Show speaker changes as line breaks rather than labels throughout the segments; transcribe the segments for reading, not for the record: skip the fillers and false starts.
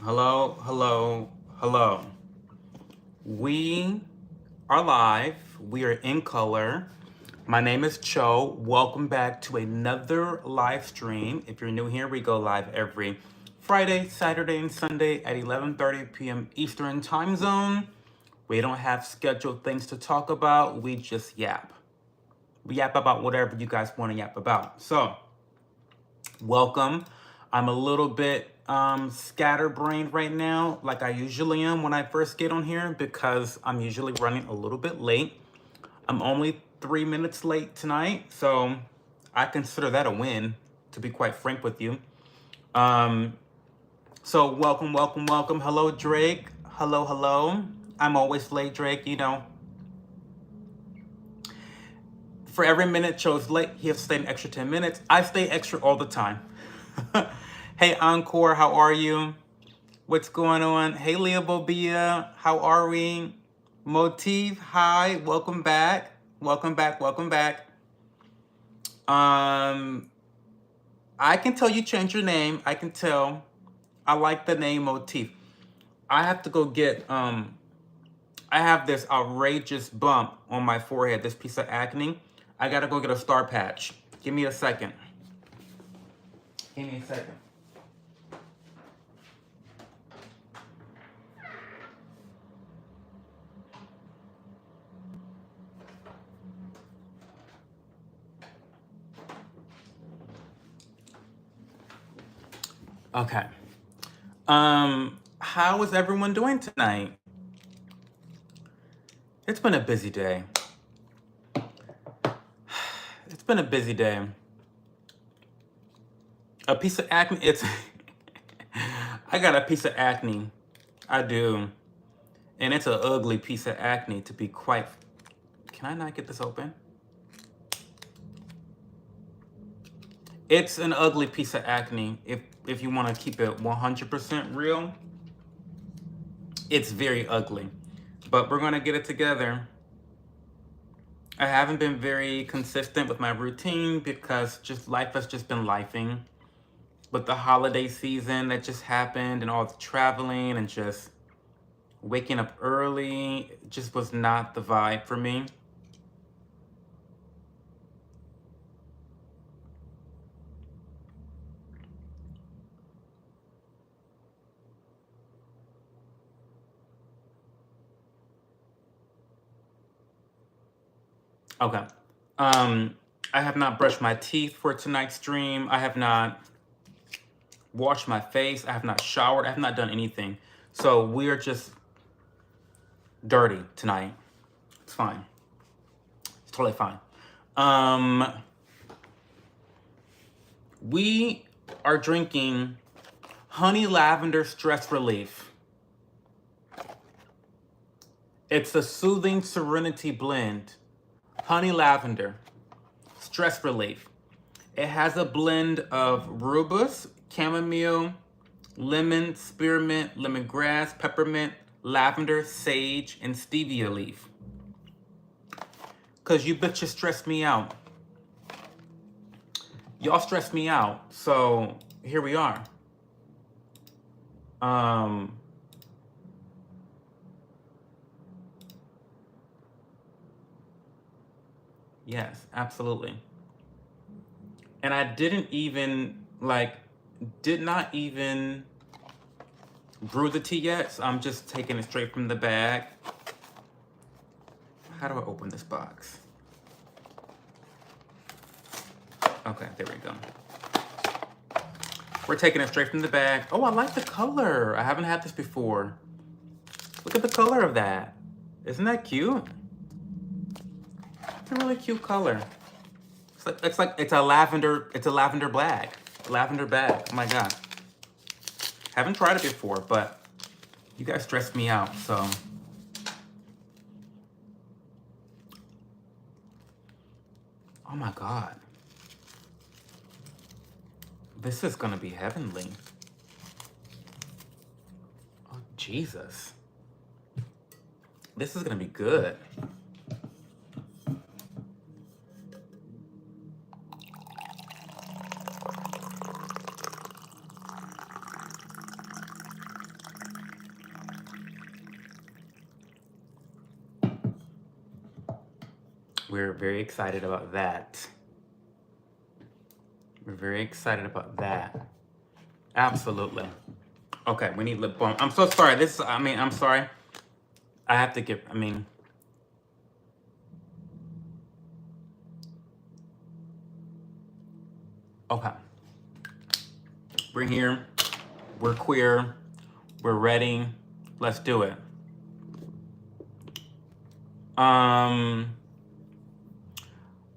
Hello, hello, hello. We are live. We are in color. My name is Cho. Welcome back to another live stream. If you're new here, we go live every Friday, Saturday, and Sunday at 11:30 p.m. Eastern Time Zone. We don't have scheduled things to talk about. We just yap. We yap about whatever you guys want to yap about. So, welcome. I'm a little bit scatterbrained right now, like I usually am when I first get on here, because I'm usually running a little bit late. I'm only 3 minutes late tonight, so I consider that a win, to be quite frank with you. Um, so welcome, welcome, welcome. Hello, Drake. Hello, hello. I'm always late, Drake, you know. For every minute Cho's late, he has to stay an extra 10 minutes. I stay extra all the time. Hey, Encore, how are you? What's going on? Hey, Leah Bobia, how are we? Motif, hi, welcome back. Welcome back, welcome back. I can tell you changed your name. I can tell. I like the name Motif. I have to go get, I have this outrageous bump on my forehead, this piece of acne. I gotta go get a star patch. Give me a second. Give me a second. Okay. How is everyone doing tonight? It's been a busy day. It's been a busy day. A piece of acne, it's... I got a piece of acne. I do. And it's an ugly piece of acne, to be quite... Can I not get this open? It's an ugly piece of acne. If you want to keep it 100% real, it's very ugly. But we're going to get it together. I haven't been very consistent with my routine because just life has just been lifing. With the holiday season that just happened and all the traveling and just waking up early, it just was not the vibe for me. Okay. I have not brushed my teeth for tonight's stream. I have not washed my face. I have not showered. I have not done anything. So we are just dirty tonight. It's fine. It's totally fine. We are drinking honey lavender stress relief. It's a soothing serenity blend. Honey lavender stress relief. It has a blend of rooibos, chamomile, lemon, spearmint, lemongrass, peppermint, lavender, sage, and stevia leaf. Cause you bitches stress me out. Y'all stress me out, so here we are. Yes, absolutely. And I didn't even, did not even brew the tea yet, so I'm just taking it straight from the bag. How do I open this box? Okay, there we go. We're taking it straight from the bag. Oh, I like the color. I haven't had this before. Look at the color of that. Isn't that cute? It's a really cute color. It's a lavender bag. Lavender bag. Oh my god. Haven't tried it before, but you guys stressed me out, so. Oh my god. This is gonna be heavenly. Oh, Jesus. This is gonna be good. We're very excited about that. We're very excited about that. Absolutely. Okay, we need lip balm. I'm so sorry. I'm sorry. I have to give, okay. We're here. We're queer. We're ready. Let's do it.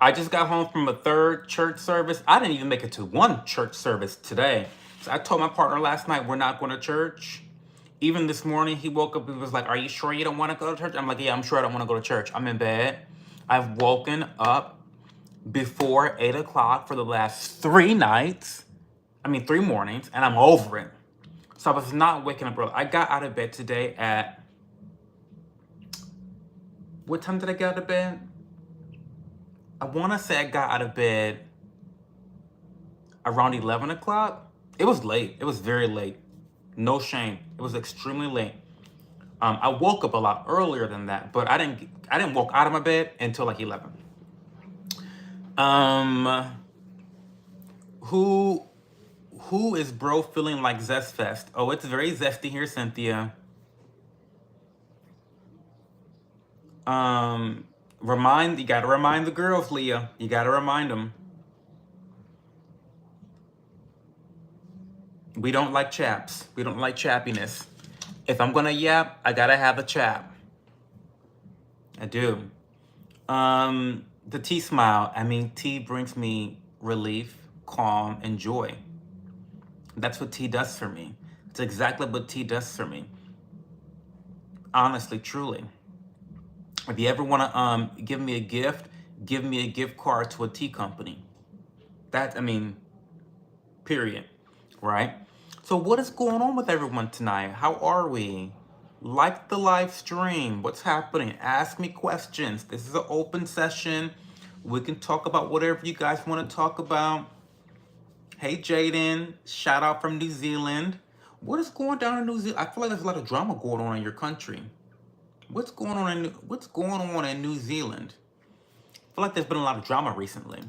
I just got home from a third church service. I didn't even make it to one church service today. So I told my partner last night we're not going to church. Even this morning, he woke up and was like, "Are you sure you don't want to go to church?" I'm like, "Yeah, I'm sure I don't want to go to church. I'm in bed. I've woken up before 8 o'clock for the last 3 nights. 3 mornings, and I'm over it." So I was not waking up early. I got out of bed today at... What time did I get out of bed? I want to say I got out of bed around 11 o'clock. It was late. It was very late. No shame. It was extremely late. I woke up a lot earlier than that, but I didn't walk out of my bed until like 11. Who is bro feeling like Zest Fest? Oh, it's very zesty here, Cynthia. You gotta remind the girls, Leah. You gotta remind them. We don't like chaps. We don't like chappiness. If I'm gonna yap, I gotta have a chap. I do. The tea smile. Tea brings me relief, calm, and joy. That's what tea does for me. It's exactly what tea does for me. Honestly, truly. If you ever want to give me a gift, give me a gift card to a tea company. Period. Right? So what is going on with everyone tonight? How are we? Like the live stream. What's happening? Ask me questions. This is an open session. We can talk about whatever you guys want to talk about. Hey, Jaden. Shout out from New Zealand. What is going down in New Zealand? I feel like there's a lot of drama going on in your country. What's going on in New Zealand? I feel like there's been a lot of drama recently.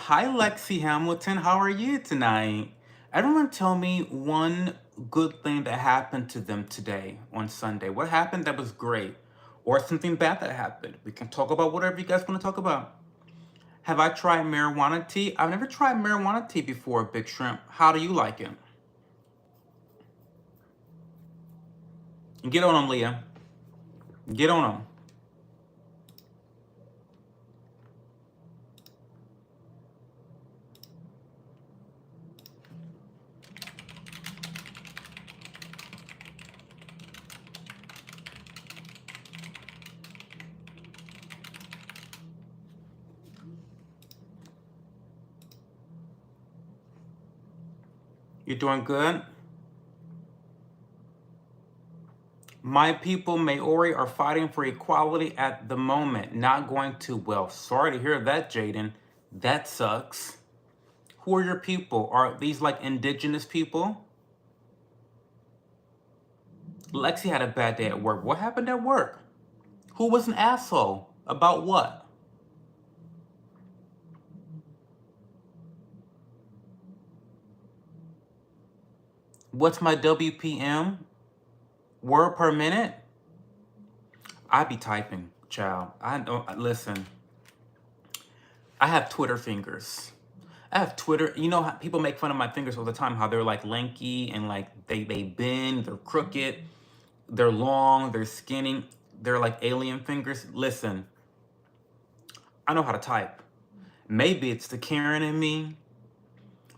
Hi Lexi Hamilton, how are you tonight? Everyone tell me one good thing that happened to them today on Sunday. What happened that was great? Or something bad that happened. We can talk about whatever you guys want to talk about. Have I tried marijuana tea? I've never tried marijuana tea before, Big Shrimp. How do you like it? Get on them, Leah. Get on them. You doing good? My people, Maori, are fighting for equality at the moment. Not going to. Well, sorry to hear that, Jaden. That sucks. Who are your people? Are these like indigenous people? Lexi had a bad day at work. What happened at work? Who was an asshole? About what? What's my WPM? Word per minute? I be typing, child. I don't listen. I have Twitter fingers. I have Twitter. You know how people make fun of my fingers all the time, how they're like lanky and like they bend, they're crooked, they're long, they're skinny, they're like alien fingers. Listen, I know how to type. Maybe it's the Karen in me,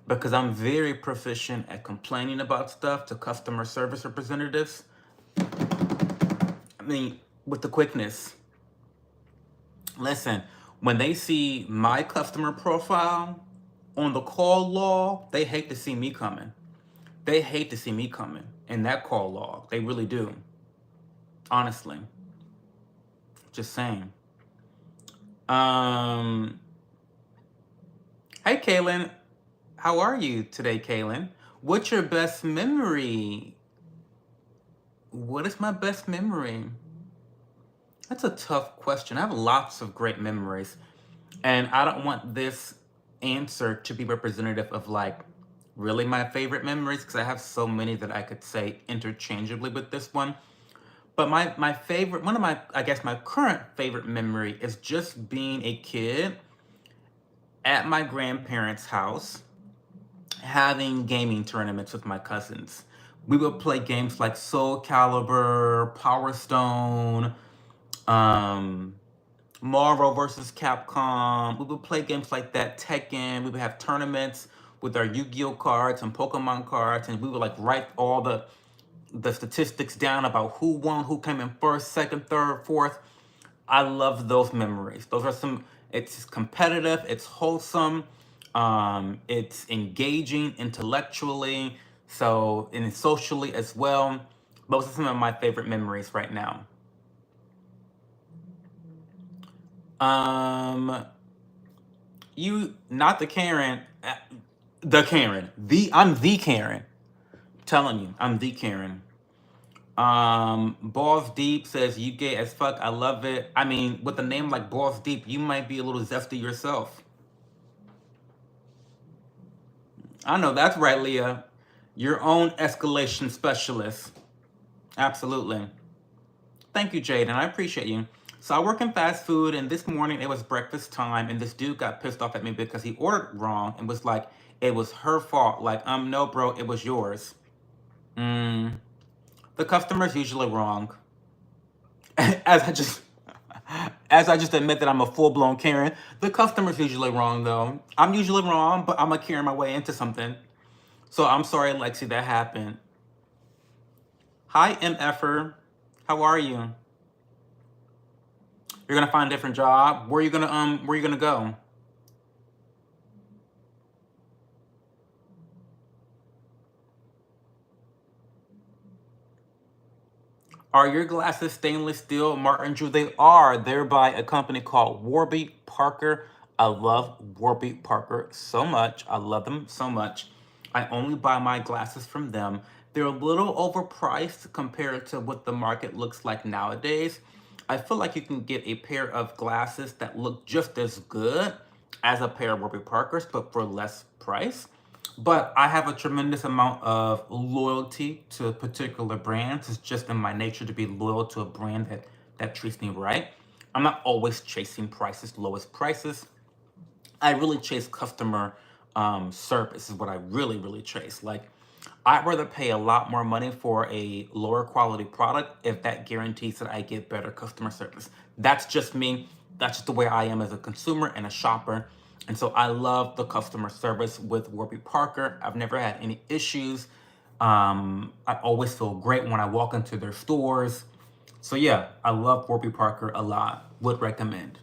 because I'm very proficient at complaining about stuff to customer service representatives. With the quickness. Listen, when they see my customer profile on the call log, they hate to see me coming. They hate to see me coming. in that call log. They really do. Honestly. Just saying. Hey, Kaylin. How are you today, Kaylin? What's your best memory? What is my best memory? That's a tough question. I have lots of great memories. And I don't want this answer to be representative of like really my favorite memories, because I have so many that I could say interchangeably with this one. But my favorite, one of my, I guess my current favorite memory is just being a kid at my grandparents' house having gaming tournaments with my cousins. We would play games like Soul Calibur, Power Stone, um, Marvel versus Capcom. We would play games like that, Tekken. We would have tournaments with our Yu-Gi-Oh cards and Pokemon cards, and we would like write all the statistics down about who won, who came in first, second, third, fourth. I love those memories. Those are some, it's competitive, it's wholesome, it's engaging intellectually, so, and socially as well. Those are some of my favorite memories right now. You, not the Karen, the Karen. I'm the Karen. I'm telling you, I'm the Karen. Balls Deep says, you gay as fuck, I love it. I mean, with a name like Balls Deep, you might be a little zesty yourself. I know, that's right, Leah. Your own escalation specialist. Absolutely. Thank you, Jaden. I appreciate you. So I work in fast food, and this morning it was breakfast time, and this dude got pissed off at me because he ordered wrong and was like, it was her fault. Like, no, bro, it was yours. The customer's usually wrong. As I just admit that I'm a full-blown Karen. The customer's usually wrong, though. I'm usually wrong, but I'm a Karen my way into something. So I'm sorry, Lexi, that happened. Hi, MFer. How are you? You're gonna find a different job. Where are you gonna go? Are your glasses stainless steel, Martin Drew? They are. They're by a company called Warby Parker. I love Warby Parker so much. I love them so much. I only buy my glasses from them. They're a little overpriced compared to what the market looks like nowadays. I feel like you can get a pair of glasses that look just as good as a pair of Warby Parkers, but for less price. But I have a tremendous amount of loyalty to particular brands. It's just in my nature to be loyal to a brand that treats me right. I'm not always chasing prices, lowest prices. I really chase customer service is what I really, really chase. Like, I'd rather pay a lot more money for a lower quality product if that guarantees that I get better customer service. That's just me. That's just the way I am as a consumer and a shopper. And so I love the customer service with Warby Parker. I've never had any issues. I always feel great when I walk into their stores. So yeah, I love Warby Parker a lot. Would recommend.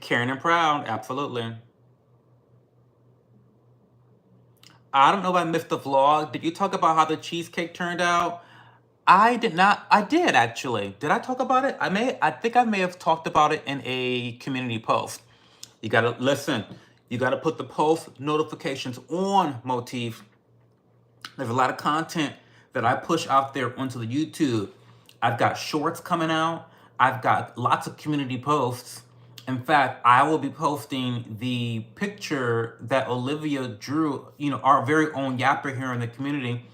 Caring and proud, absolutely. I don't know if I missed the vlog. Did you talk about how the cheesecake turned out? I did not. I did actually. Did I talk about it? I think I may have talked about it in a community post. You gotta listen. You gotta put the post notifications on, Motif. There's a lot of content that I push out there onto the YouTube. I've got shorts coming out. I've got lots of community posts. In fact, I will be posting the picture that Olivia drew, our very own yapper here in the community.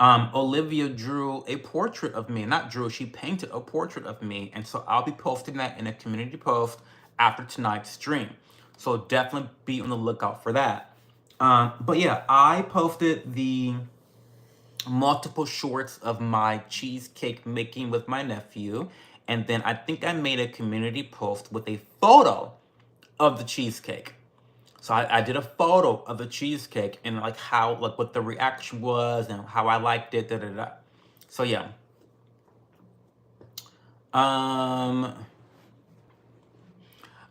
Olivia drew a portrait of me. Not drew, she painted a portrait of me. And so I'll be posting that in a community post after tonight's stream. So definitely be on the lookout for that. But yeah, I posted the multiple shorts of my cheesecake making with my nephew. And then I think I made a community post with a photo of the cheesecake. So I did a photo of the cheesecake and like how, like what the reaction was and how I liked it, da da da. So yeah.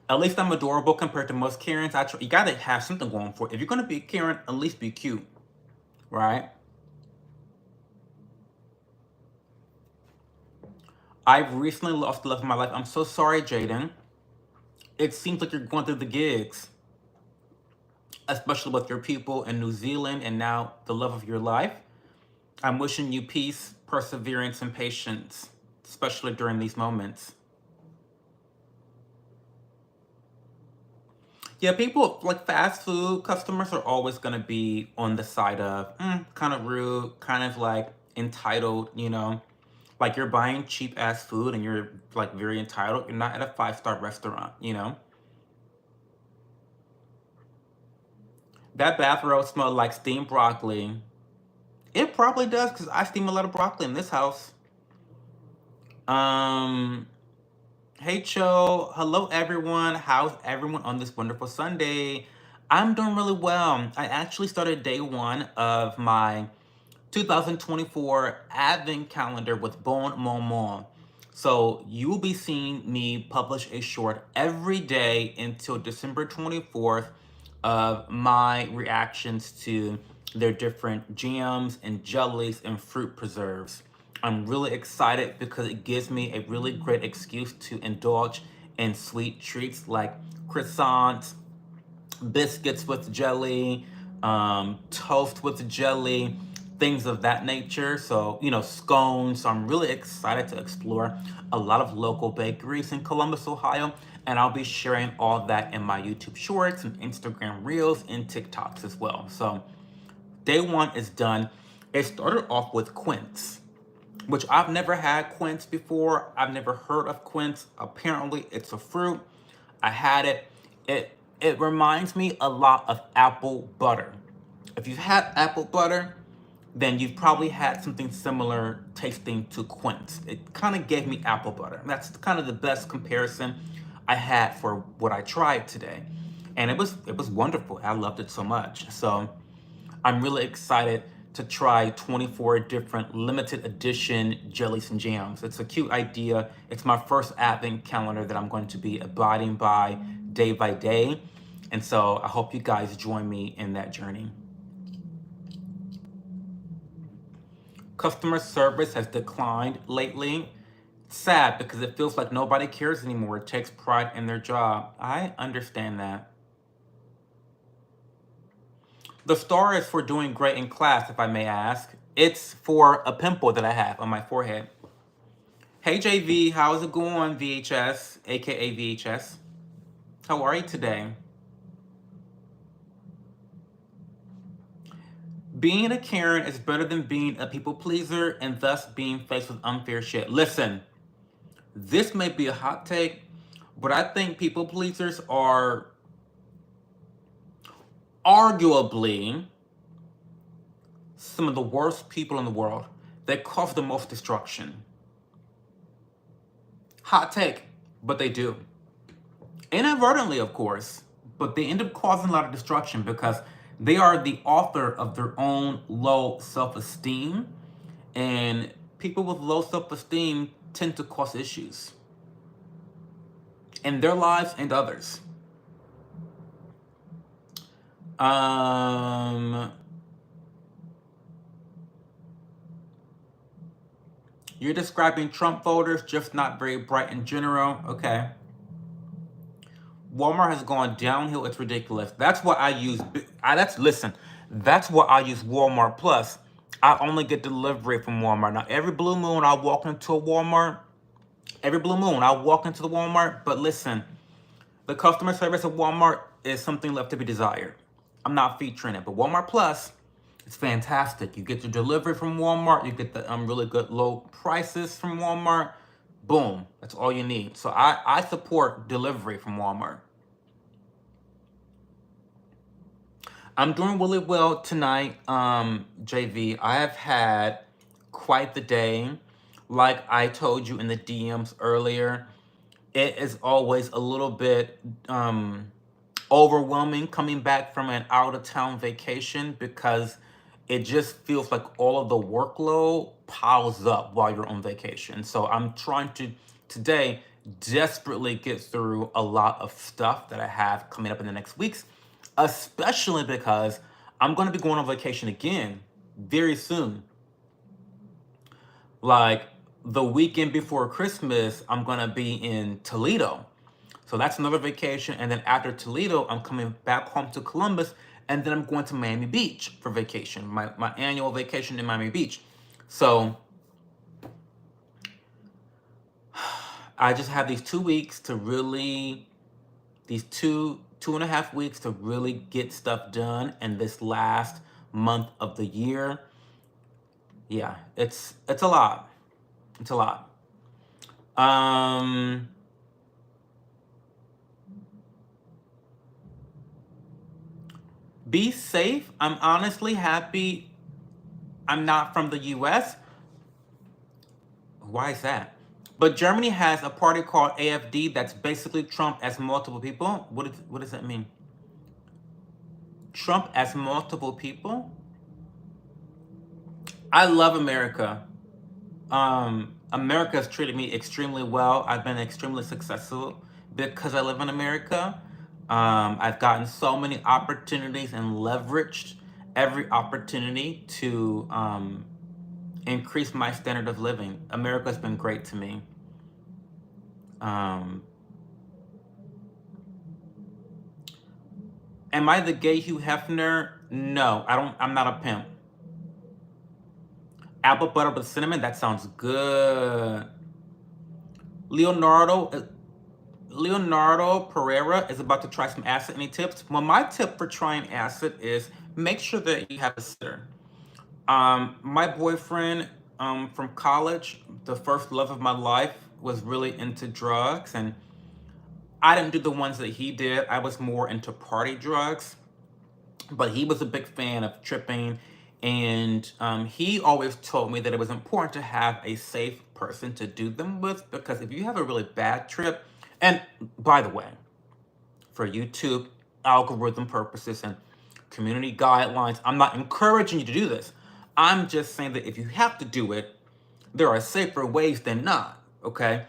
At least I'm adorable compared to most Karens. You gotta have something going for it. If you're gonna be a Karen, at least be cute, right? I've recently lost the love of my life. I'm so sorry, Jaden. It seems like you're going through the gigs, especially with your people in New Zealand and now the love of your life. I'm wishing you peace, perseverance, and patience, especially during these moments. Yeah, people like fast food customers are always going to be on the side of kind of rude, kind of like entitled, you know. Like you're buying cheap ass food and you're like very entitled. You're not at a 5-star restaurant, you know. That bathrobe smelled like steamed broccoli. It probably does because I steam a lot of broccoli in this house. Um, Hey Cho, hello everyone. How's everyone on this wonderful Sunday? I'm doing really well. I actually started day one of my 2024 Advent calendar with Bonne, Maman. So you will be seeing me publish a short every day until December 24th of my reactions to their different jams and jellies and fruit preserves. I'm really excited because it gives me a really great excuse to indulge in sweet treats like croissants, biscuits with jelly, toast with jelly, things of that nature. So, you know, scones. So I'm really excited to explore a lot of local bakeries in Columbus, Ohio. And I'll be sharing all that in my YouTube shorts and Instagram reels and TikToks as well. So day one is done. It started off with quince, which I've never had quince before. I've never heard of quince. Apparently, it's a fruit. I had it. It reminds me a lot of apple butter. If you've had apple butter, then you've probably had something similar tasting to quince. It kind of gave me apple butter. That's kind of the best comparison I had for what I tried today. And it was wonderful. I loved it so much. So I'm really excited to try 24 different limited edition jellies and jams. It's a cute idea. It's my first advent calendar that I'm going to be abiding by day by day. And so I hope you guys join me in that journey. Customer service has declined lately. Sad because it feels like nobody cares anymore. It takes pride in their job. I understand that. The star is for doing great in class, if I may ask. It's for a pimple that I have on my forehead. Hey JV, how's it going, VHS, aka VHS? How are you today? Being a Karen is better than being a people pleaser and thus being faced with unfair shit. Listen, this may be a hot take, but I think people pleasers are arguably some of the worst people in the world. They cause the most destruction. Hot take, but they do. Inadvertently, of course, but they end up causing a lot of destruction because they are the author of their own low self-esteem, and people with low self-esteem tend to cause issues in their lives and others. You're describing Trump voters, just not very bright in general. Okay. Walmart has gone downhill. It's ridiculous. That's what I use. That's what I use Walmart Plus. I only get delivery from Walmart. Now, every blue moon, I walk into a Walmart. Every blue moon, I walk into the Walmart. But listen, the customer service at Walmart is something left to be desired. I'm not featuring it, but Walmart Plus, it's fantastic. You get your delivery from Walmart. You get the really good low prices from Walmart. Boom. That's all you need. So I support delivery from Walmart. I'm doing really well tonight, JV. I have had quite the day. Like I told you in the DMs earlier, it is always a little bit overwhelming coming back from an out-of-town vacation because it just feels like all of the workload piles up while you're on vacation. So I'm trying to today desperately get through a lot of stuff that I have coming up in the next weeks, especially because I'm going to be going on vacation again very soon. Like the weekend before Christmas, I'm gonna be in Toledo. So that's another vacation. And then after Toledo, I'm coming back home to Columbus. And then I'm going to Miami Beach for vacation, my annual vacation in Miami Beach. So I just have these 2 weeks to really, these two and a half weeks to really get stuff done. And this last month of the year, yeah, it's a lot. It's a lot. Be safe. I'm honestly happy I'm not from the US. Why is that? But Germany has a party called AfD that's basically Trump as multiple people. What does that mean? Trump as multiple people? I love America. America has treated me extremely well. I've been extremely successful because I live in America. I've gotten so many opportunities and leveraged every opportunity to increase my standard of living. America's been great to me. Am I the gay Hugh Hefner? No, I don't. I'm not a pimp. Apple butter with cinnamon. That sounds good. Leonardo Pereira is about to try some acid. Any tips? Well, my tip for trying acid is make sure that you have a sitter. My boyfriend from college, the first love of my life, was really into drugs, and I didn't do the ones that he did. I was more into party drugs, but he was a big fan of tripping, and he always told me that it was important to have a safe person to do them with, because if you have a really bad trip, and by the way, for YouTube algorithm purposes and community guidelines, I'm not encouraging you to do this. I'm just saying that if you have to do it, there are safer ways than not, okay?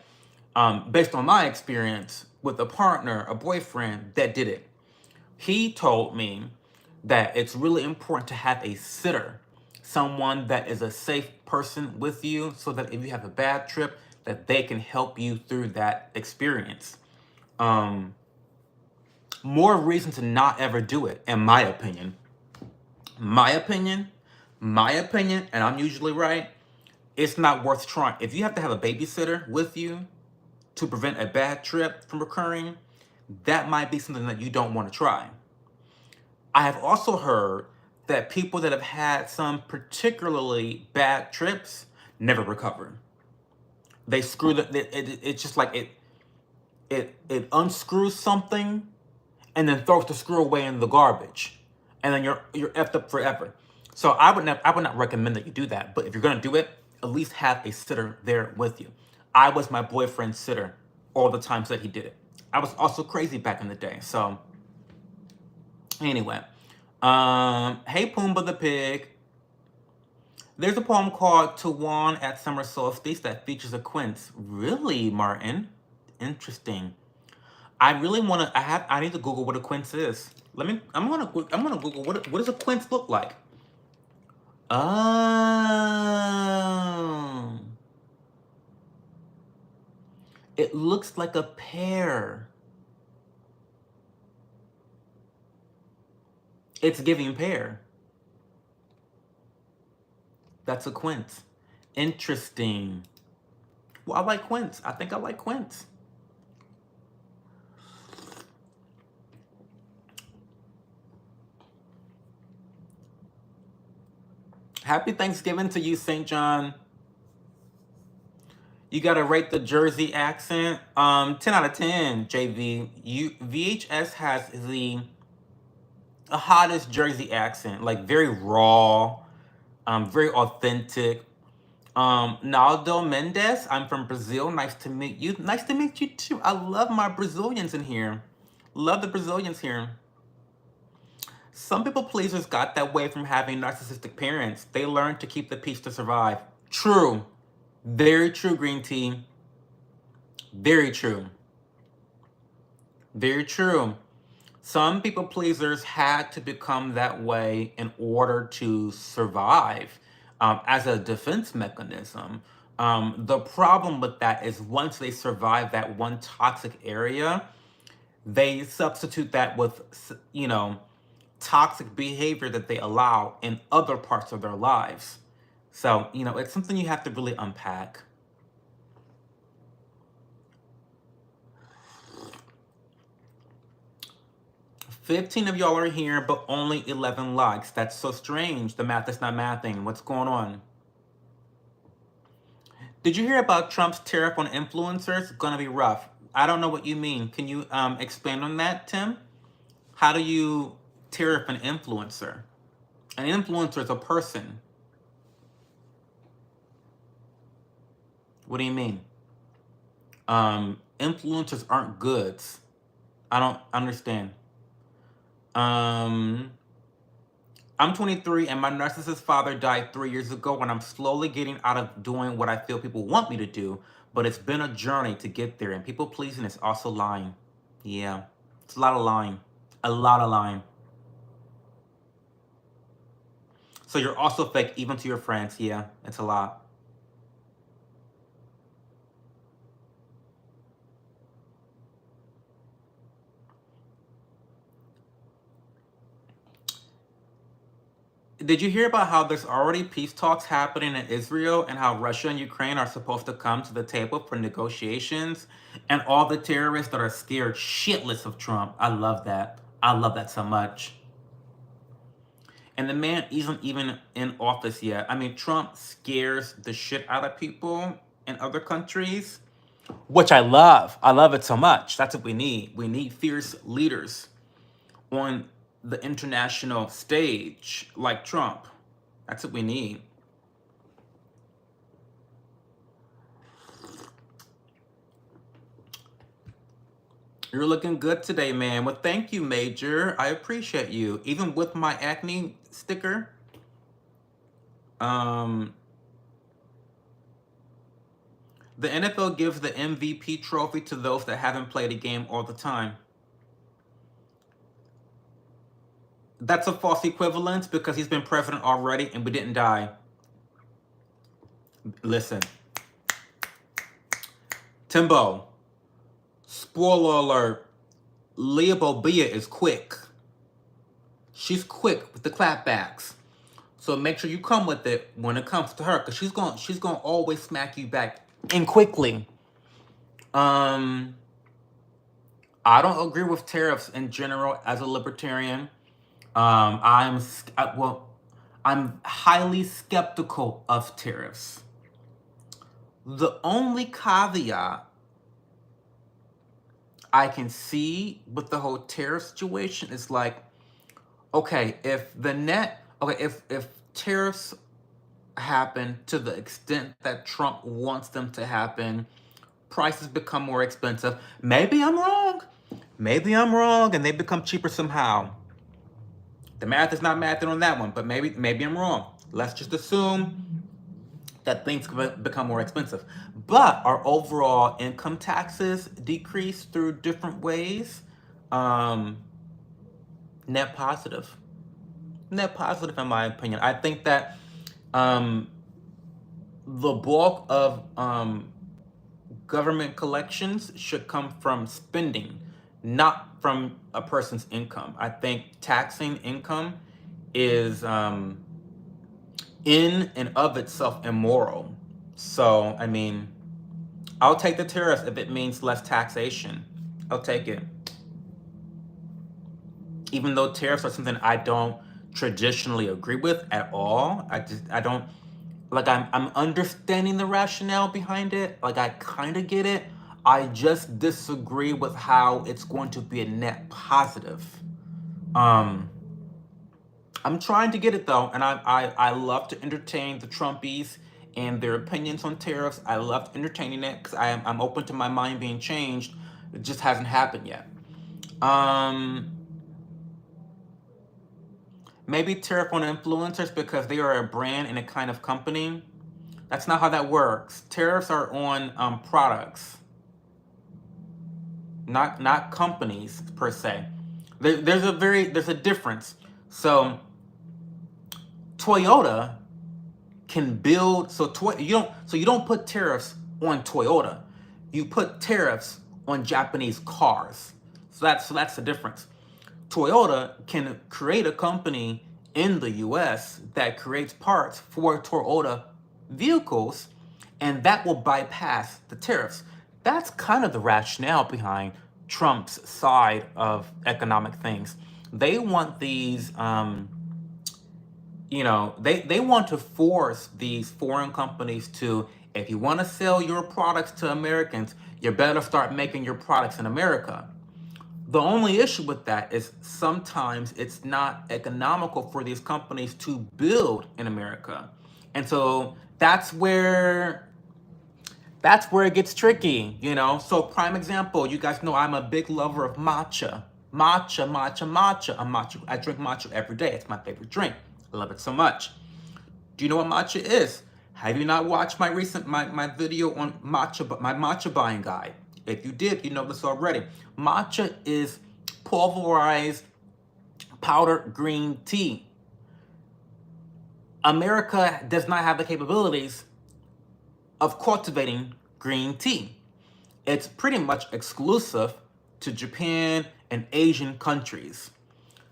Based on my experience with a partner, a boyfriend that did it, he told me that it's really important to have a sitter, someone that is a safe person with you, so that if you have a bad trip, that they can help you through that experience. More reason to not ever do it, in my opinion. My opinion, and I'm usually right, it's not worth trying. If you have to have a babysitter with you to prevent a bad trip from occurring, that might be something that you don't want to try. I have also heard that people that have had some particularly bad trips never recover. They screw it's just like it unscrews something and then throws the screw away in the garbage, and then you're effed up forever. So I would not recommend that you do that. But if you're gonna do it, at least have a sitter there with you. I was my boyfriend's sitter all the times that he did it. I was also crazy back in the day. So anyway, hey Pumbaa the pig. There's a poem called Tawan at Summer Solstice that features a quince. Really, Martin? Interesting. I really want to. I need to Google what a quince is. I'm gonna Google what does a quince look like. Oh, it looks like a pear. It's giving pear. That's a quince. Interesting. Well, I like quince. I think I like quince. Happy Thanksgiving to you, St. John. You gotta rate the Jersey accent. 10 out of 10, JV. VHS has the hottest Jersey accent, like very raw, very authentic. Naldo Mendes, I'm from Brazil. Nice to meet you. Nice to meet you too. I love my Brazilians in here. Love the Brazilians here. Some people pleasers got that way from having narcissistic parents. They learned to keep the peace to survive. True. Very true, Green Tea. Very true. Very true. Some people pleasers had to become that way in order to survive, as a defense mechanism. The problem with that is once they survive that one toxic area, they substitute that with, toxic behavior that they allow in other parts of their lives. So, it's something you have to really unpack. 15 of y'all are here, but only 11 likes. That's so strange. The math is not mathing. What's going on? Did you hear about Trump's tariff on influencers? It's gonna be rough. I don't know what you mean. Can you expand on that, Tim? How do you tariff an influencer? An influencer is a person. What do you mean? Influencers aren't goods. I don't understand. I'm 23 and my narcissist father died 3 years ago, and I'm slowly getting out of doing what I feel people want me to do, but it's been a journey to get there, and people pleasing is also lying. Yeah, it's a lot of lying. A lot of lying. So you're also fake even to your friends. Yeah, it's a lot. Did you hear about how there's already peace talks happening in Israel and how Russia and Ukraine are supposed to come to the table for negotiations, and all the terrorists that are scared shitless of Trump? I love that. I love that so much. And the man isn't even in office yet. I mean, Trump scares the shit out of people in other countries, which I love. I love it so much. That's what we need. We need fierce leaders on the international stage like Trump. That's what we need. You're looking good today, man. Well, thank you, Major. I appreciate you. Even with my acne sticker. The NFL gives the MVP trophy to those that haven't played a game all the time. That's a false equivalence because he's been president already and we didn't die. Listen. Timbo. Spoiler alert. Leah Bobia is quick. She's quick with the clapbacks. So make sure you come with it when it comes to her, because she's gonna always smack you back and quickly. I don't agree with tariffs in general as a libertarian. I'm highly skeptical of tariffs. The only caveat I can see with the whole tariff situation is like, okay, if tariffs happen to the extent that Trump wants them to happen, prices become more expensive. Maybe I'm wrong. Maybe I'm wrong and they become cheaper somehow. The math is not mathing on that one, but maybe I'm wrong. Let's just assume that things become more expensive. But our overall income taxes decrease through different ways. Net positive. Net positive in my opinion. I think that the bulk of government collections should come from spending, not from a person's income. I think taxing income is in and of itself immoral. So, I mean, I'll take the tariffs if it means less taxation. I'll take it. Even though tariffs are something I don't traditionally agree with at all. I don't, like, I'm understanding the rationale behind it. Like, I kind of get it. I just disagree with how it's going to be a net positive. I'm trying to get it though, and I love to entertain the Trumpies and their opinions on tariffs. I love entertaining it because I'm open to my mind being changed. It just hasn't happened yet. Maybe tariff on influencers because they are a brand and a kind of company. That's not how that works. Tariffs are on products, not companies per se. There's a difference. So Toyota can build, you don't put tariffs on Toyota. You put tariffs on Japanese cars. So that's the difference. Toyota can create a company in the US that creates parts for Toyota vehicles, and that will bypass the tariffs. That's kind of the rationale behind Trump's side of economic things. They want these, they want to force these foreign companies to, if you want to sell your products to Americans, you better start making your products in America. The only issue with that is sometimes it's not economical for these companies to build in America. And so that's where it gets tricky, So prime example, you guys know I'm a big lover of matcha. Matcha. I drink matcha every day. It's my favorite drink. I love it so much. Do you know what matcha is? Have you not watched my video on matcha, my matcha buying guide? If you did, you know this already. Matcha is pulverized powdered green tea. America does not have the capabilities of cultivating green tea. It's pretty much exclusive to Japan and Asian countries.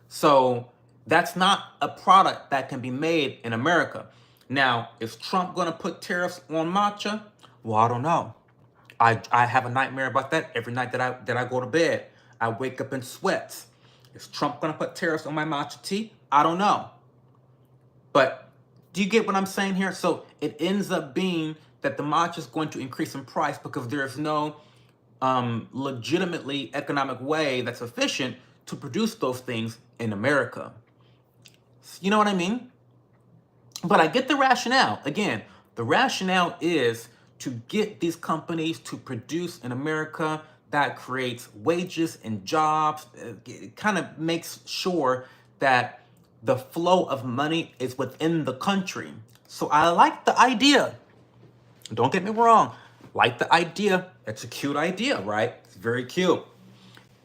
So that's not a product that can be made in America. Now, is Trump going to put tariffs on matcha? Well, I don't know. I have a nightmare about that every night that I go to bed. I wake up in sweats. Is Trump going to put tariffs on my matcha tea? I don't know. But do you get what I'm saying here? So it ends up being that the matcha is going to increase in price because there's no legitimately economic way that's efficient to produce those things in America. You know what I mean? But I get the rationale. Again, the rationale is to get these companies to produce in America. That creates wages and jobs. It kind of makes sure that the flow of money is within the country. So I like the idea. Don't get me wrong. Like the idea. It's a cute idea, right? It's very cute.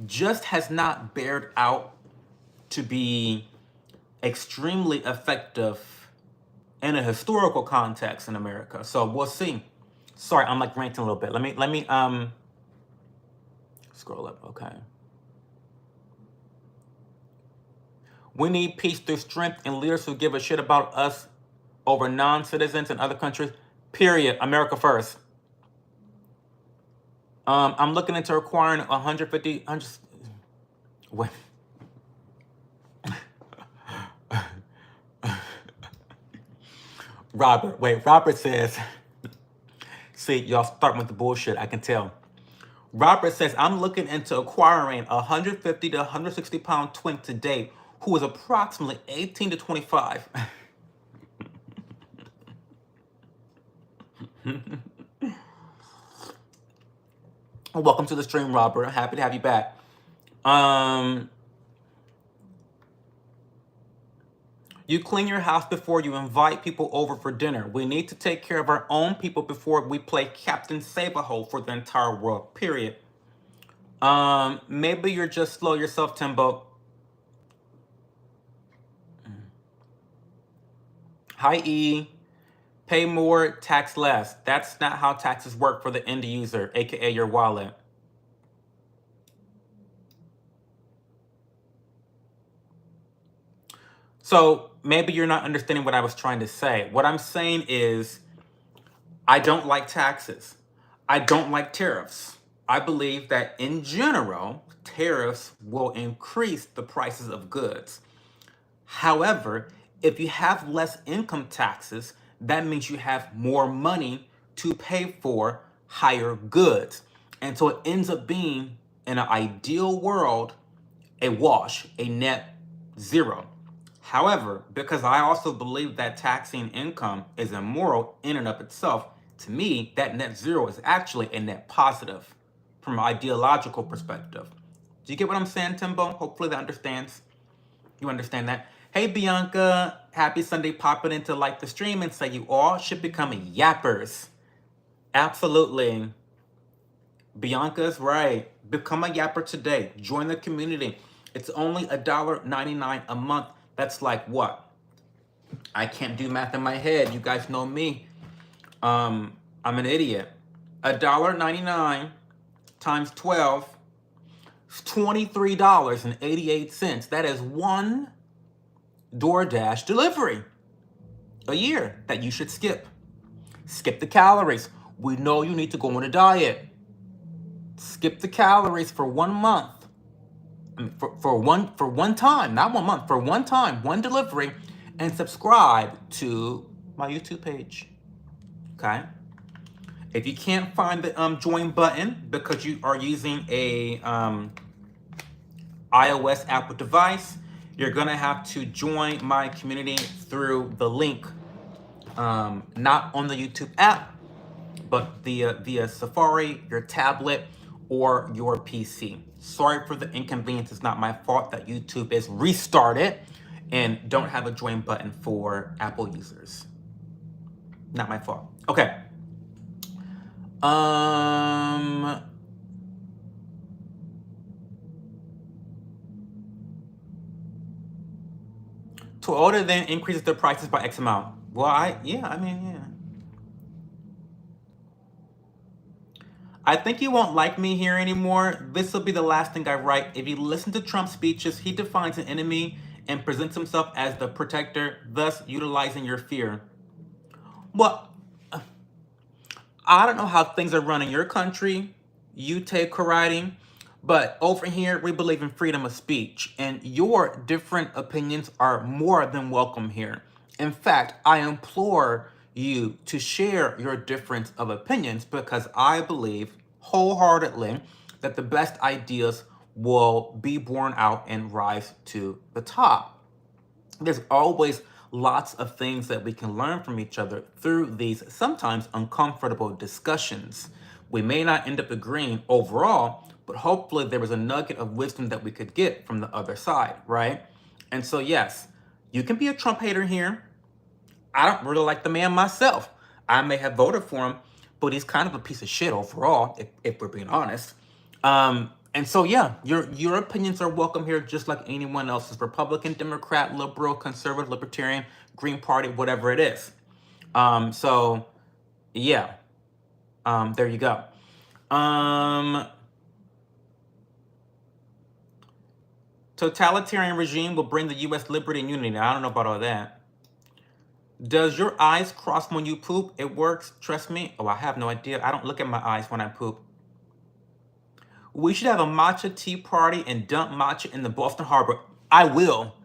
Just has not bared out to be extremely effective in a historical context in America. So we'll see. Sorry, I'm like ranting a little bit. Let me scroll up. Okay. We need peace through strength and leaders who give a shit about us over non-citizens in other countries. Period. America first. I'm looking into requiring 150. Wait. Robert says, see, y'all starting with the bullshit, I can tell. Robert says, I'm looking into acquiring a 150 to 160 pound twin today who is approximately 18 to 25. Welcome to the stream, Robert. I'm happy to have you back. You clean your house before you invite people over for dinner. We need to take care of our own people before we play Captain Save-A-Hole for the entire world, period. Maybe you're just slow yourself, Timbo. Hi, E. Pay more, tax less. That's not how taxes work for the end user, aka your wallet. So maybe you're not understanding what I was trying to say. What I'm saying is, I don't like taxes. I don't like tariffs. I believe that in general, tariffs will increase the prices of goods. However, if you have less income taxes, that means you have more money to pay for higher goods. And so it ends up being, in an ideal world, a wash, a net zero. However, because I also believe that taxing income is immoral in and of itself, to me, that net zero is actually a net positive from an ideological perspective. Do you get what I'm saying, Timbo? Hopefully that understands. You understand that? Hey, Bianca. Happy Sunday. Popping in to like the stream and say you all should become yappers. Absolutely. Bianca's right. Become a yapper today. Join the community. It's only $1.99 a month. That's like what? I can't do math in my head. You guys know me. I'm an idiot. $1.99 times 12 is $23.88. That is one DoorDash delivery a year that you should skip. Skip the calories. We know you need to go on a diet. Skip the calories for 1 month. I mean, for one time, not 1 month, for one time, one delivery, and subscribe to my YouTube page. Okay? If you can't find the join button because you are using a iOS Apple device, you're gonna have to join my community through the link, not on the YouTube app, but via Safari, your tablet, or your PC. Sorry for the inconvenience. It's not my fault that YouTube is restarted and don't have a join button for Apple users. Not my fault. Okay. Toyota then increases their prices by X amount. Well, yeah. I think you won't like me here anymore. This will be the last thing I write. If you listen to Trump's speeches, he defines an enemy and presents himself as the protector, thus utilizing your fear. Well, I don't know how things are run in your country. You take karate, but over here we believe in freedom of speech, and your different opinions are more than welcome here. In fact, I implore you to share your difference of opinions because I believe wholeheartedly that the best ideas will be born out and rise to the top. There's always lots of things that we can learn from each other through these sometimes uncomfortable discussions. We may not end up agreeing overall, but hopefully there was a nugget of wisdom that we could get from the other side, right? And so, yes, you can be a Trump hater here. I don't really like the man myself. I may have voted for him, but he's kind of a piece of shit overall, if we're being honest. And so, yeah, your opinions are welcome here, just like anyone else's. Republican, Democrat, liberal, conservative, libertarian, Green Party, whatever it is. So, yeah, there you go. Totalitarian regime will bring the U.S. liberty and unity. Now, I don't know about all that. Does your eyes cross when you poop? It works. Trust me. Oh, I have no idea. I don't look at my eyes when I poop. We should have a matcha tea party and dump matcha in the Boston Harbor. I will.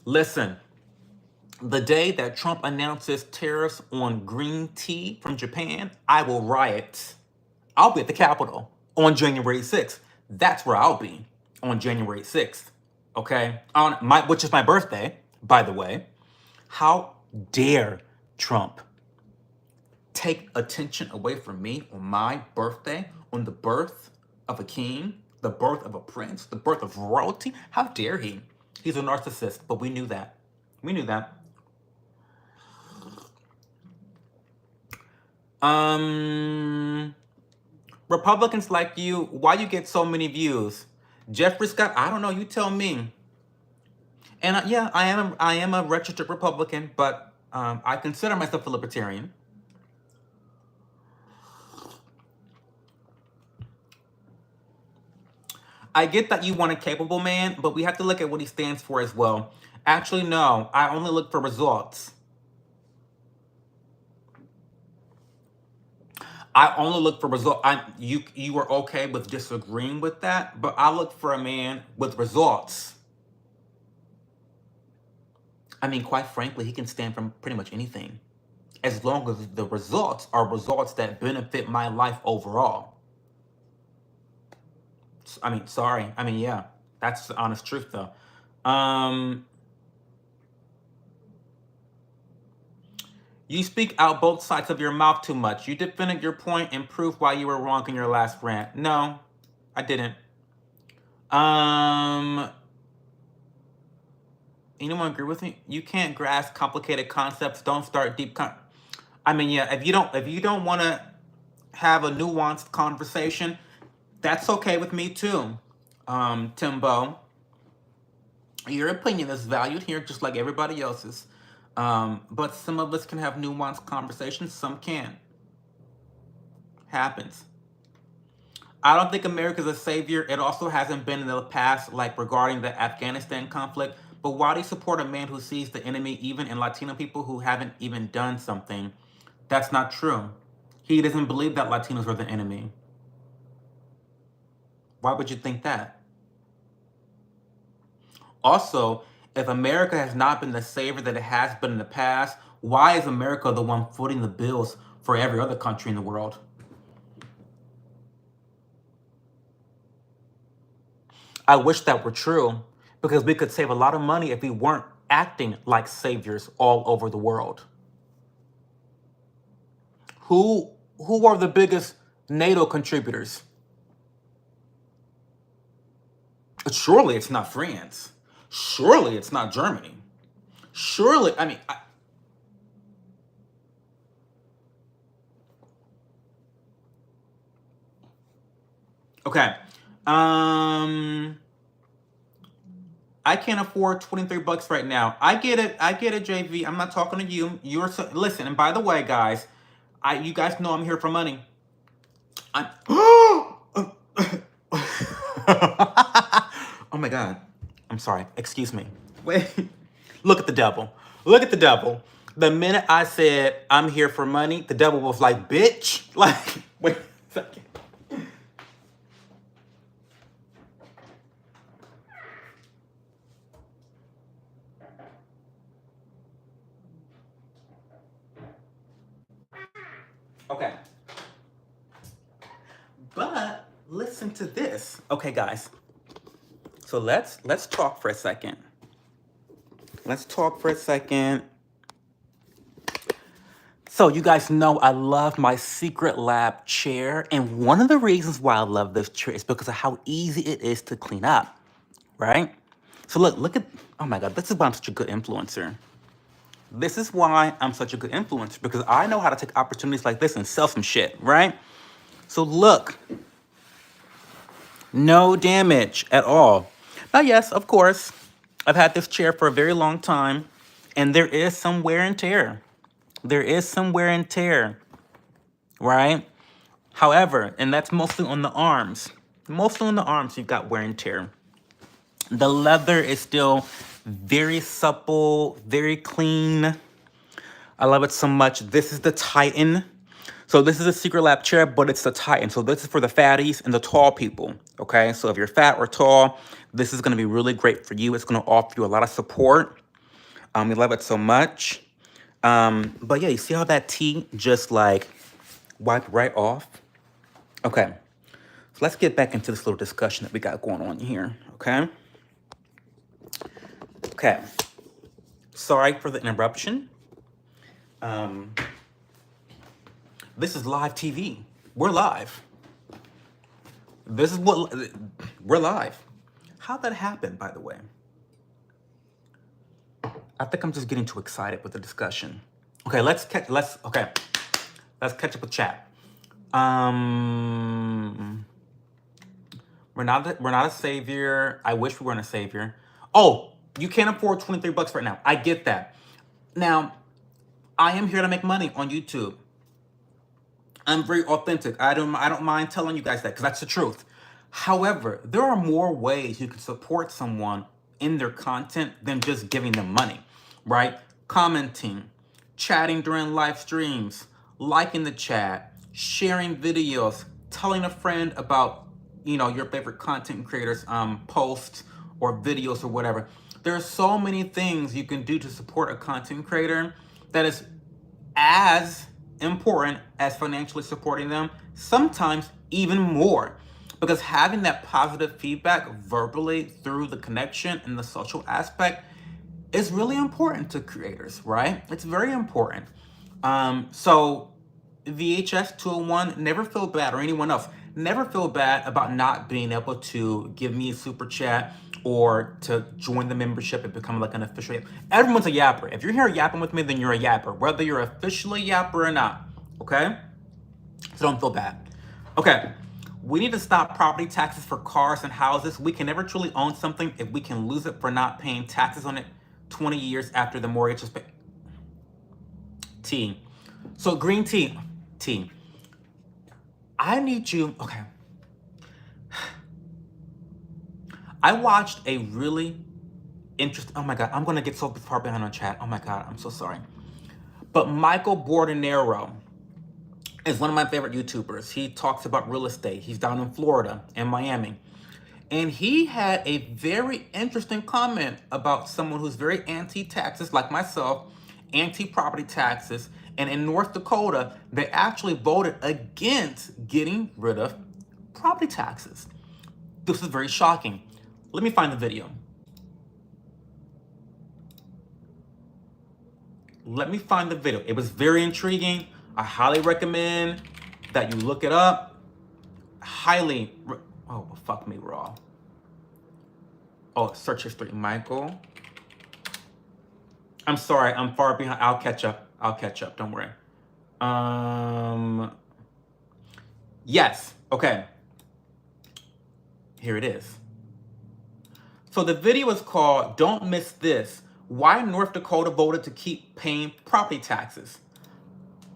Listen, the day that Trump announces tariffs on green tea from Japan, I will riot. I'll be at the Capitol on January 6th. That's where I'll be on January 6th. Okay? Which is my birthday, by the way. How dare Trump take attention away from me on my birthday, on the birth of a king, the birth of a prince, the birth of royalty? How dare he? He's a narcissist, but we knew that. We knew that. Republicans like you, why you get so many views? Jeffrey Scott, I don't know, you tell me. And yeah, I am a registered Republican, but I consider myself a libertarian. I get that you want a capable man, but we have to look at what he stands for as well. Actually, no, I only look for results. I only look for results. You were okay with disagreeing with that, but I look for a man with results. I mean, quite frankly, he can stand for pretty much anything, as long as the results are results that benefit my life overall. I mean, sorry. I mean, yeah, that's the honest truth, though. You speak out both sides of your mouth too much. You defended your point and proved why you were wrong in your last rant. No, I didn't. Anyone agree with me? You can't grasp complicated concepts. Don't start deep I mean, yeah, if you don't want to have a nuanced conversation, that's okay with me too. Timbo, your opinion is valued here just like everybody else's. But some of us can have nuanced conversations, some can't. Happens. I don't think America's a savior. It also hasn't been in the past, like regarding the Afghanistan conflict. But why do you support a man who sees the enemy even in Latino people who haven't even done something? That's not true. He doesn't believe that Latinos are the enemy. Why would you think that? Also, if America has not been the savior that it has been in the past, why is America the one footing the bills for every other country in the world? I wish that were true, because we could save a lot of money if we weren't acting like saviors all over the world. Who are the biggest NATO contributors? Surely it's not France. Surely it's not Germany. Surely, I mean, okay. I can't afford 23 bucks right now. I get it. I get it, JV. I'm not talking to you. You're so, listen, and by the way, guys, you guys know I'm here for money. I'm oh my god. I'm sorry. Excuse me. Wait. Look at the devil. Look at the devil. The minute I said I'm here for money, the devil was like, bitch. Like, wait a second. Okay. But listen to this. Okay, guys. So let's talk for a second. Let's talk for a second. So you guys know I love my secret lab chair, and one of the reasons why I love this chair is because of how easy it is to clean up, right? So look at, oh my God, this is why I'm such a good influencer. This is why I'm such a good influencer, because I know how to take opportunities like this and sell some shit, right? So look, no damage at all. Now, yes, of course, I've had this chair for a very long time, and there is some wear and tear. There is some wear and tear, right? However, and that's mostly on the arms. Mostly on the arms, you've got wear and tear. The leather is still very supple, very clean. I love it so much. This is the Titan. So this is a secret lab chair, but it's the Titan. So this is for the fatties and the tall people, okay? So if you're fat or tall, this is gonna be really great for you. It's gonna offer you a lot of support. We love it so much. But yeah, you see how that tea just like wiped right off? Okay, so let's get back into this little discussion that we got going on here, okay? Okay, sorry for the interruption. This is live TV. We're live. This is what, we're live. How'd that happen, by the way? I think I'm just getting too excited with the discussion. Okay, let's catch up with chat. We're not a savior. I wish we weren't a savior. Oh, you can't afford 23 bucks right now. I get that. Now, I am here to make money on YouTube. I'm very authentic. I don't mind telling you guys that, because that's the truth. However, there are more ways you can support someone in their content than just giving them money, right? Commenting, chatting during live streams, liking the chat, sharing videos, telling a friend about, you know, your favorite content creators posts or videos or whatever. There are so many things you can do to support a content creator that is as important as financially supporting them, sometimes even more. Because having that positive feedback verbally through the connection and the social aspect is really important to creators, right? It's very important. So VHS 201, never feel bad, or anyone else, never feel bad about not being able to give me a super chat or to join the membership and become like an official. Everyone's a yapper. If you're here yapping with me, then you're a yapper, whether you're officially a yapper or not, okay? So don't feel bad. Okay, we need to stop property taxes for cars and houses. We can never truly own something if we can lose it for not paying taxes on it 20 years after the mortgage is paid. tea. So green tea. I need you, okay. I watched a really interesting, oh my God, I'm gonna get so far behind on chat. Oh my God, I'm so sorry. But Michael Bordenero is one of my favorite YouTubers. He talks about real estate. He's down in Florida and Miami. And he had a very interesting comment about someone who's very anti-taxes, like myself, anti-property taxes. And in North Dakota, they actually voted against getting rid of property taxes. This is very shocking. Let me find the video. Let me find the video. It was very intriguing. I highly recommend that you look it up. Oh, fuck me raw. Oh, search history, Michael. I'm sorry, I'm far behind. I'll catch up. Don't worry. Yes, okay. Here it is. So the video is called Don't Miss This. Why North Dakota voted to keep paying property taxes.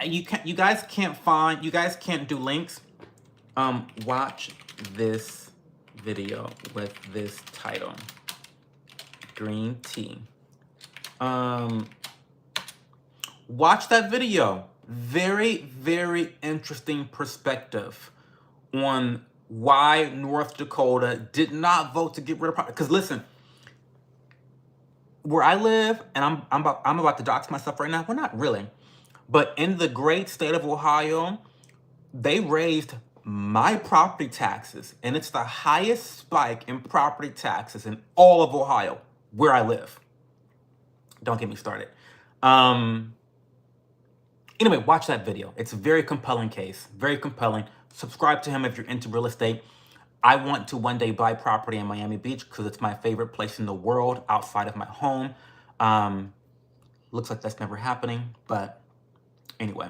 You guys can't do links. Watch this video with this title. Green tea. Watch that video. Very, very interesting perspective on why North Dakota did not vote to get rid of property. Because listen, where I live, and I'm about to dox myself right now. Well, not really, but in the great state of Ohio, they raised my property taxes, and it's the highest spike in property taxes in all of Ohio, where I live. Don't get me started. Anyway, watch that video. It's a very compelling case, very compelling. Subscribe to him if you're into real estate. I want to one day buy property in Miami Beach because it's my favorite place in the world outside of my home. Looks like that's never happening, but anyway.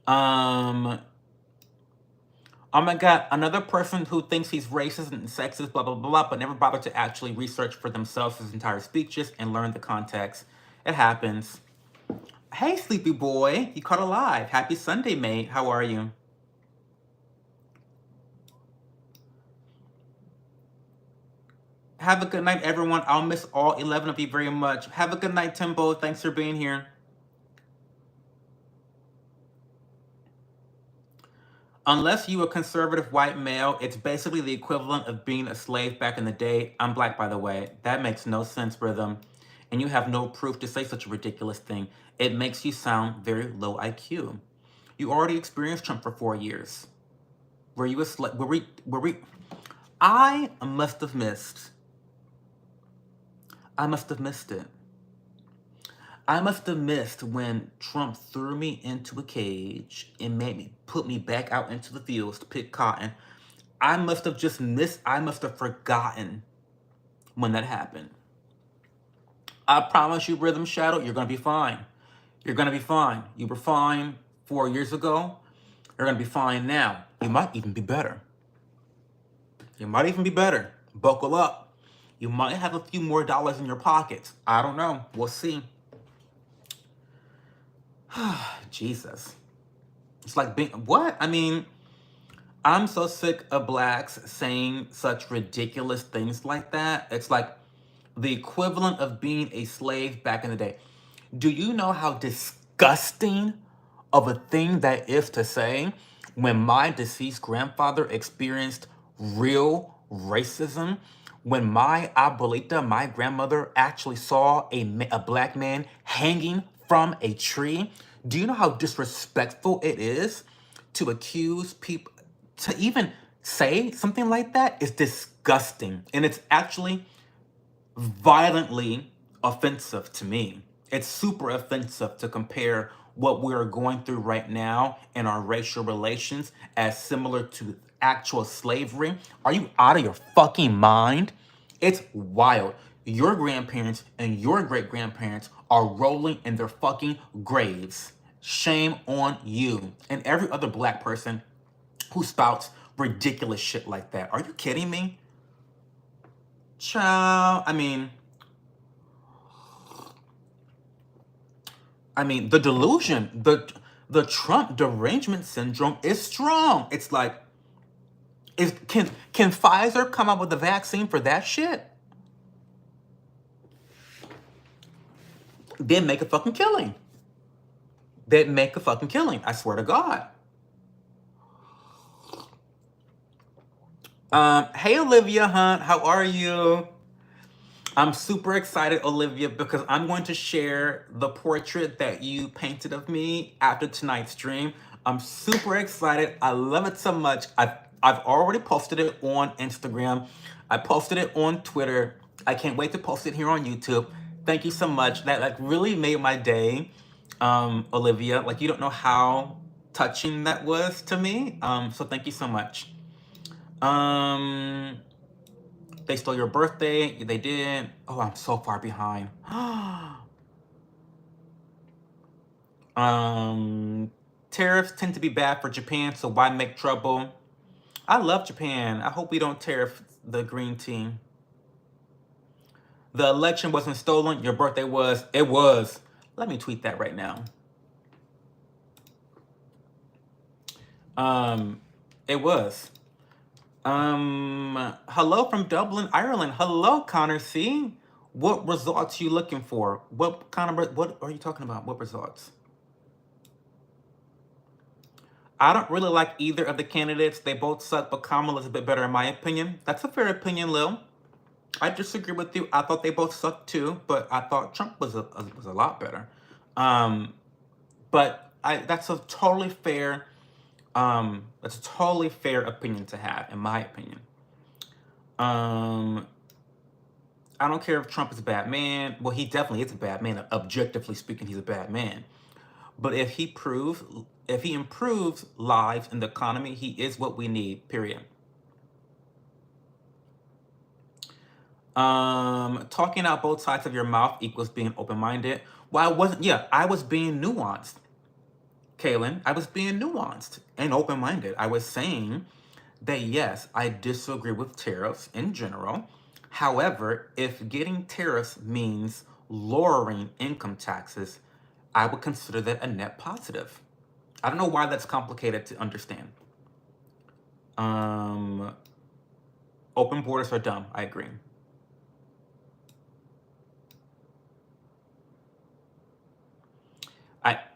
Oh my God, another person who thinks he's racist and sexist, blah, blah, blah, blah, but never bothered to actually research for themselves his entire speeches and learn the context. It happens. Hey, sleepy boy, you caught alive. Happy Sunday, mate. How are you? Have a good night, everyone. I'll miss all 11 of you very much. Have a good night, Timbo. Thanks for being here. Unless you a conservative white male, it's basically the equivalent of being a slave back in the day. I'm black, by the way. That makes no sense, Rhythm. And you have no proof to say such a ridiculous thing. It makes you sound very low IQ. You already experienced Trump for 4 years. Were you a slave? I must have missed. I must have missed it. I must have missed when Trump threw me into a cage and put me back out into the fields to pick cotton. I must have just missed, I must have forgotten when that happened. I promise you, Rhythm Shadow, you're gonna be fine. You're gonna be fine. You were fine 4 years ago. You're gonna be fine now. You might even be better. You might even be better. Buckle up. You might have a few more dollars in your pockets. I don't know. We'll see. Jesus. It's like being, what? I mean, I'm so sick of blacks saying such ridiculous things like that. It's like the equivalent of being a slave back in the day. Do you know how disgusting of a thing that is to say when my deceased grandfather experienced real racism? When my abuelita, my grandmother, actually saw a black man hanging from a tree? Do you know how disrespectful it is to accuse people, to even say something like that? Is disgusting. And it's actually violently offensive to me. It's super offensive to compare what we're going through right now in our racial relations as similar to actual slavery. Are you out of your fucking mind? It's wild. Your grandparents and your great-grandparents are rolling in their fucking graves. Shame on you and every other black person who spouts ridiculous shit like that. Are you kidding me? Child, I mean, I mean, the delusion, the Trump derangement syndrome is strong. It's like, can Pfizer come up with a vaccine for that shit? They'd make a fucking killing. They'd make a fucking killing. I swear to God. Hey Olivia Hunt, how are you? I'm super excited, Olivia, because I'm going to share the portrait that you painted of me after tonight's stream. I'm super excited. I love it so much. I've already posted it on Instagram. I posted it on Twitter. I can't wait to post it here on YouTube. Thank you so much. That like really made my day, Olivia. Like you don't know how touching that was to me. So thank you so much. They stole your birthday. They did. Oh, I'm so far behind. Tariffs tend to be bad for Japan, so why make trouble? I love Japan. I hope we don't tariff the green tea. The election wasn't stolen. Your birthday was. It was. Let me tweet that right now. It was. Hello from Dublin, Ireland. Hello, Connor C. What results you looking for? What are you talking about? What results? I don't really like either of the candidates. They both suck, but Kamala's a bit better in my opinion. That's a fair opinion, Lil. I disagree with you. I thought they both sucked too, but I thought Trump was a lot better. But that's a totally fair opinion to have, in my opinion. I don't care if Trump is a bad man. Well, he definitely is a bad man. Objectively speaking, he's a bad man. But if he improves lives and the economy, he is what we need, period. Talking out both sides of your mouth equals being open-minded. Well, I was being nuanced. Kaylin, I was being nuanced and open-minded. I was saying that yes, I disagree with tariffs in general. However, if getting tariffs means lowering income taxes, I would consider that a net positive. I don't know why that's complicated to understand. Open borders are dumb. I agree.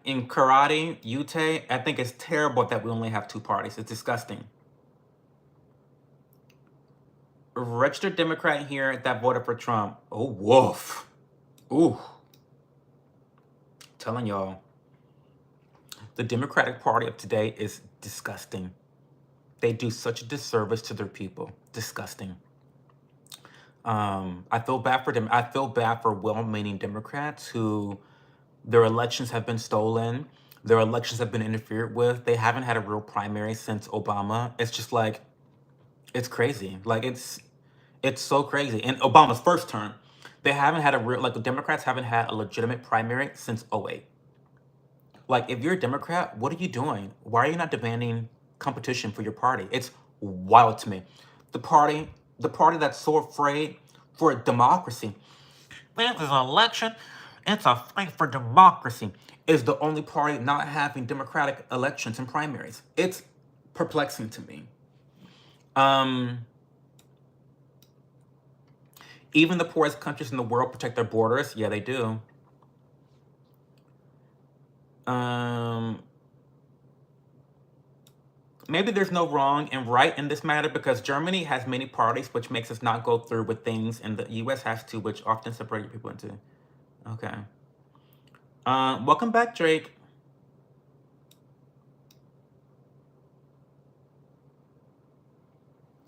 In karate, Yute, I think it's terrible that we only have two parties. It's disgusting. Registered Democrat here that voted for Trump. Oh, woof. Ooh. Telling y'all. The Democratic Party of today is disgusting. They do such a disservice to their people. Disgusting. I feel bad for them. I feel bad for well-meaning Democrats who their elections have been stolen. Their elections have been interfered with. They haven't had a real primary since Obama. It's just like, it's crazy. Like it's so crazy. In Obama's first term, they haven't had a real, like the Democrats haven't had a legitimate primary since 2008. Like if you're a Democrat, what are you doing? Why are you not demanding competition for your party? It's wild to me. The party that's so afraid for democracy. This is an election. It's a fight for democracy. Is the only party not having democratic elections and primaries. It's perplexing to me. Even the poorest countries in the world protect their borders. Yeah, they do. Maybe there's no wrong and right in this matter because Germany has many parties, which makes us not go through with things, and the U.S. has two, which often separate people into. Okay. Welcome back, Drake.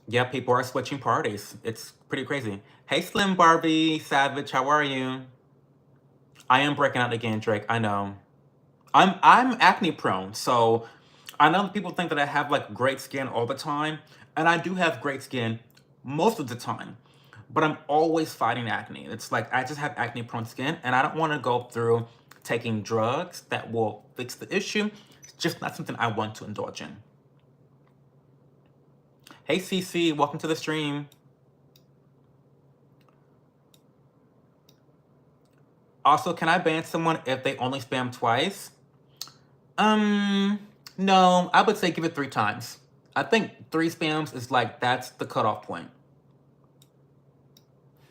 Yeah, people are switching parties. It's pretty crazy. Hey, Slim Barbie Savage, how are you? I am breaking out again, Drake. I know. I'm acne prone, so I know that people think that I have like great skin all the time, and I do have great skin most of the time, but I'm always fighting acne. It's like I just have acne prone skin, and I don't want to go through taking drugs that will fix the issue. It's just not something I want to indulge in. Hey CC, welcome to the stream. Also, can I ban someone if they only spam twice? No, I would say give it 3 times. I think 3 spams is like, that's the cutoff point.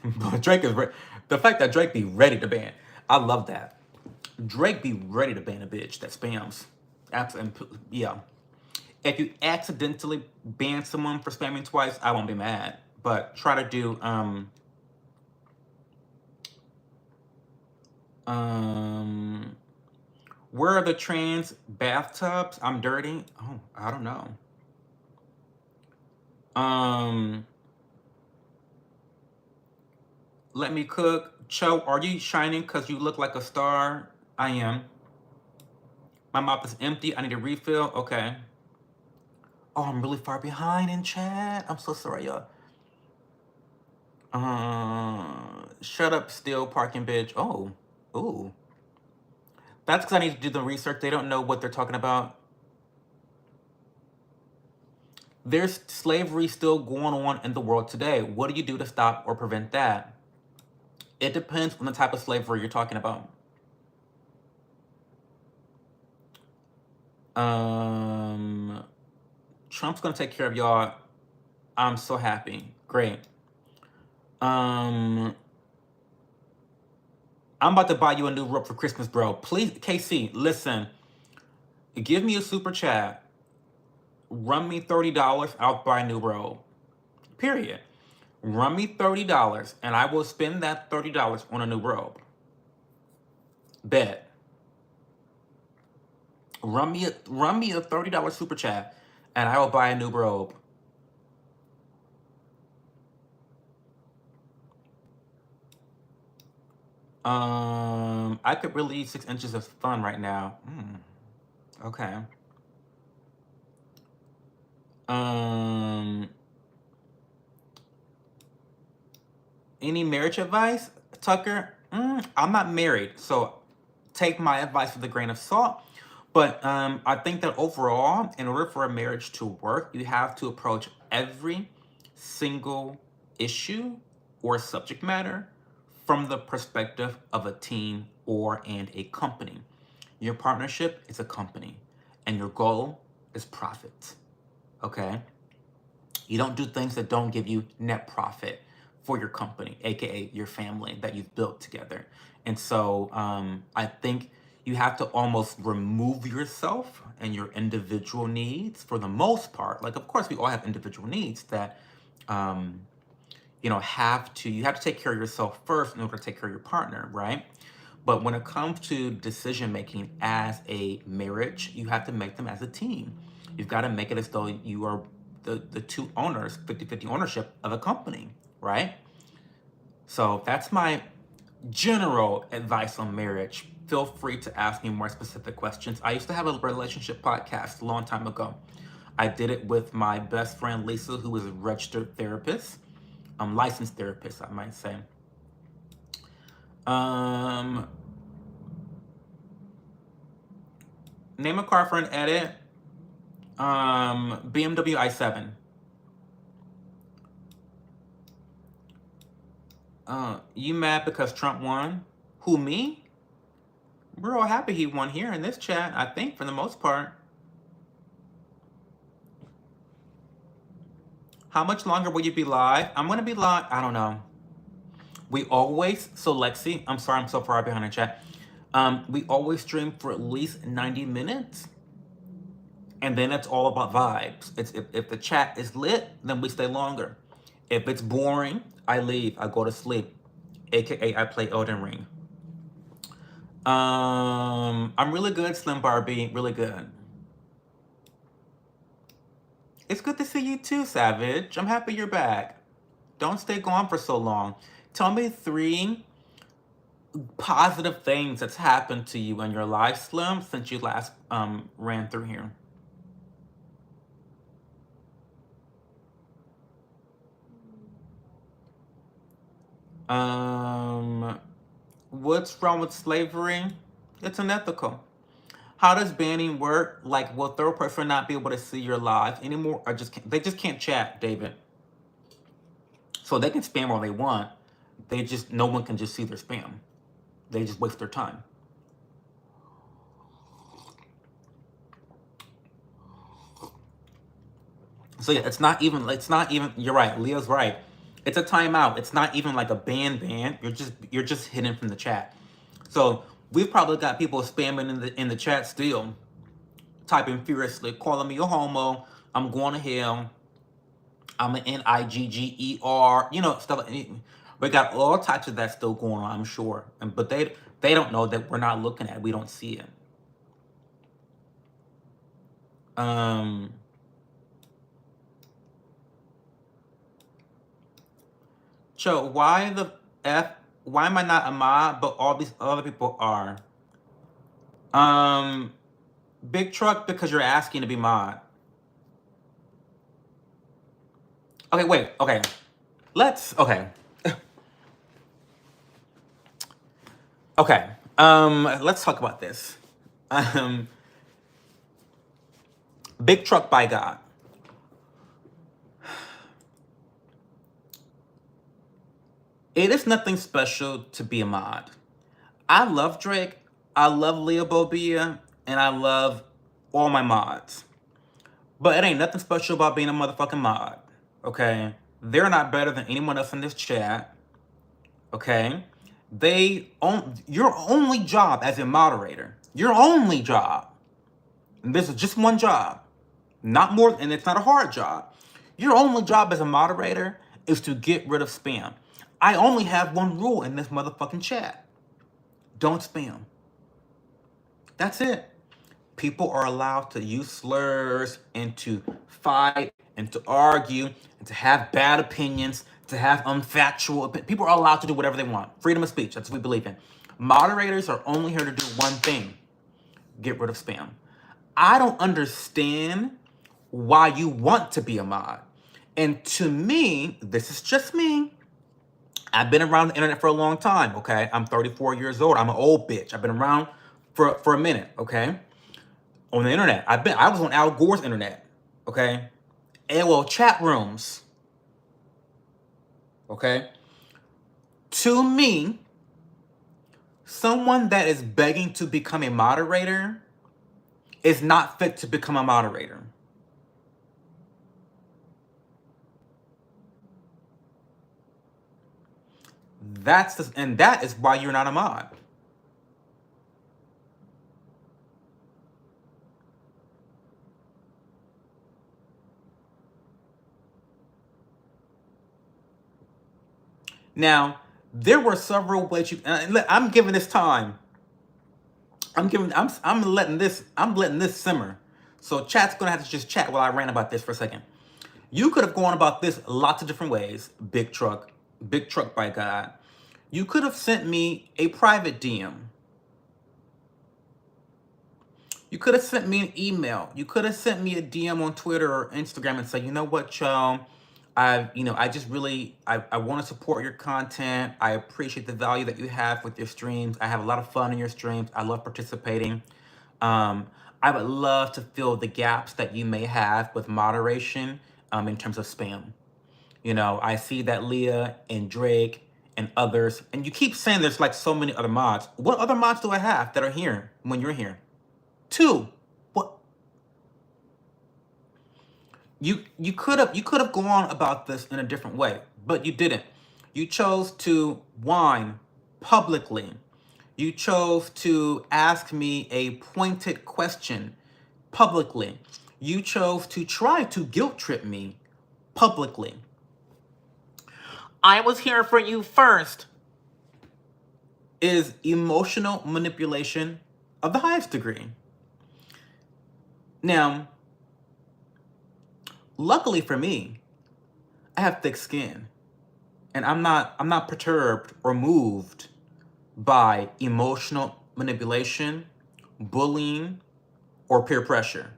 But Drake is the fact that Drake be ready to ban. I love that. Drake be ready to ban a bitch that spams. Absolutely, yeah. If you accidentally ban someone for spamming twice, I won't be mad. But try to do where are the trans bathtubs? I'm dirty. Oh, I don't know. Let me cook. Cho, are you shining because you look like a star? I am. My mouth is empty. I need a refill. Okay. Oh, I'm really far behind in chat. I'm so sorry, y'all. Shut up, still parking bitch. Oh, ooh. That's because I need to do the research. They don't know what they're talking about. There's slavery still going on in the world today. What do you do to stop or prevent that? It depends on the type of slavery you're talking about. Trump's gonna take care of y'all. I'm so happy. Great. I'm about to buy you a new robe for Christmas, bro. Please, KC, listen. Give me a super chat. Run me $30. I'll buy a new robe. Period. Run me $30 and I will spend that $30 on a new robe. Bet. Run me a $30 super chat and I will buy a new robe. I could really use 6 inches of fun right now. Okay. Any marriage advice, Tucker? I'm not married, so take my advice with a grain of salt. But I think that overall, in order for a marriage to work, you have to approach every single issue or subject matter from the perspective of a team and a company. Your partnership is a company, and your goal is profit. Okay? You don't do things that don't give you net profit for your company, aka your family that you've built together. And so I think you have to almost remove yourself and your individual needs for the most part. Like, of course, we all have individual needs that you have to take care of yourself first in order to take care of your partner, right? But when it comes to decision making as a marriage, you have to make them as a team. You've got to make it as though you are the two owners, 50-50 ownership of a company, right? So that's my general advice on marriage. Feel free to ask me more specific questions. I used to have a relationship podcast a long time ago. I did it with my best friend Lisa, who is a registered therapist, licensed therapist, I might say. Name a car for an edit. BMW i7. You mad because Trump won? Who, me? We're all happy he won here in this chat, I think, for the most part. How much longer will you be live? I'm gonna be live, I don't know. We always, so Lexi, I'm sorry I'm so far behind in chat. We always stream for at least 90 minutes. And then it's all about vibes. It's if the chat is lit, then we stay longer. If it's boring, I leave. I go to sleep. AKA I play Elden Ring. I'm really good, Slim Barbie. Really good. It's good to see you too, Savage. I'm happy you're back. Don't stay gone for so long. Tell me 3 positive things that's happened to you in your life, Slim, since you last ran through here. What's wrong with slavery? It's unethical. How does banning work? Like, will third person not be able to see your live anymore, or they just can't chat, David? So they can spam all they want. No one can just see their spam. They just waste their time. So yeah, it's not even, you're right, Leo's right. It's a timeout. It's not even like a ban. You're just hidden from the chat. So we've probably got people spamming in the chat still, typing furiously, calling me a homo, I'm going to hell, I'm an Nigger, stuff. We got all types of that still going on, I'm sure. But they don't know that we're not looking at it. We don't see it. Cho, why the F? Why am I not a mod, but all these other people are? Big Truck, because you're asking to be mod. Okay, wait. Okay, okay. Okay. Let's talk about this. Big Truck by God. It is nothing special to be a mod. I love Drake, I love Leah Bobia, and I love all my mods. But it ain't nothing special about being a motherfucking mod, okay? They're not better than anyone else in this chat, okay? Your only job as a moderator, your only job, and this is just one job, not more, and it's not a hard job. Your only job as a moderator is to get rid of spam. I only have one rule in this motherfucking chat. Don't spam. That's it. People are allowed to use slurs and to fight and to argue and to have bad opinions, to have unfactual opinions. People are allowed to do whatever they want. Freedom of speech, that's what we believe in. Moderators are only here to do one thing: get rid of spam. I don't understand why you want to be a mod. And to me, this is just me. I've been around the internet for a long time, okay? I'm 34 years old. I'm an old bitch. I've been around for a minute, okay? On the internet. I was on Al Gore's internet, okay? AOL chat rooms, okay? To me, someone that is begging to become a moderator is not fit to become a moderator. And that is why you're not a mod. Now, there were several ways I'm giving this time. I'm letting this simmer. So chat's gonna have to just chat while I rant about this for a second. You could have gone about this lots of different ways, Big Truck by God. You could have sent me a private DM. You could have sent me an email. You could have sent me a DM on Twitter or Instagram and said, you know what, Cho, I want to support your content. I appreciate the value that you have with your streams. I have a lot of fun in your streams. I love participating. I would love to fill the gaps that you may have with moderation in terms of spam. I see that Leah and Drake and others, and you keep saying there's like so many other mods. What other mods do I have that are here when you're here? 2. What? You could have gone about this in a different way, but you didn't. You chose to whine publicly. You chose to ask me a pointed question publicly. You chose to try to guilt trip me publicly. I was here for you first is emotional manipulation of the highest degree. Now, luckily for me, I have thick skin, and I'm not perturbed or moved by emotional manipulation, bullying, or peer pressure.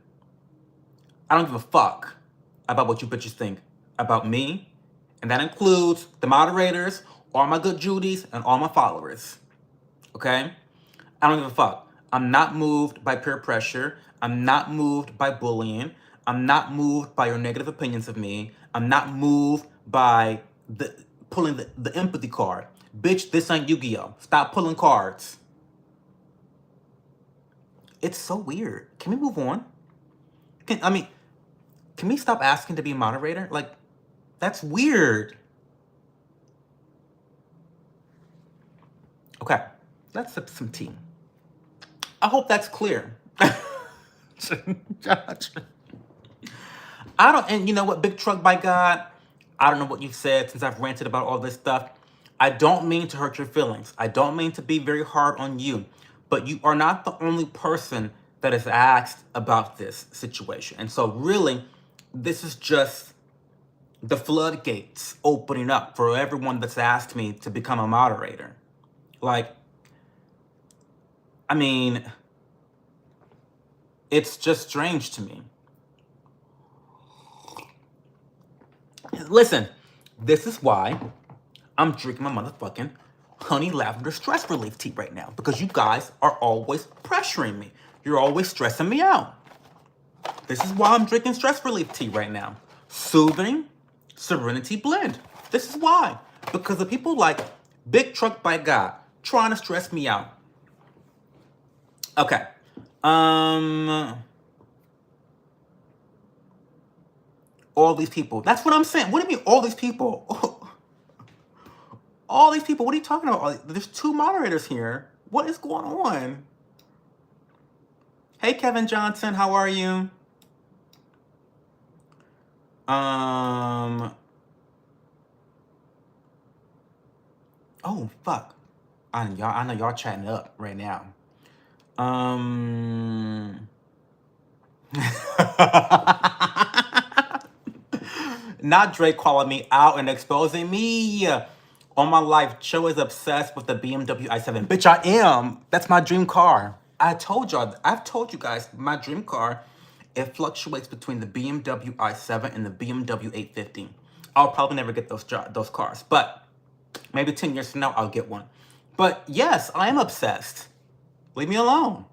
I don't give a fuck about what you bitches think about me, and that includes the moderators, all my good Judies, and all my followers. Okay? I don't give a fuck. I'm not moved by peer pressure. I'm not moved by bullying. I'm not moved by your negative opinions of me. I'm not moved by pulling the empathy card. Bitch, this ain't Yu-Gi-Oh! Stop pulling cards. It's so weird. Can we move on? Can we stop asking to be a moderator? Like, that's weird. Okay, let's sip some tea. I hope that's clear. And you know what, Big Truck by God, I don't know what you've said since I've ranted about all this stuff. I don't mean to hurt your feelings. I don't mean to be very hard on you, but you are not the only person that is asked about this situation. And so really, this is just the floodgates opening up for everyone that's asked me to become a moderator. Like, I mean, it's just strange to me. Listen, this is why I'm drinking my motherfucking honey lavender stress relief tea right now, because you guys are always pressuring me. You're always stressing me out. This is why I'm drinking stress relief tea right now. Soothing Serenity Blend. This is why. Because of people like Big Truck by God trying to stress me out. Okay. All these people. That's what I'm saying. What do you mean, all these people? All these people. What are you talking about? There's 2 moderators here. What is going on? Hey, Kevin Johnson. How are you? Oh, fuck. I know y'all chatting up right now. Not Drake calling me out and exposing me. On my life, Cho is obsessed with the BMW i7. Bitch, I am. That's my dream car. I've told you guys, my dream car, it fluctuates between the BMW i7 and the BMW 850. I'll probably never get those cars, but maybe 10 years from now, I'll get one. But yes, I am obsessed. Leave me alone.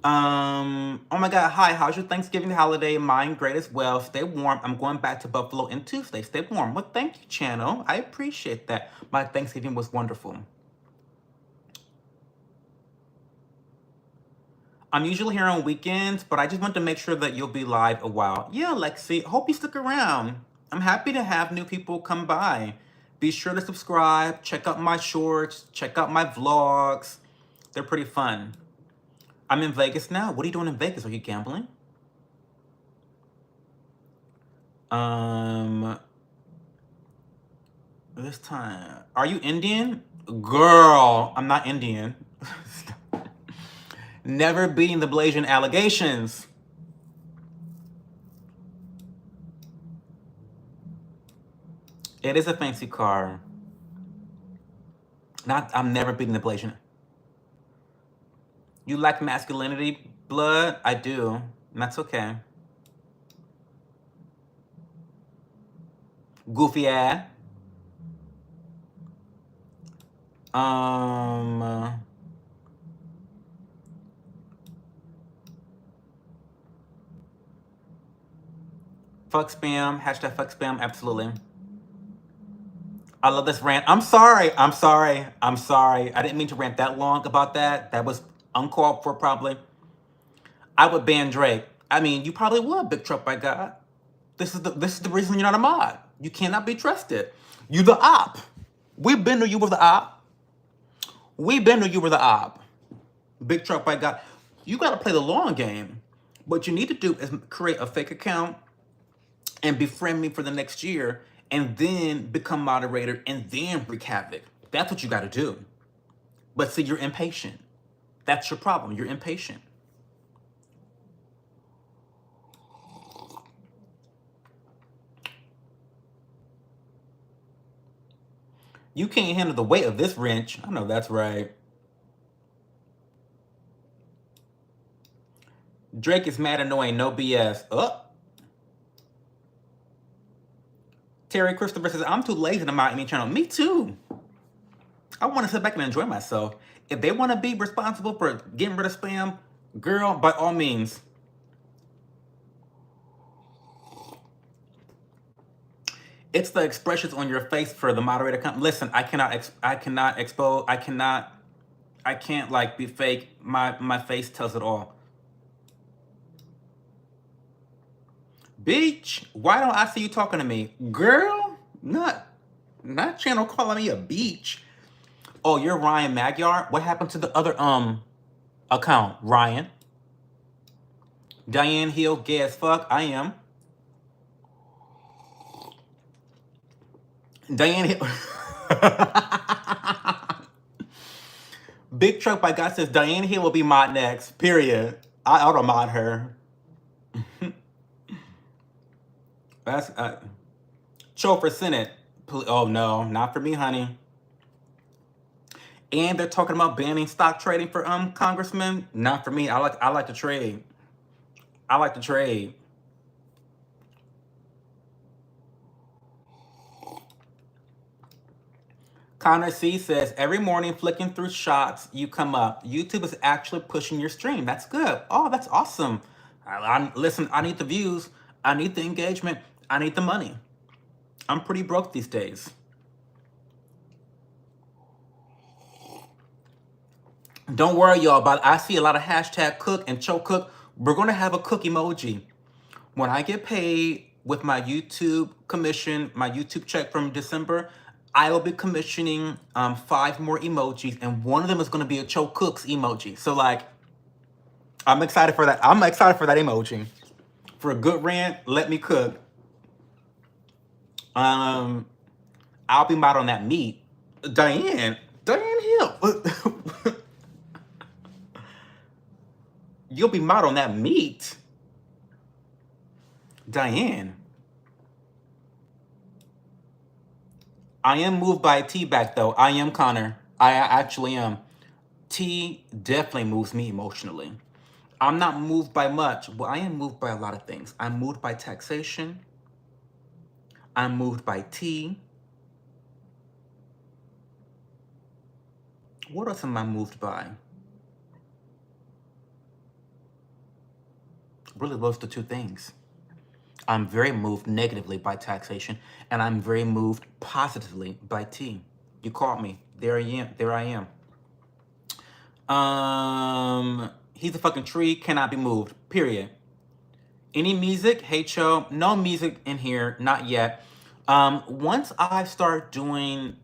Oh my God, hi, how's your Thanksgiving holiday? Mine great as well. Stay warm. I'm going back to Buffalo in Tuesday. Stay warm. Well, thank you, channel. I appreciate that. My Thanksgiving was wonderful. I'm usually here on weekends, but I just want to make sure that you'll be live a while. Yeah, Lexi, hope you stick around. I'm happy to have new people come by. Be sure to subscribe, check out my shorts, check out my vlogs. They're pretty fun. I'm in Vegas now. What are you doing in Vegas? Are you gambling? This time. Are you Indian? Girl, I'm not Indian. Never beating the Blasian allegations. It is a fancy car. I'm never beating the Blasian. You lack masculinity, blood? I do. And that's okay. Goofy ass. Fuck spam. Hashtag fuck spam. Absolutely. I love this rant. I'm sorry. I didn't mean to rant that long about that. That was uncalled for, probably. I would ban Drake. I mean, you probably would, Big Truck by God. This is the reason you're not a mod. You cannot be trusted. You the op. We've been to you with the op. We've been to you with the op. Big Truck by God. You got to play the long game. What you need to do is create a fake account and befriend me for the next year, and then become moderator, and then wreak havoc. That's what you got to do. But see, you're impatient. That's your problem. You're impatient. You can't handle the weight of this wrench. I know that's right. Drake is mad annoying. No BS. Terry Christopher says, I'm too lazy to mod any channel. Me too. I want to sit back and enjoy myself. If they want to be responsible for getting rid of spam, girl, by all means. It's the expressions on your face for the moderator. Listen, I cannot expose. I can't like be fake. My face tells it all. Beach, why don't I see you talking to me? Girl, not channel calling me a beach. Oh, you're Ryan Magyar? What happened to the other account? Ryan. Diane Hill, gay as fuck. I am. Diane Hill. Big Truck by God says Diane Hill will be mod next. Period. I auto mod her. That's Cho for Senate. Oh no, not for me, honey. And they're talking about banning stock trading for congressmen. Not for me. I like to trade. I like to trade. Connor C says, every morning flicking through shots, you come up. YouTube is actually pushing your stream. That's good. Oh, that's awesome. Listen, I need the views. I need the engagement. I need the money. I'm pretty broke these days. Don't worry, y'all, but I see a lot of hashtag cook and Cho cook. We're going to have a cook emoji. When I get paid with my YouTube commission, my YouTube check from December, I will be commissioning 5 more emojis, and one of them is going to be a Cho Cooks emoji. So, like, I'm excited for that. I'm excited for that emoji. For a good rant, let me cook. I'll be mod on that meat. Diane Hill. You'll be mod on that meat. Diane. I am moved by T back though. I am Connor. I actually am. T definitely moves me emotionally. I'm not moved by much. Well, I am moved by a lot of things. I'm moved by taxation. I'm moved by T. What else am I moved by? Really, those are the 2 things. I'm very moved negatively by taxation, and I'm very moved positively by T. You caught me. There I am. He's a fucking tree, cannot be moved. Period. Any music? Hey, Cho. No music in here, not yet. Once I start doing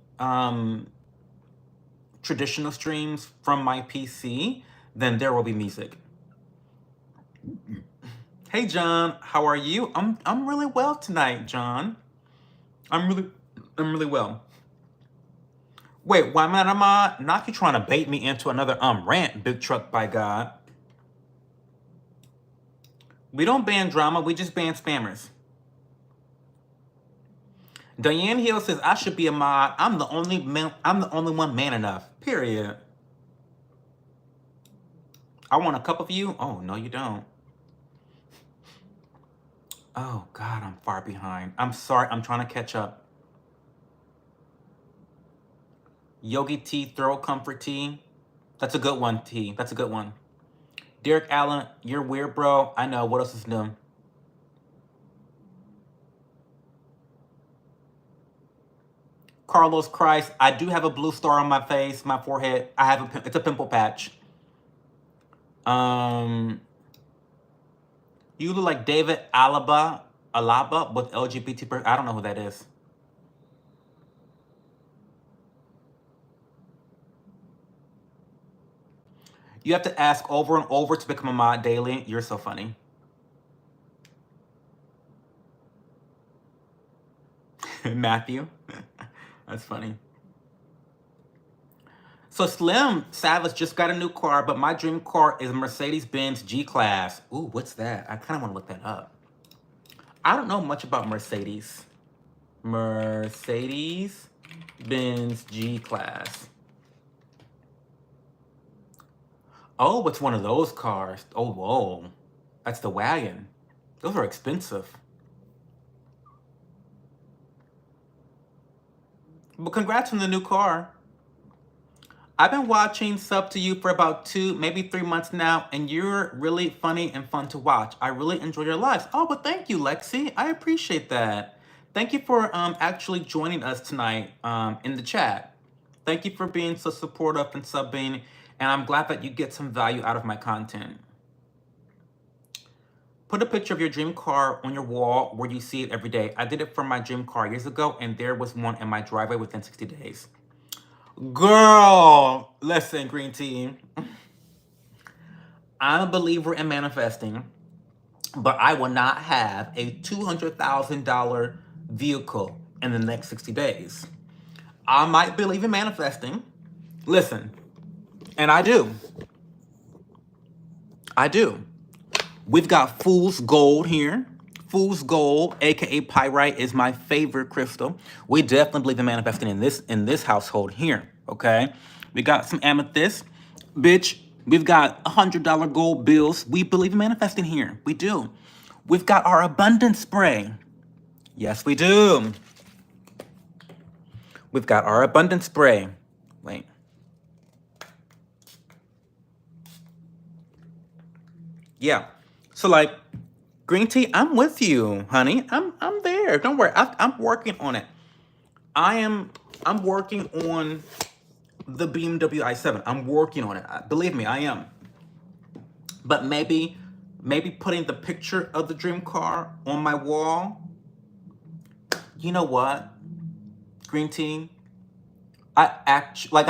traditional streams from my PC, then there will be music. Hey, John, how are you? I'm really well tonight, John. I'm really well. Wait, why am I not you trying to bait me into another rant, Big Truck by God? We don't ban drama, we just ban spammers. Diane Hill says I should be a mod. I'm the only one man enough. Period. I want a cup of you? Oh, no, you don't. Oh, God, I'm far behind. I'm sorry. I'm trying to catch up. Yogi T, Throw Comfort Tea. That's a good one, T. That's a good one. Derek Allen, you're weird, bro. I know. What else is new? Carlos Christ, I do have a blue star on my face, my forehead. I have it's a pimple patch. You look like David Alaba with LGBT. I don't know who that is. You have to ask over and over to become a mod daily. You're so funny. Matthew. That's funny. So Slim Savage just got a new car, but my dream car is a Mercedes-Benz G-Class. Ooh, what's that? I kind of want to look that up. I don't know much about Mercedes. Mercedes-Benz G-Class. Oh, it's one of those cars. Oh, whoa. That's the wagon. Those are expensive. But congrats on the new car. I've been watching Sub to You for about 2, maybe 3 months now, and you're really funny and fun to watch. I really enjoy your lives. Oh, but thank you, Lexi. I appreciate that. thank you for actually joining us tonight in the chat. Thank you for being so supportive and subbing, and I'm glad that you get some value out of my content. Put a picture of your dream car on your wall where you see it every day. I did it for my dream car years ago, and there was one in my driveway within 60 days. Girl, listen, Green Tea. I'm a believer in manifesting, but I will not have a $200,000 vehicle in the next 60 days. I might believe in manifesting. Listen, and I do. I do. We've got Fool's Gold here. Fool's Gold, aka pyrite, is my favorite crystal. We definitely believe in manifesting in this household here. Okay, we got some amethyst, bitch. We've got $100 gold bills. We believe in manifesting here. We do. We've got our abundance spray. Yes, we do. We've got our abundance spray. Wait. Yeah. So like, Green Tea, I'm with you, honey. I'm there. Don't worry. I'm working on it. I'm working on the BMW i7. I'm working on it. Believe me, I am. But maybe putting the picture of the dream car on my wall. You know what, Green Tea? I actually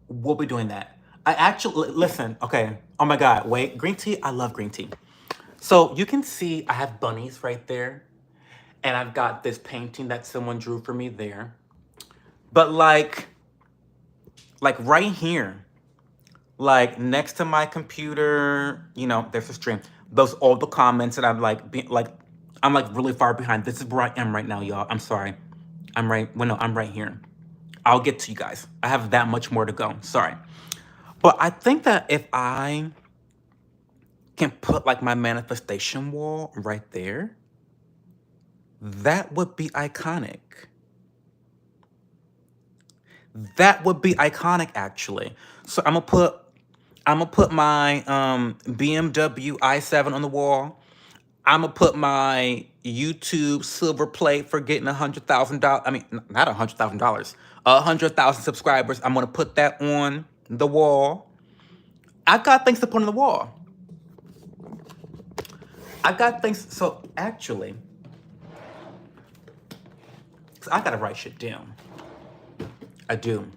will be doing that. I actually, listen, okay. Oh my God, wait, Green Tea, I love Green Tea. So you can see I have bunnies right there. And I've got this painting that someone drew for me there. But like right here, like next to my computer, you know, there's a stream. Those all the comments that I'm like, I'm like really far behind. This is where I am right now, y'all. I'm sorry. I'm right here. I'll get to you guys. I have that much more to go. Sorry. But I think that if I can put like my manifestation wall right there, that would be iconic. That would be iconic, actually. So I'm gonna put my BMW i7 on the wall. I'm gonna put my YouTube silver plate for getting $100,000. I mean, not $100,000. 100,000 subscribers. I'm gonna put that on the wall. I've got things to put on the wall. I've got things. So actually, I gotta write shit down. I do.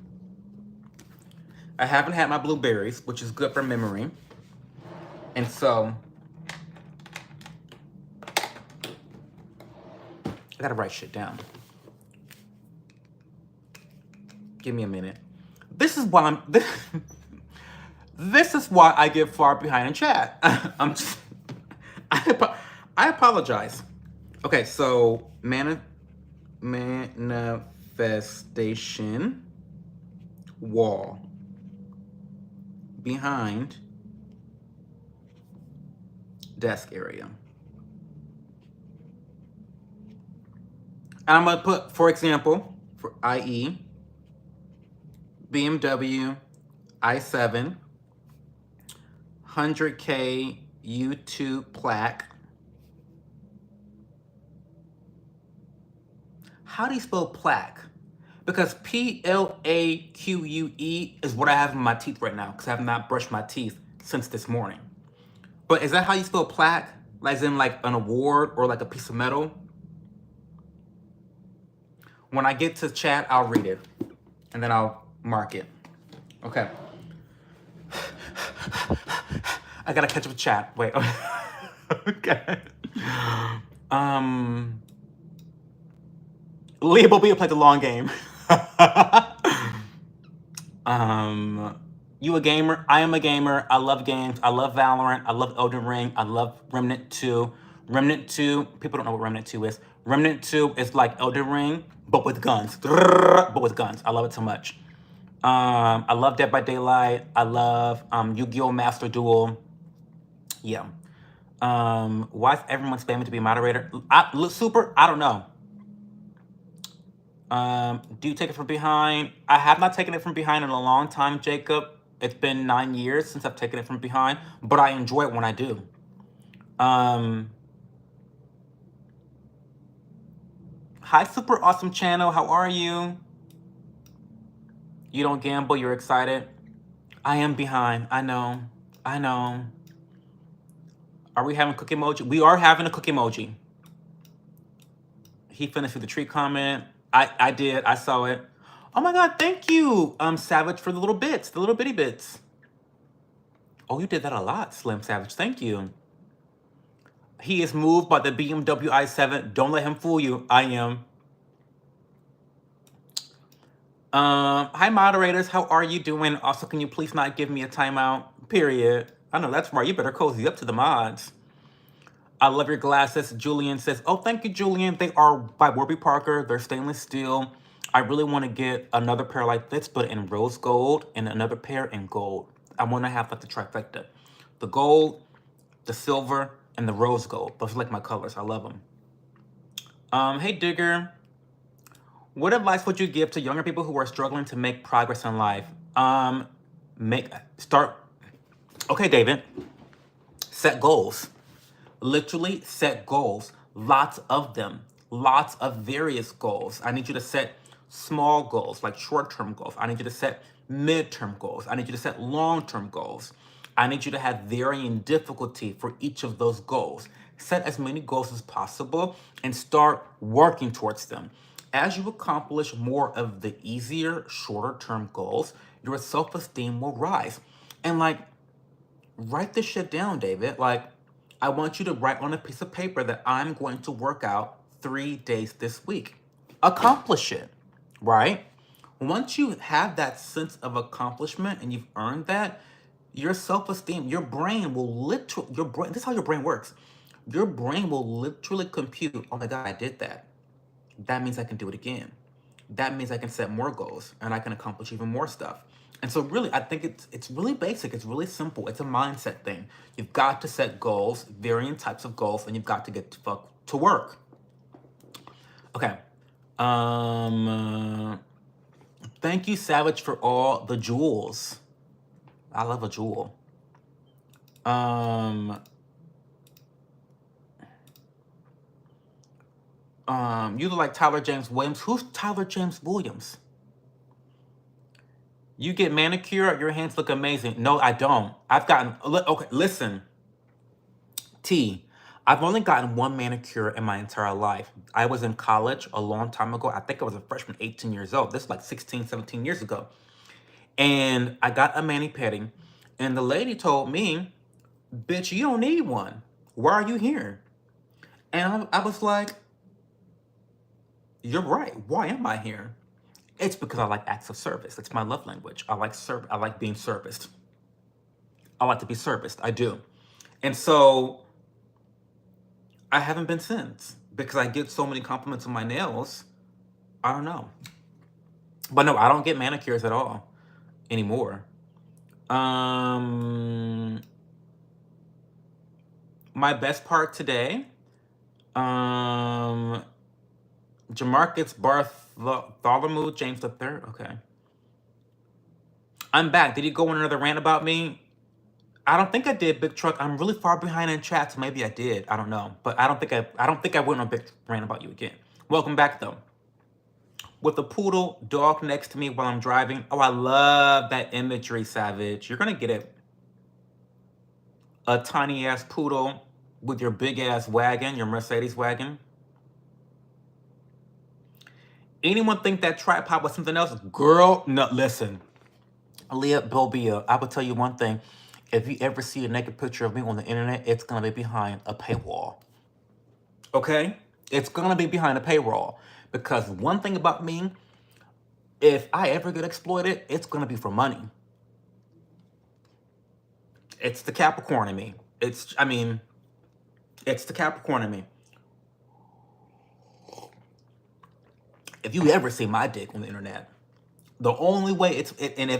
I haven't had my blueberries, which is good for memory. And so I gotta write shit down. Give me a minute. This is why this is why I get far behind in chat. I apologize. Okay, so manifestation wall behind desk area. And I'm gonna put, for example, for IE, BMW i7, 100K YouTube plaque. How do you spell plaque? Because PLAQUE is what I have in my teeth right now, because I have not brushed my teeth since this morning. But is that how you spell plaque? Like, as in like an award or like a piece of metal? When I get to chat, I'll read it. And then I'll mark it. Okay. I gotta catch up with chat. Wait. Okay. Leah Bobia played the long game. You a gamer? I am a gamer. I love games. I love Valorant. I love Elden Ring. I love Remnant 2. Remnant 2, people don't know what Remnant 2 is. Remnant 2 is like Elden Ring, but with guns. But with guns. I love it so much. I love Dead by Daylight. I love Yu-Gi-Oh! Master Duel. Yeah. Why is everyone spamming to be a moderator? Super, I don't know. Do you take it from behind? I have not taken it from behind in a long time, Jacob. It's been 9 years since I've taken it from behind, but I enjoy it when I do. Hi, super awesome channel. How are you? You don't gamble. You're excited. I am behind. I know. I know. Are we having cookie emoji? We are having a cookie emoji. He finished with the tree comment. I did. I saw it. Oh my God, thank you, Savage, for the little bits, the little bitty bits. Oh, you did that a lot, Slim Savage. Thank you. He is moved by the BMW i7. Don't let him fool you. I am. Hi, moderators. How are you doing? Also, can you please not give me a timeout? Period. I know that's right. You better cozy up to the mods. I love your glasses. Julian says, oh, thank you, Julian. They are by Warby Parker. They're stainless steel. I really want to get another pair like this, but in rose gold, and another pair in gold. I want to have like the trifecta. The gold, the silver, and the rose gold. Those are like my colors. I love them. Hey, Digger. What advice would you give to younger people who are struggling to make progress in life? Okay, David. Set goals. Literally set goals. Lots of them. Lots of various goals. I need you to set small goals, like short-term goals. I need you to set mid-term goals. I need you to set long-term goals. I need you to have varying difficulty for each of those goals. Set as many goals as possible and start working towards them. As you accomplish more of the easier, shorter-term goals, your self-esteem will rise. And like, write this shit down, David. Like, I want you to write on a piece of paper that I'm going to work out 3 days this week. Accomplish it, right? Once you have that sense of accomplishment and you've earned that, your self-esteem, your brain will literally, this is how your brain works. Your brain will literally compute, oh my God, I did that. That means I can do it again. That means I can set more goals and I can accomplish even more stuff. And so really, I think it's really basic. It's really simple. It's a mindset thing. You've got to set goals, varying types of goals, and you've got to get to work. Okay. Thank you, Savage, for all the jewels. I love a jewel. You look like Tyler James Williams. Who's Tyler James Williams? You get manicure, your hands look amazing. No, I don't. Okay, listen. I've only gotten one manicure in my entire life. I was in college a long time ago. I think I was a freshman, 18 years old. This is like 16, 17 years ago. And I got a mani-pedi, and the lady told me, bitch, you don't need one. Why are you here? And I was like, you're right. Why am I here? It's because I like acts of service. It's my love language. I like being serviced. I like to be serviced. I do. And so I haven't been since because I get so many compliments on my nails. I don't know. But no, I don't get manicures at all anymore. My best part today, Jamarcus Bartholomew James III. Okay. I'm back. Did he go on another rant about me? I don't think I did, Big Truck. I'm really far behind in chat, so maybe I did. I don't know. But I don't think I went on a big rant about you again. Welcome back though. With a poodle dog next to me while I'm driving. Oh, I love that imagery, Savage. You're gonna get it. A tiny ass poodle with your big ass wagon, your Mercedes wagon. Anyone think that tripod was something else? Girl, no, listen. Leah Bobia, I will tell you one thing. If you ever see a naked picture of me on the internet, it's gonna be behind a paywall. Okay? It's gonna be behind a paywall. Because one thing about me, if I ever get exploited, it's gonna be for money. It's the Capricorn in me. It's the Capricorn in me. If you ever see my dick on the internet, the only way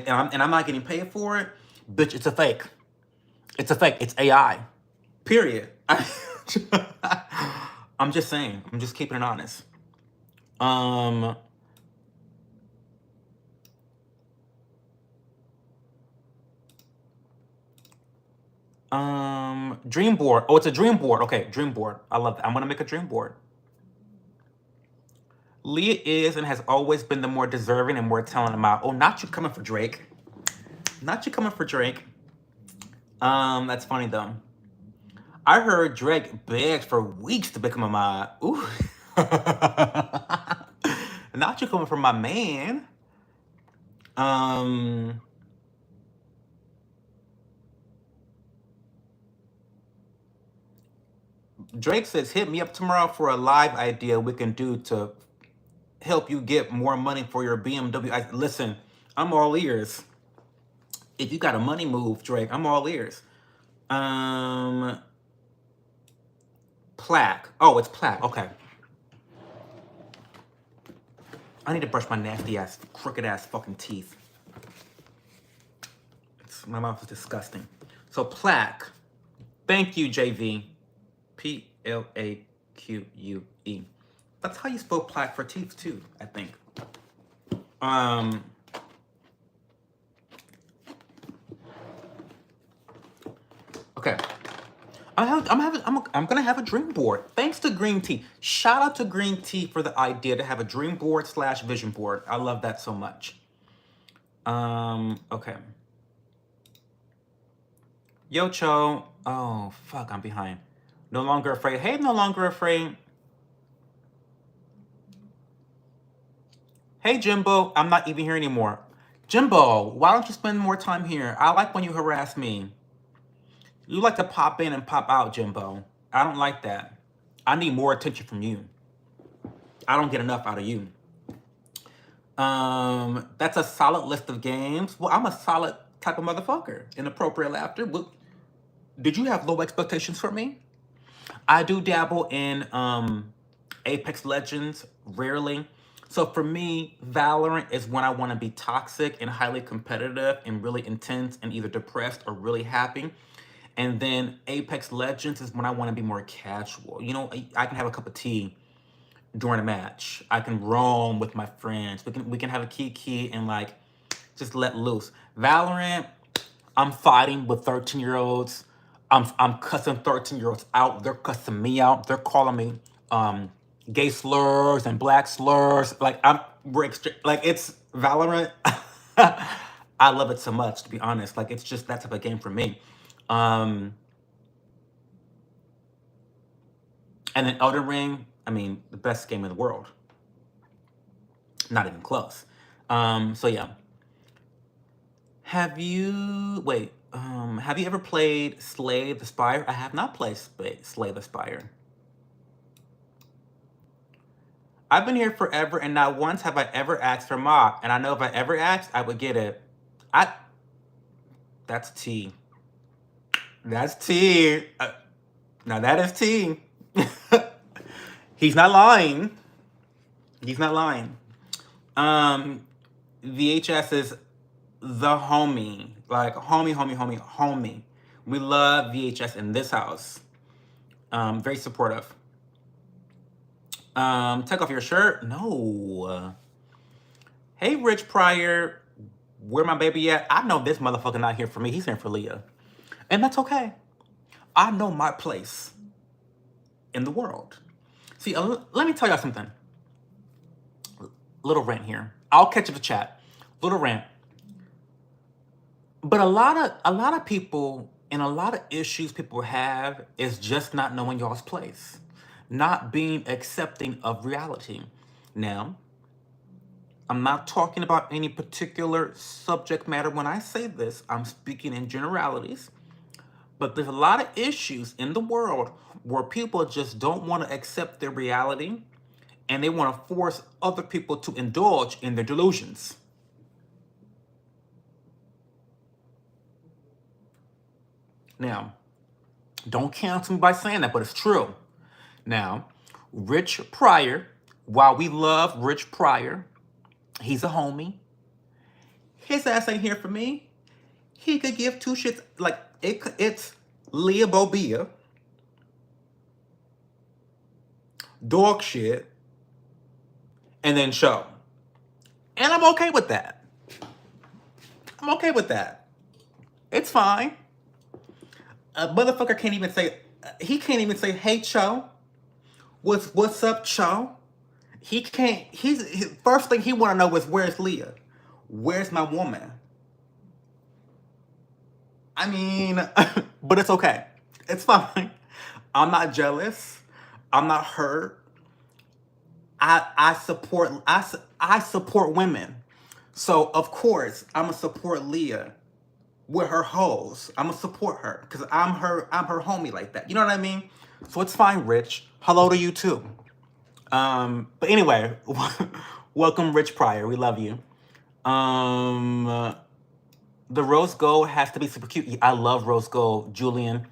I'm not getting paid for it, bitch, it's a fake. It's a fake. It's AI. Period. I'm just saying. I'm just keeping it honest. Dream board. Oh, it's a dream board. Okay, dream board. I love that. I'm gonna make a dream board. Leah is and has always been the more deserving and more talented mom. Oh, not you coming for Drake. Not you coming for Drake. That's funny though. I heard Drake begged for weeks to become a mod. Ooh. Not you coming from my man. Drake says, hit me up tomorrow for a live idea we can do to help you get more money for your BMW. Listen, I'm all ears. If you got a money move, Drake, I'm all ears. Plaque. Oh, it's plaque. Okay. I need to brush my nasty ass, crooked ass fucking teeth. My mouth is disgusting. So plaque. Thank you, JV. Plaque. That's how you spell plaque for teeth too, I think. Okay. I'm gonna have a dream board. Thanks to Green Tea. Shout out to Green Tea for the idea to have a dream board / vision board. I love that so much. Okay. Yo, Cho. Oh, fuck, I'm behind. No longer afraid. Hey, no longer afraid. Hey, Jimbo. I'm not even here anymore. Jimbo, why don't you spend more time here? I like when you harass me. You like to pop in and pop out, Jimbo. I don't like that. I need more attention from you. I don't get enough out of you. That's a solid list of games. Well, I'm a solid type of motherfucker. Inappropriate laughter. Well, did you have low expectations for me? I do dabble in Apex Legends rarely. So for me, Valorant is when I want to be toxic and highly competitive and really intense and either depressed or really happy. And then Apex Legends is when I want to be more casual. You know, I can have a cup of tea during a match. I can roam with my friends. We can have a kiki and like just let loose. Valorant, I'm fighting with 13-year-olds. I'm cussing 13-year-olds out. They're cussing me out. They're calling me gay slurs and black slurs. Like it's Valorant. I love it so much, to be honest. Like it's just that type of game for me. And then Elden Ring, I mean, the best game in the world. Not even close. So yeah. Have you ever played Slay the Spire? I have not played Slay the Spire. I've been here forever and not once have I ever asked for mob. And I know if I ever asked, I would get it. That's tea. That's tea. Now that is tea. He's not lying. He's not lying. VHS is the homie. Like, homie. We love VHS in this house. Very supportive. Take off your shirt? No. Hey, Rich Pryor. Where my baby at? I know this motherfucker not here for me. He's here for Leah. And that's okay. I know my place in the world. See, let me tell y'all something. Little rant here. I'll catch up the chat. Little rant. But a lot of people and a lot of issues people have is just not knowing y'all's place. Not being accepting of reality. Now, I'm not talking about any particular subject matter when I say this. I'm speaking in generalities. But there's a lot of issues in the world where people just don't want to accept their reality and they want to force other people to indulge in their delusions. Now, don't cancel me by saying that, but it's true. Now, Rich Pryor, while we love Rich Pryor, he's a homie. His ass ain't here for me. He could give two shits. Like, it's Leah Bobia, dog shit, and then show. And I'm okay with that. It's fine. A motherfucker can't even say, he can't even say, hey, Cho. What's up, Cho? he can't. His first thing he want to know is where's Leah? Where's my woman? I mean, but it's okay. It's fine. I'm not jealous. I'm not hurt. I support women. So of course I'm gonna support Leah with her hoes. I'm gonna support her because I'm her homie like that. You know what I mean? So it's fine, Rich. Hello to you too. But anyway, welcome, Rich Pryor. We love you. The rose gold has to be super cute. I love rose gold, Julian.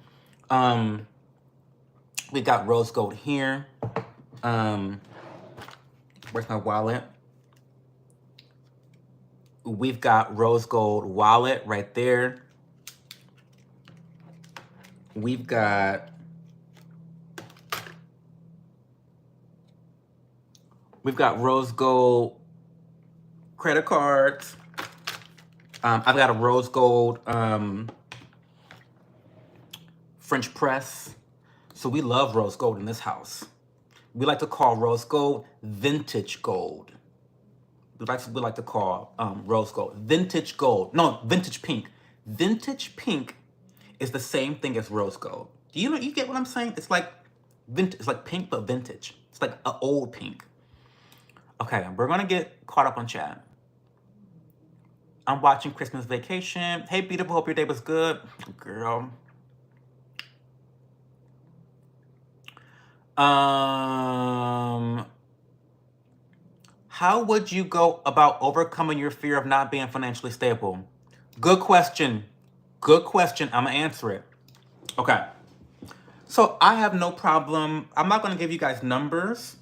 We got rose gold here. Where's my wallet? We've got rose gold wallet right there. We've got rose gold credit cards. I've got a rose gold French press. So we love rose gold in this house. We like to call rose gold vintage gold. We like to call rose gold vintage gold. No, vintage pink. Vintage pink is the same thing as rose gold. Do you get what I'm saying? It's like vintage. It's like pink but vintage. It's like an old pink. Okay, we're gonna get caught up on chat. I'm watching Christmas Vacation. Hey, beautiful. Hope your day was good, girl. How would you go about overcoming your fear of not being financially stable? Good question. Good question. I'm gonna answer it. Okay. So I have no problem. I'm not gonna give you guys numbers.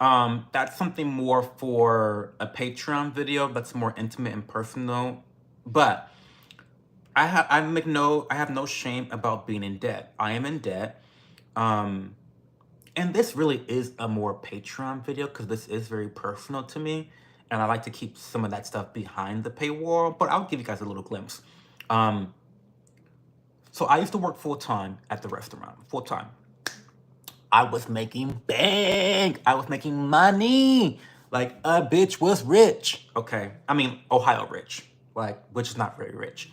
That's something more for a Patreon video that's more intimate and personal. But I have no shame about being in debt. I am in debt. And this really is a more Patreon video because this is very personal to me. And I like to keep some of that stuff behind the paywall, but I'll give you guys a little glimpse. So I used to work full-time at the restaurant, full-time. I was making bank. I was making money. Like, a bitch was rich. Okay. I mean, Ohio rich. Like, which is not very rich.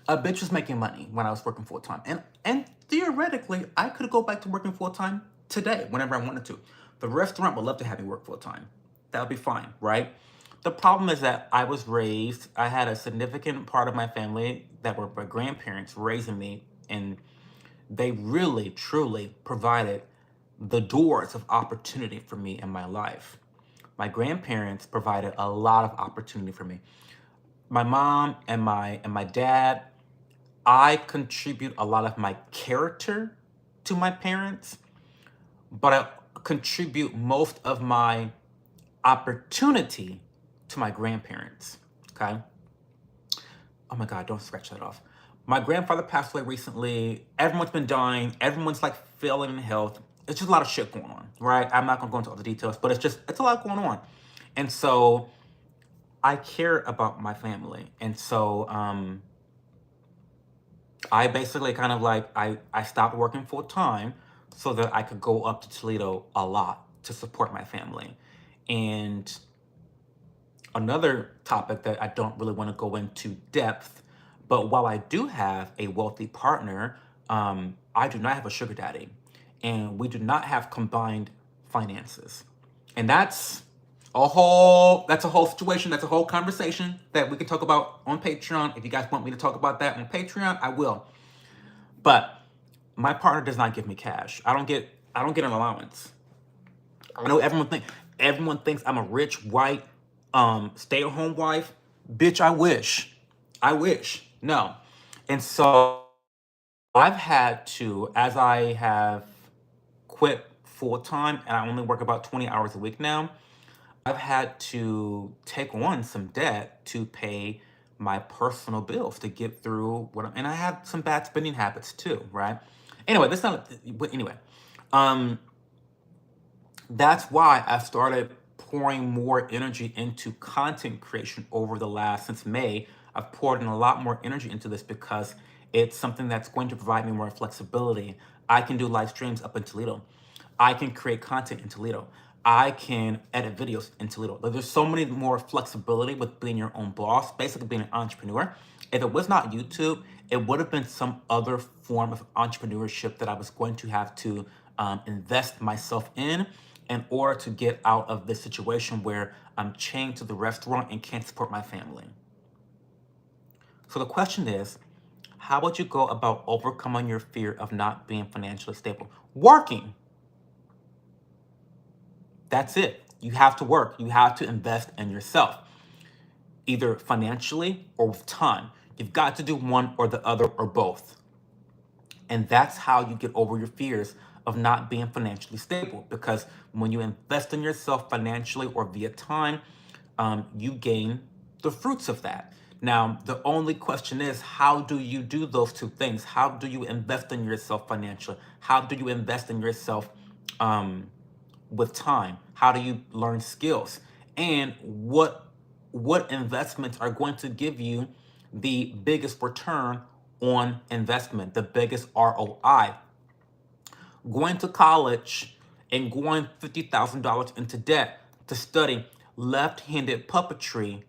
A bitch was making money when I was working full-time. And theoretically, I could go back to working full-time today, whenever I wanted to. The restaurant would love to have me work full-time. That would be fine, right? The problem is that I had a significant part of my family that were my grandparents raising me, and they really, truly provided the doors of opportunity for me in my life. My grandparents provided a lot of opportunity for me. My mom and my dad, I contribute a lot of my character to my parents, but I contribute most of my opportunity to my grandparents, okay? Oh my God, don't scratch that off. My grandfather passed away recently. Everyone's been dying. Everyone's like failing in health. It's just a lot of shit going on, right? I'm not gonna go into all the details, but it's a lot going on. And so I care about my family. And so I basically kind of like, I stopped working full time so that I could go up to Toledo a lot to support my family. And another topic that I don't really want to go into depth, but while I do have a wealthy partner, I do not have a sugar daddy, and we do not have combined finances. And that's a whole situation, that's a whole conversation that we can talk about on Patreon. If you guys want me to talk about that on Patreon, I will. But my partner does not give me cash. I don't get an allowance. I know everyone thinks I'm a rich white stay-at-home wife. Bitch, I wish. No. And so I've had to, as I have quit full-time and I only work about 20 hours a week now, I've had to take on some debt to pay my personal bills to get through and I have some bad spending habits too, right? Anyway, that's why I started pouring more energy into content creation since May. I've poured in a lot more energy into this because it's something that's going to provide me more flexibility. I can do live streams up in Toledo. I can create content in Toledo. I can edit videos into Little. There's so many more flexibility with being your own boss, basically being an entrepreneur. If it was not YouTube, it would have been some other form of entrepreneurship that I was going to have to invest myself in order to get out of this situation where I'm chained to the restaurant and can't support my family. So the question is, how would you go about overcoming your fear of not being financially stable? Working. That's it. You have to work. You have to invest in yourself, either financially or with time. You've got to do one or the other or both. And that's how you get over your fears of not being financially stable. Because when you invest in yourself financially or via time, you gain the fruits of that. Now, the only question is, how do you do those two things? How do you invest in yourself financially? How do you invest in yourself with time? How do you learn skills? And what investments are going to give you the biggest return on investment, the biggest ROI? Going to college and going $50,000 into debt to study left-handed puppetry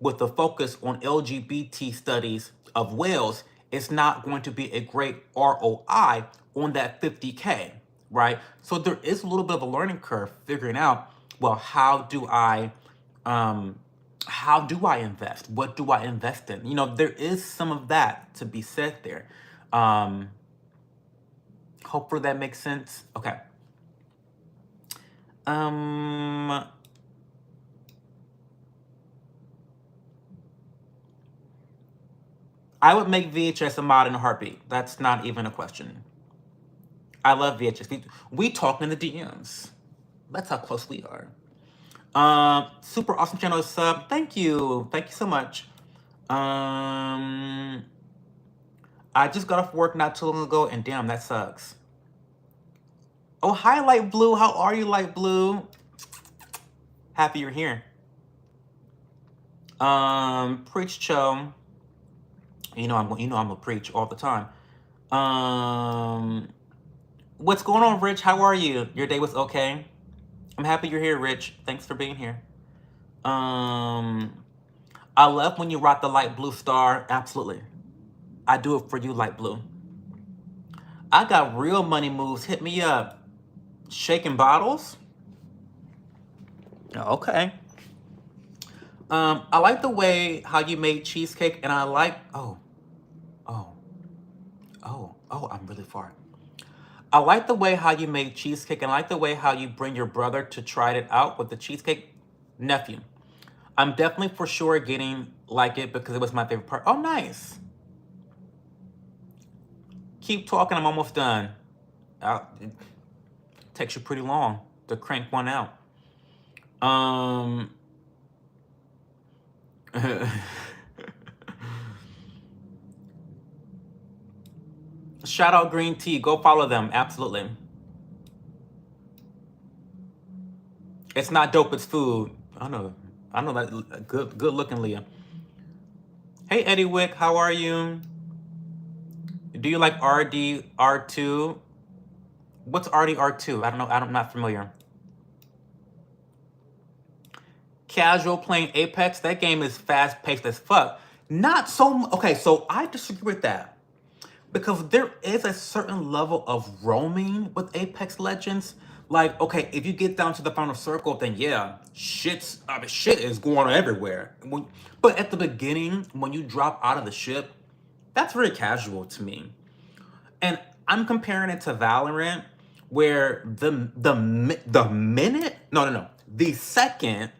with a focus on LGBT studies of whales is not going to be a great ROI on that 50K, right? So there is a little bit of a learning curve figuring out, well, how do I invest? What do I invest in? You know, there is some of that to be said there. Hopefully that makes sense. Okay. I would make VHS a mod in a heartbeat. That's not even a question. I love VHS. We talk in the DMs. That's how close we are. Super awesome channel sub. Thank you. Thank you so much. I just got off work not too long ago, and damn, that sucks. Oh, hi, Light Blue. How are you, Light Blue? Happy you're here. Preach Cho. You know I'm gonna preach all the time. What's going on, Rich? How are you? Your day was okay? I'm happy you're here, Rich. Thanks for being here. I love when you rock the light blue star. Absolutely. I do it for you, Light Blue. I got real money moves. Hit me up. Shaking bottles? Okay. I like the way how you made cheesecake, and I like, I'm really far. I like the way how you made cheesecake, and I like the way how you bring your brother to try it out with the cheesecake. Nephew. I'm definitely for sure getting like it because it was my favorite part. Oh, nice. Keep talking, I'm almost done. It takes you pretty long to crank one out. Shout out Green Tea. Go follow them. Absolutely. It's not dope, it's food. I know that. Good looking, Leah. Hey, Eddie Wick, how are you? Do you like RDR2? What's RDR2? I don't know. I'm not familiar. Casual playing Apex. That game is fast paced as fuck. Not so. Okay, so I disagree with that. Because there is a certain level of roaming with Apex Legends. Like, okay, if you get down to the final circle, then yeah, shit is going on everywhere. But at the beginning, when you drop out of the ship, that's very casual to me. And I'm comparing it to Valorant, where the second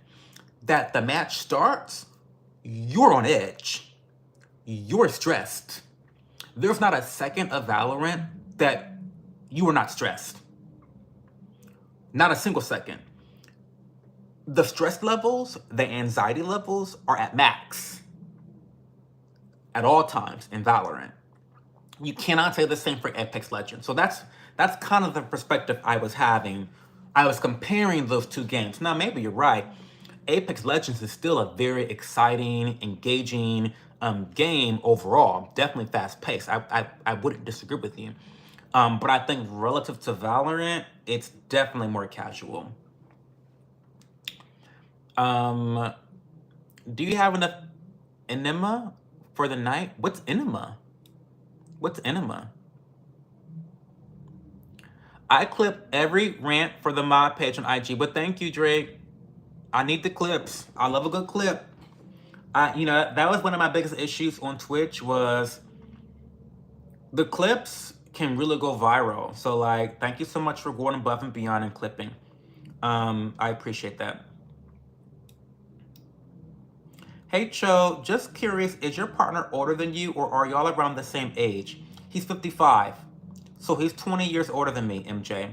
that the match starts, you're on edge. You're stressed. There's not a second of Valorant that you are not stressed. Not a single second. The stress levels, the anxiety levels are at max at all times in Valorant. You cannot say the same for Apex Legends. So that's kind of the perspective I was having. I was comparing those two games. Now, maybe you're right. Apex Legends is still a very exciting, engaging game overall. Definitely fast-paced. I wouldn't disagree with you. But I think relative to Valorant, it's definitely more casual. Um, do you have enough enema for the night? What's enema? What's enema? I clip every rant for the mod page on IG, but thank you, Drake. I need the clips. I love a good clip. That was one of my biggest issues on Twitch was the clips can really go viral. So like, thank you so much for going above and beyond and clipping. I appreciate that. Hey Cho, just curious, is your partner older than you or are y'all around the same age? He's 55. So he's 20 years older than me, MJ.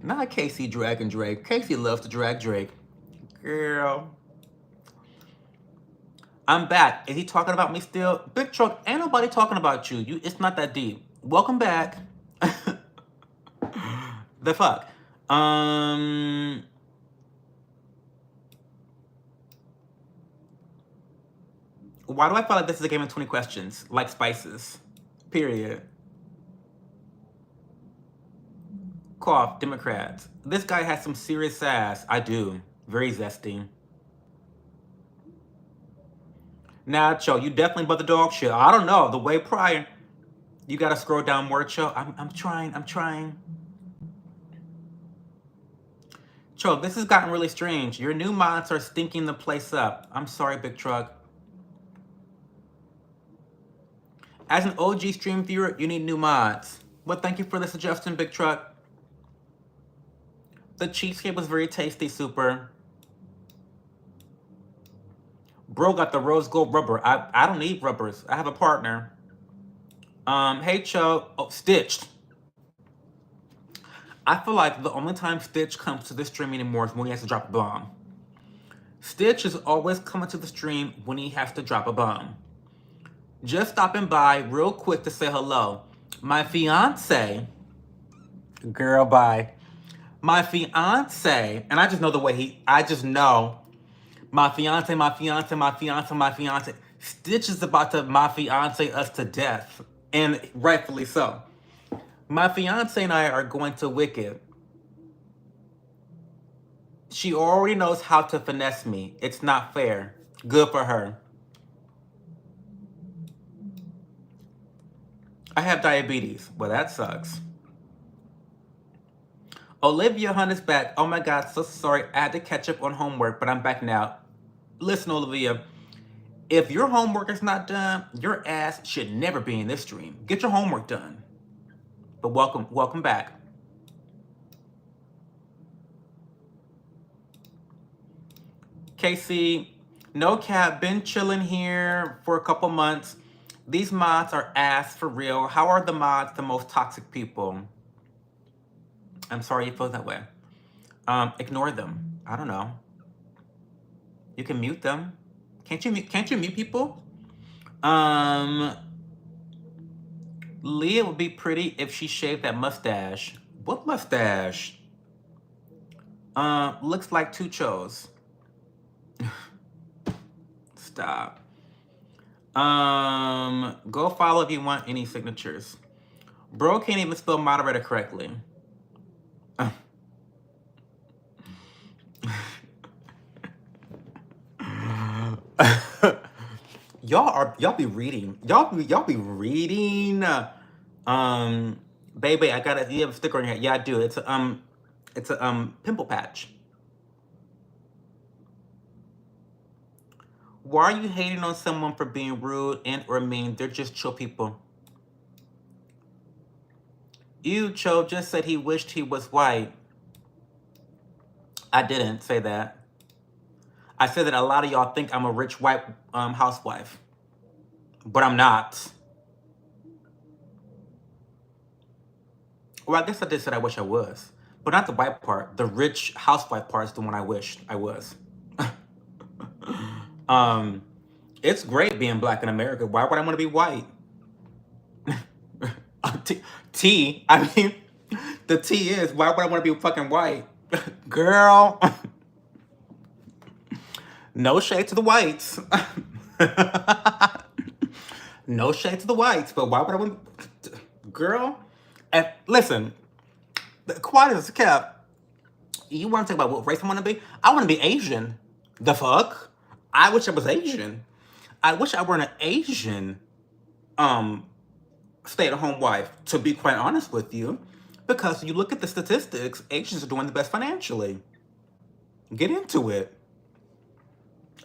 Not Casey dragging Drake. Casey loves to drag Drake. Girl. I'm back. Is he talking about me still? Big Truck, ain't nobody talking about you. It's not that deep. Welcome back. The fuck? Why do I feel like this is a game of 20 questions? Like spices. Period. Cough, Democrats. This guy has some serious sass. I do. Very zesty. Now, Cho, you definitely about the dog shit. I don't know. The way prior. You gotta scroll down more, Cho. I'm trying. Cho, this has gotten really strange. Your new mods are stinking the place up. I'm sorry, Big Truck. As an OG stream viewer, you need new mods. But thank you for the suggestion, Big Truck. The cheesecake was very tasty, super. Bro got the rose gold rubber. I don't need rubbers. I have a partner. Hey, Cho. Oh, Stitched. I feel like the only time Stitch comes to the stream anymore is when he has to drop a bomb. Stitch is always coming to the stream when he has to drop a bomb. Just stopping by real quick to say hello. My fiance, girl, bye. My fiance, and I just know the way I just know. My fiance. Stitch is about to my fiance us to death. And rightfully so. My fiance and I are going to Wicked. She already knows how to finesse me. It's not fair. Good for her. I have diabetes. Well, that sucks. Olivia Hunt is back. Oh my God, so sorry. I had to catch up on homework, but I'm back now. Listen, Olivia. If your homework is not done, your ass should never be in this stream. Get your homework done. But welcome back. Casey, no cap, been chilling here for a couple months. These mods are ass for real. How are the mods the most toxic people? I'm sorry you feel that way. Ignore them. I don't know. You can mute them. Can't you mute people? Leah would be pretty if she shaved that mustache. What mustache? Looks like two Chos. Stop. Go follow if you want any signatures. Bro can't even spell moderator correctly. Y'all be reading. Y'all be reading. Baby, you have a sticker on your head. Yeah, I do. It's a pimple patch. Why are you hating on someone for being rude and or mean? They're just chill people. You, Cho, just said he wished he was white. I didn't say that. I said that a lot of y'all think I'm a rich white housewife. But I'm not. Well, I guess I did say I wish I was. But not the white part. The rich housewife part is the one I wish I was. It's great being black in America. Why would I want to be white? I mean, the T is, why would I want to be fucking white? Girl. No shade to the whites. No shade to the whites, but why would I want... Girl, And listen, quiet as kept. You want to talk about what race I want to be? I want to be Asian. The fuck? I wish I was Asian. I wish I were an Asian um stay-at-home wife, to be quite honest with you. Because you look at the statistics, Asians are doing the best financially. Get into it.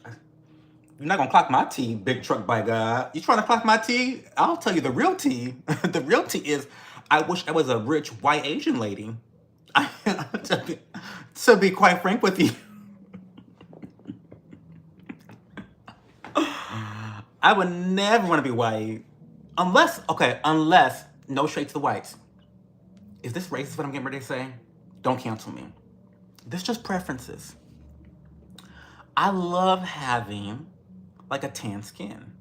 You're not gonna clock my tea, big truck by God. You trying to clock my tea? I'll tell you the real tea. The real tea is, I wish I was a rich white Asian lady. To be quite frank with you, I would never want to be white. Unless, no shade to the whites. Is this racist what I'm getting ready to say? Don't cancel me. This is just preferences. I love having like a tan skin.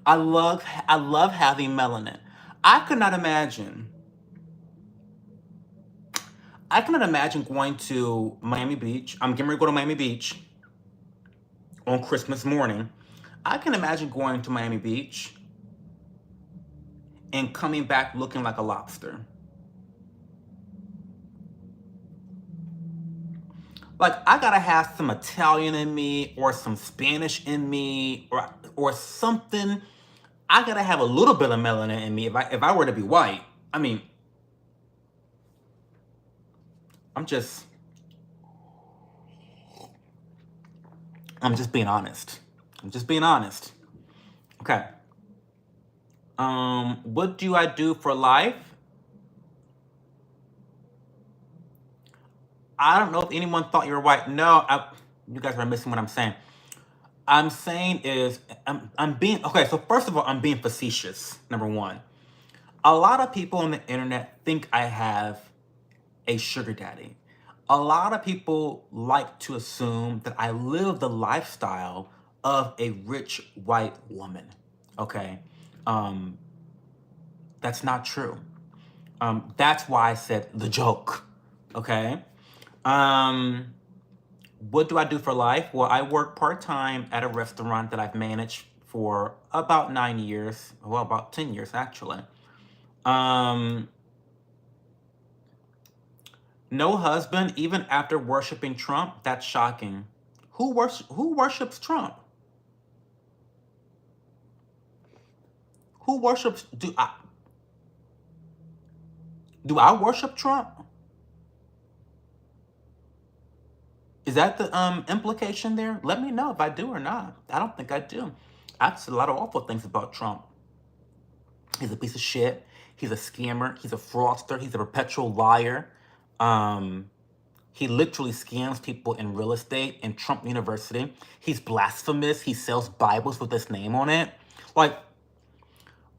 I love having melanin. I could not imagine going to Miami Beach. I'm getting ready to go to Miami Beach on Christmas morning. I can imagine going to Miami Beach and coming back looking like a lobster. Like, I gotta have some Italian in me, or some Spanish in me, or something. I gotta have a little bit of melanin in me if I were to be white. I mean, I'm just being honest. I'm just being honest. Okay. What do I do for life? I don't know if anyone thought you were white. No, you guys are missing what I'm saying. I'm saying is, I'm being, okay, so first of all, I'm being facetious, number one. A lot of people on the internet think I have a sugar daddy. A lot of people like to assume that I live the lifestyle of a rich white woman, okay? That's not true. That's why I said the joke, okay? What do I do for life? Well, I work part-time at a restaurant that I've managed for about 9 years. Well, about 10 years, actually. No husband, even after worshiping Trump? That's shocking. Who worships Trump? Who worships... Do I worship Trump? Is that the implication there? Let me know if I do or not. I don't think I do. I've said a lot of awful things about Trump. He's a piece of shit. He's a scammer. He's a fraudster. He's a perpetual liar. He literally scams people in real estate in Trump University. He's blasphemous. He sells Bibles with his name on it. Like,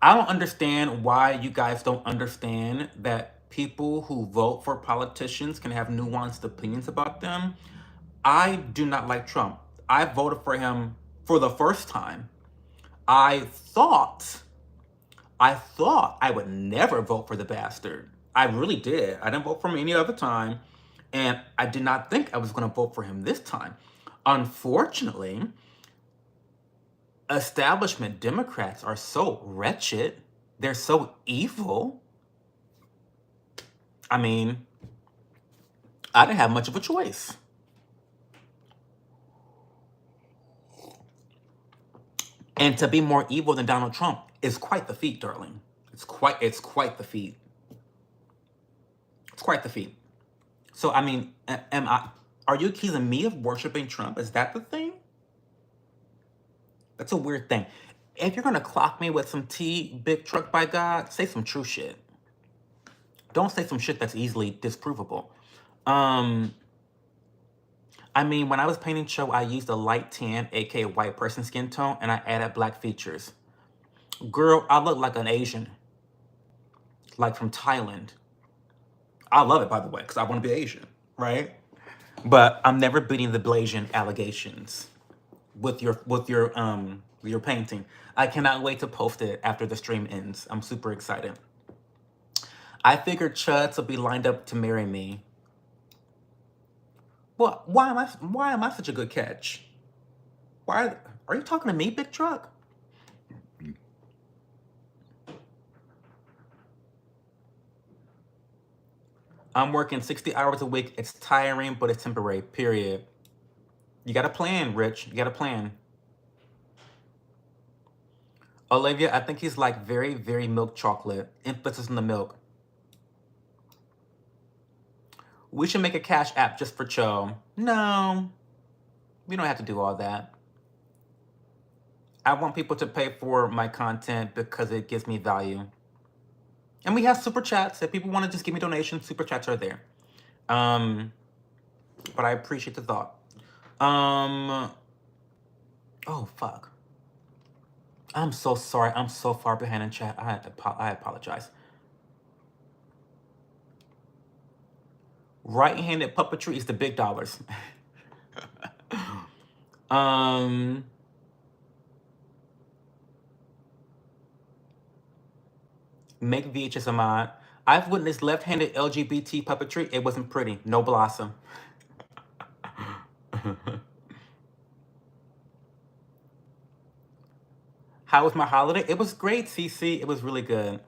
I don't understand why you guys don't understand that people who vote for politicians can have nuanced opinions about them. I do not like Trump. I voted for him for the first time. I thought I would never vote for the bastard. I really did. I didn't vote for him any other time. And I did not think I was going to vote for him this time. Unfortunately, establishment Democrats are so wretched. They're so evil. I mean, I didn't have much of a choice. And to be more evil than Donald Trump is quite the feat, darling. It's quite the feat. It's quite the feat. So, I mean, are you accusing me of worshiping Trump? Is that the thing? That's a weird thing. If you're gonna clock me with some tea, big truck by God, say some true shit. Don't say some shit that's easily disprovable. I mean, when I was painting Cho, I used a light tan, aka white person skin tone, and I added black features. Girl, I look like an Asian. Like from Thailand. I love it, by the way, because I want to be Asian, right? But I'm never beating the Blasian allegations with your painting. I cannot wait to post it after the stream ends. I'm super excited. I figured chuds will be lined up to marry me. Well, why am I such a good catch? Why are you talking to me, big truck? I'm working 60 hours a week. It's tiring, but it's temporary, period. You got to plan, Rich. You got to plan. Olivia, I think he's like very, very milk chocolate. Emphasis on the milk. We should make a cash app just for Cho. No, we don't have to do all that. I want people to pay for my content because it gives me value. And we have super chats. If people want to just give me donations, super chats are there. But I appreciate the thought. Oh, fuck. I'm so sorry. I'm so far behind in chat. I apologize. Right-handed puppetry is the big dollars. Make VHS a mod. I've witnessed left-handed LGBT puppetry. It wasn't pretty. No blossom. How was my holiday? It was great, CC. It was really good.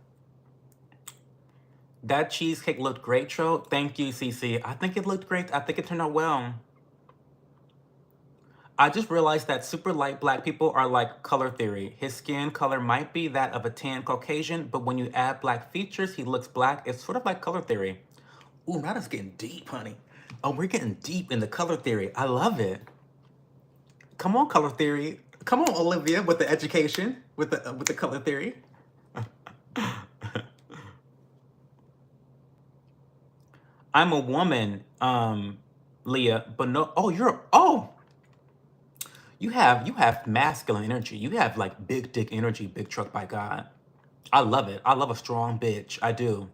That cheesecake looked great, Tro. Thank you, CC. I think it looked great. I think it turned out well. I just realized that super light black people are like color theory. His skin color might be that of a tan Caucasian, but when you add black features, he looks black. It's sort of like color theory. Ooh, now that's getting deep, honey. Oh, we're getting deep in the color theory. I love it. Come on, color theory. Come on, Olivia, with the education, with the color theory. I'm a woman, Leah, but no. Oh, you have masculine energy. You have like big dick energy, big truck by God. I love it. I love a strong bitch. I do.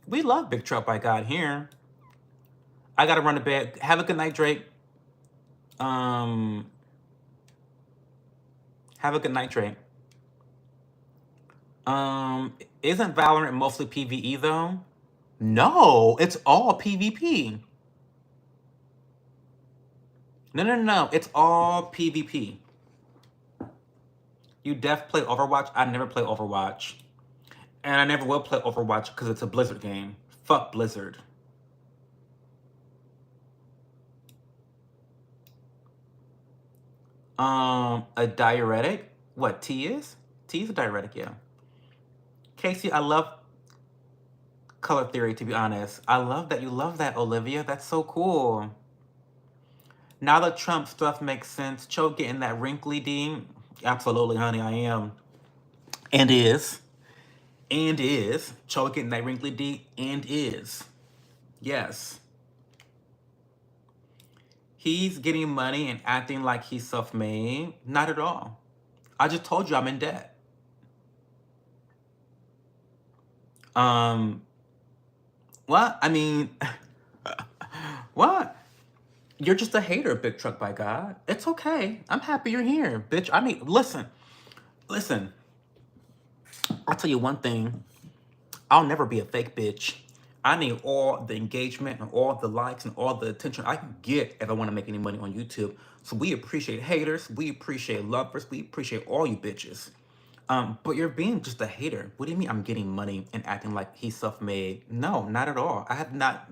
We love big truck by God here. I gotta run to bed. Have a good night, Drake. Have a good night, Drake. Isn't Valorant mostly PvE though? No, it's all PvP. No. It's all PvP. You play Overwatch? I never play Overwatch. And I never will play Overwatch because it's a Blizzard game. Fuck Blizzard. A diuretic? What, tea is? Tea is a diuretic, yeah. Casey, I love color theory, to be honest. I love that you love that, Olivia. That's so cool. Now that Trump stuff makes sense, Cho getting that wrinkly D? Absolutely, honey, I am. And is. Cho getting that wrinkly D? And is. Yes. He's getting money and acting like he's self-made? Not at all. I just told you I'm in debt. What? I mean, what? You're just a hater, big truck by God. It's okay. I'm happy you're here, bitch. I mean, listen. I'll tell you one thing. I'll never be a fake bitch. I need all the engagement and all the likes and all the attention I can get if I want to make any money on YouTube. So we appreciate haters. We appreciate lovers. We appreciate all you bitches. But you're being just a hater. What do you mean I'm getting money and acting like he's self-made? No, not at all. I have not.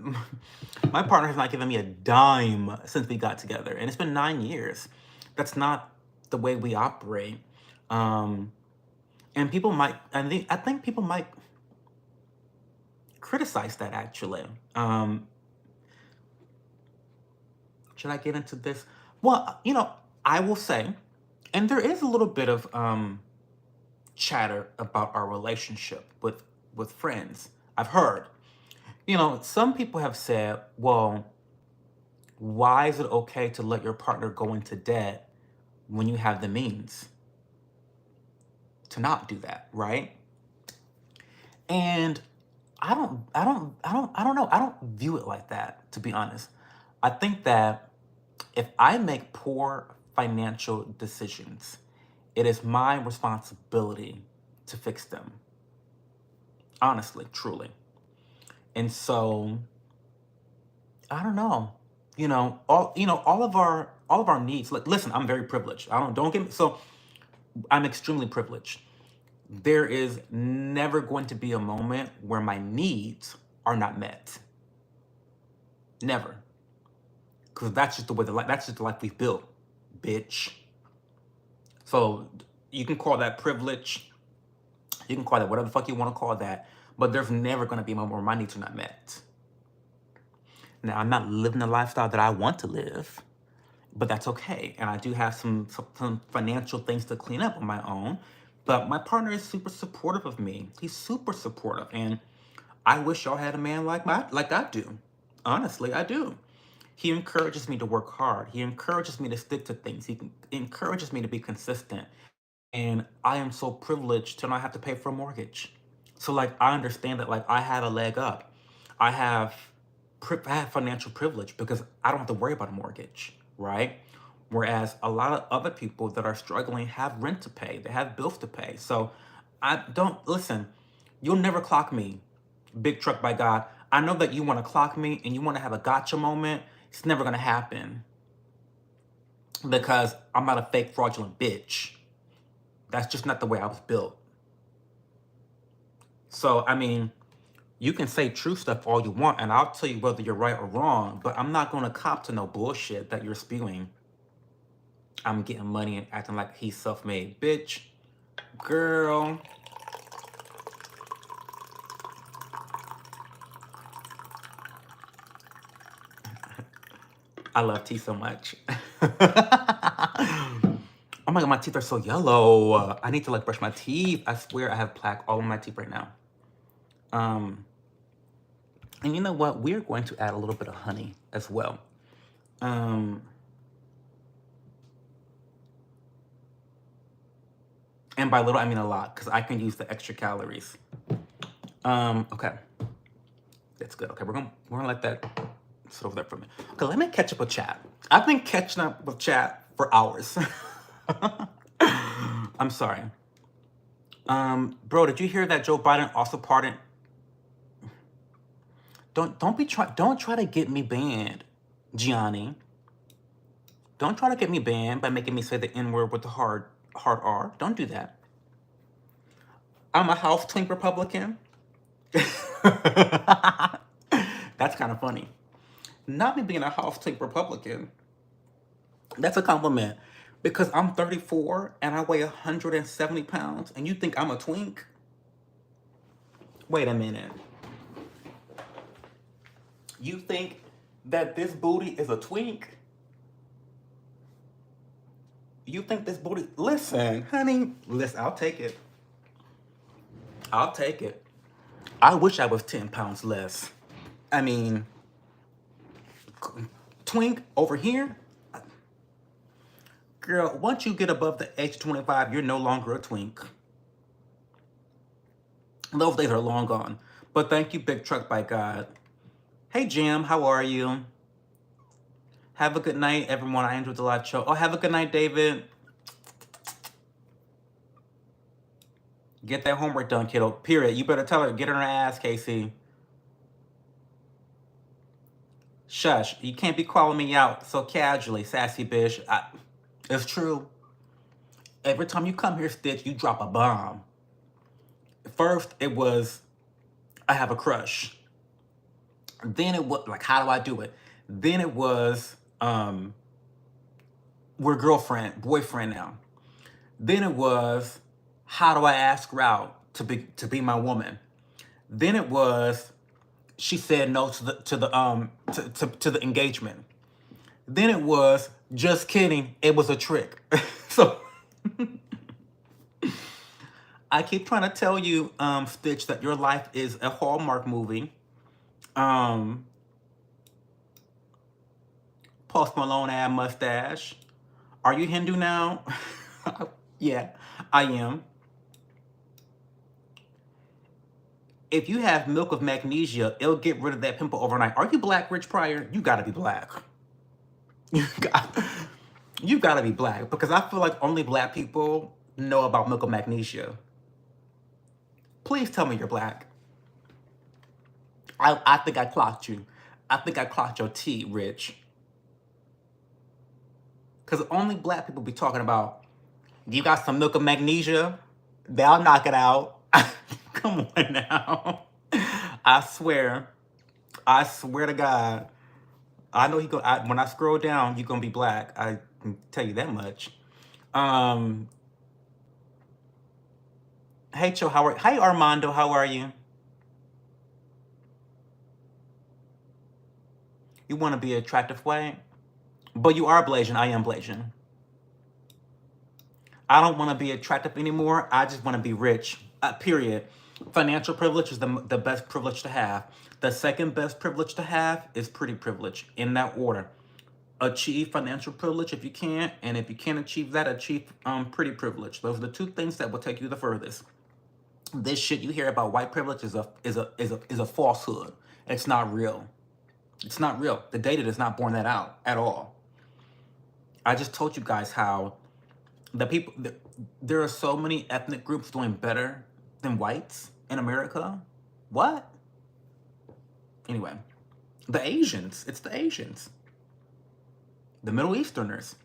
My partner has not given me a dime since we got together. And it's been 9 years. That's not the way we operate. And people might, I think people might criticize that actually. Should I get into this? Well, I will say, and there is a little bit of chatter about our relationship with friends. I've heard. Some people have said, well, why is it okay to let your partner go into debt when you have the means to not do that, right? And I don't know. I don't view it like that, to be honest. I think that if I make poor financial decisions, it is my responsibility to fix them. Honestly, truly. And so, I don't know. All of our needs. Like, listen, I'm very privileged. Don't get me. So, I'm extremely privileged. There is never going to be a moment where my needs are not met. Never. Because that's just the way that's just the life we've built, bitch. So you can call that privilege. You can call that whatever the fuck you want to call that. But there's never going to be a moment where my needs are not met. Now, I'm not living the lifestyle that I want to live, but that's okay. And I do have some financial things to clean up on my own. But my partner is super supportive of me. He's super supportive. And I wish y'all had a man like I do. Honestly, I do. He encourages me to work hard. He encourages me to stick to things. He encourages me to be consistent. And I am so privileged to not have to pay for a mortgage. So like, I understand that like I have a leg up. I have financial privilege because I don't have to worry about a mortgage, right? Whereas a lot of other people that are struggling have rent to pay. They have bills to pay. So listen, you'll never clock me, big truck by God. I know that you want to clock me and you want to have a gotcha moment. It's never going to happen because I'm not a fake fraudulent bitch. That's just not the way I was built. So, I mean, you can say true stuff all you want, and I'll tell you whether you're right or wrong, but I'm not going to cop to no bullshit that you're spewing. I'm getting money and acting like he's self-made. Bitch, girl. I love tea so much. Oh my God, my teeth are so yellow. I need to like brush my teeth. I swear I have plaque all on my teeth right now. And you know what? We're going to add a little bit of honey as well. And by little, I mean a lot, because I can use the extra calories. Okay. That's good. Okay, we're gonna let that sit over there for me. Okay, let me catch up with chat. I've been catching up with chat for hours. I'm sorry. Bro, did you hear that Joe Biden also pardoned? Don't try to get me banned, Gianni. Don't try to get me banned by making me say the N-word with the hard R. Don't do that. I'm a house twink Republican. That's kind of funny. Not me being a house twink Republican. That's a compliment. Because I'm 34 and I weigh 170 pounds and you think I'm a twink? Wait a minute. You think that this booty is a twink? You think this booty... Listen, honey. Listen, I'll take it. I'll take it. I wish I was 10 pounds less. I mean... Twink over here? Girl, once you get above the age 25, you're no longer a twink. Those days are long gone. But thank you, Big Truck by God. Hey, Jim, how are you? Have a good night, everyone. I enjoyed the live show. Oh, have a good night, David. Get that homework done, kiddo. Period. You better tell her. Get her ass, Casey. Shush. You can't be calling me out so casually, sassy bitch. It's true. Every time you come here, Stitch, you drop a bomb. First, it was, I have a crush. Then it was, like, how do I do it? Then it was, we're girlfriend, boyfriend now. Then it was, how do I ask her out to be my woman? Then it was, she said no to the engagement. Then it was, just kidding, it was a trick. So I keep trying to tell you, Stitch, that your life is a Hallmark movie. Post Malone ad mustache. Are you Hindu now? Yeah, I am. If you have milk of magnesia, it'll get rid of that pimple overnight. Are you black, Rich Pryor? You gotta be black. You gotta be black, because I feel like only black people know about milk of magnesia. Please tell me you're black. I think I clocked you. I think I clocked your T, Rich. Because only black people be talking about, you got some milk of magnesia? They'll knock it out. Come on now. I swear. I swear to God. I know when I scroll down, you're gonna be black. I can tell you that much. Um, hey Cho, hey Armando, how are you? You want to be attractive white? But you are Blasian. I am Blasian. I don't want to be attractive anymore. I just want to be rich. Period. Financial privilege is the best privilege to have. The second best privilege to have is pretty privilege, in that order. Achieve financial privilege if you can, and if you can't achieve that, achieve pretty privilege. Those are the two things that will take you the furthest. This shit you hear about white privilege is a falsehood. It's not real. It's not real. The data does not borne that out at all. I just told you guys how there are so many ethnic groups doing better than whites in America. What? Anyway, the Asians. It's the Asians. The Middle Easterners.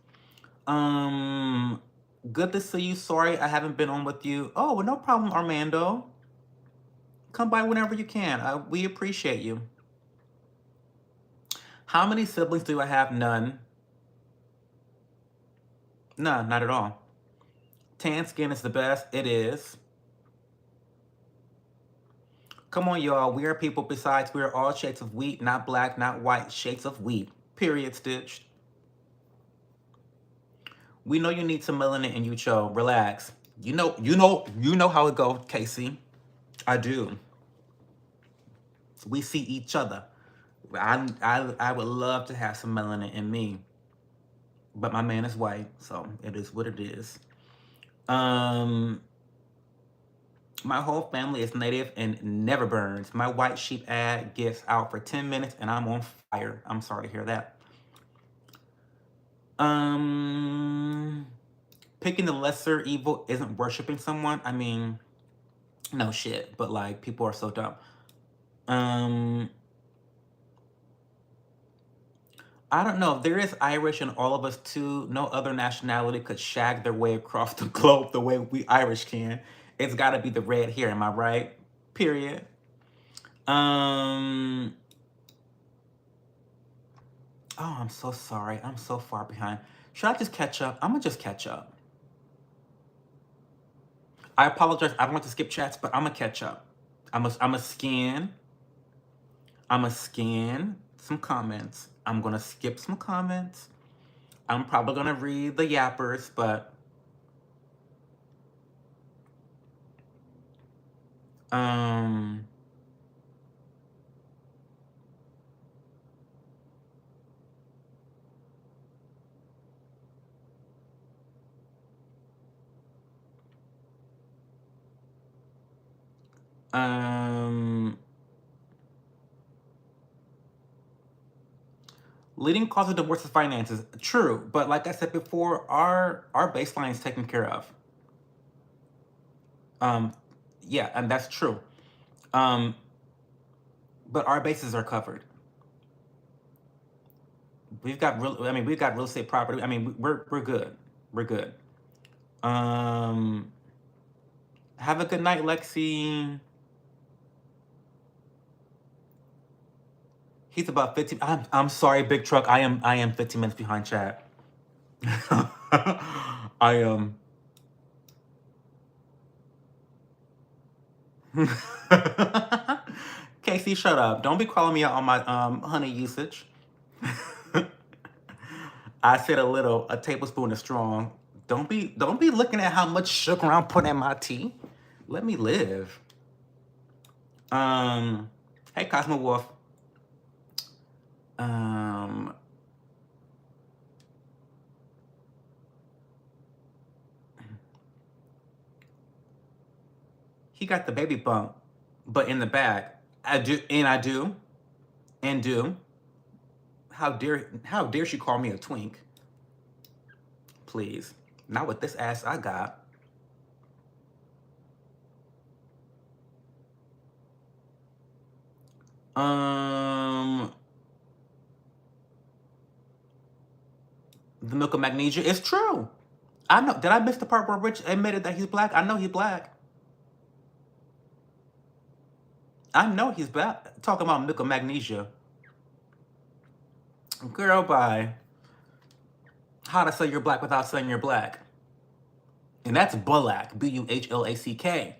Good to see you. Sorry I haven't been on with you. Oh, well, no problem, Armando. Come by whenever you can. We appreciate you. How many siblings do I have? None. None, not at all. Tan skin is the best. It is. Come on, y'all. We are people besides. We are all shades of wheat, not black, not white. Shades of wheat. Period, Stitch. We know you need some melanin in you, Cho. Relax. You know how it goes, Casey. I do. We see each other. I would love to have some melanin in me, but my man is white, so it is what it is. My whole family is native and never burns. My white sheep ad gets out for 10 minutes and I'm on fire. I'm sorry to hear that. Picking the lesser evil isn't worshiping someone. I mean, no shit, but like people are so dumb. I don't know. There is Irish in all of us too. No other nationality could shag their way across the globe the way we Irish can. It's got to be the red hair. Am I right? Period. Oh, I'm so sorry. I'm so far behind. Should I just catch up? I'm gonna just catch up. I apologize. I don't want to skip chats, but I'm gonna catch up. I'm gonna scan. I'm gonna scan some comments. I'm gonna skip some comments. I'm probably gonna read the yappers, but leading cause of divorce is finances. True, but like I said before, our baseline is taken care of. Yeah, and that's true. But our bases are covered. We've got real estate property. I mean, we're good. We're good. Have a good night, Lexi. He's about 15. I'm sorry, Big Truck. I am 15 minutes behind chat. I am. Casey, shut up. Don't be calling me out on my honey usage. I said a tablespoon is strong. Don't be looking at how much sugar I'm putting in my tea. Let me live. Hey Cosmo Wolf. He got the baby bump, but in the back. I do. How dare she call me a twink? Please. Not with this ass I got. The milk of magnesia is true. I know. Did I miss the part where Rich admitted that he's black? I know he's black. I know he's back. Talking about milk and magnesia. Girl, bye. How to say you're black without saying you're black. And that's Bullack. Buhlack.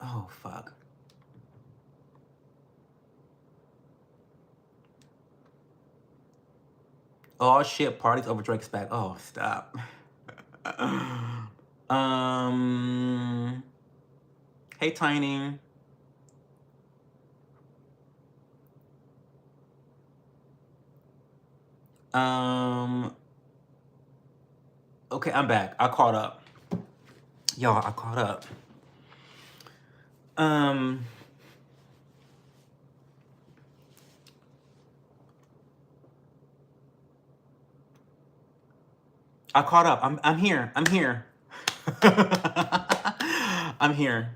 Oh, fuck. Oh, shit. Parties over Drake's back. Oh, stop. Hey, Tiny. Okay, I'm back. I caught up. Y'all, I caught up. I caught up. I'm here. I'm here. I'm here.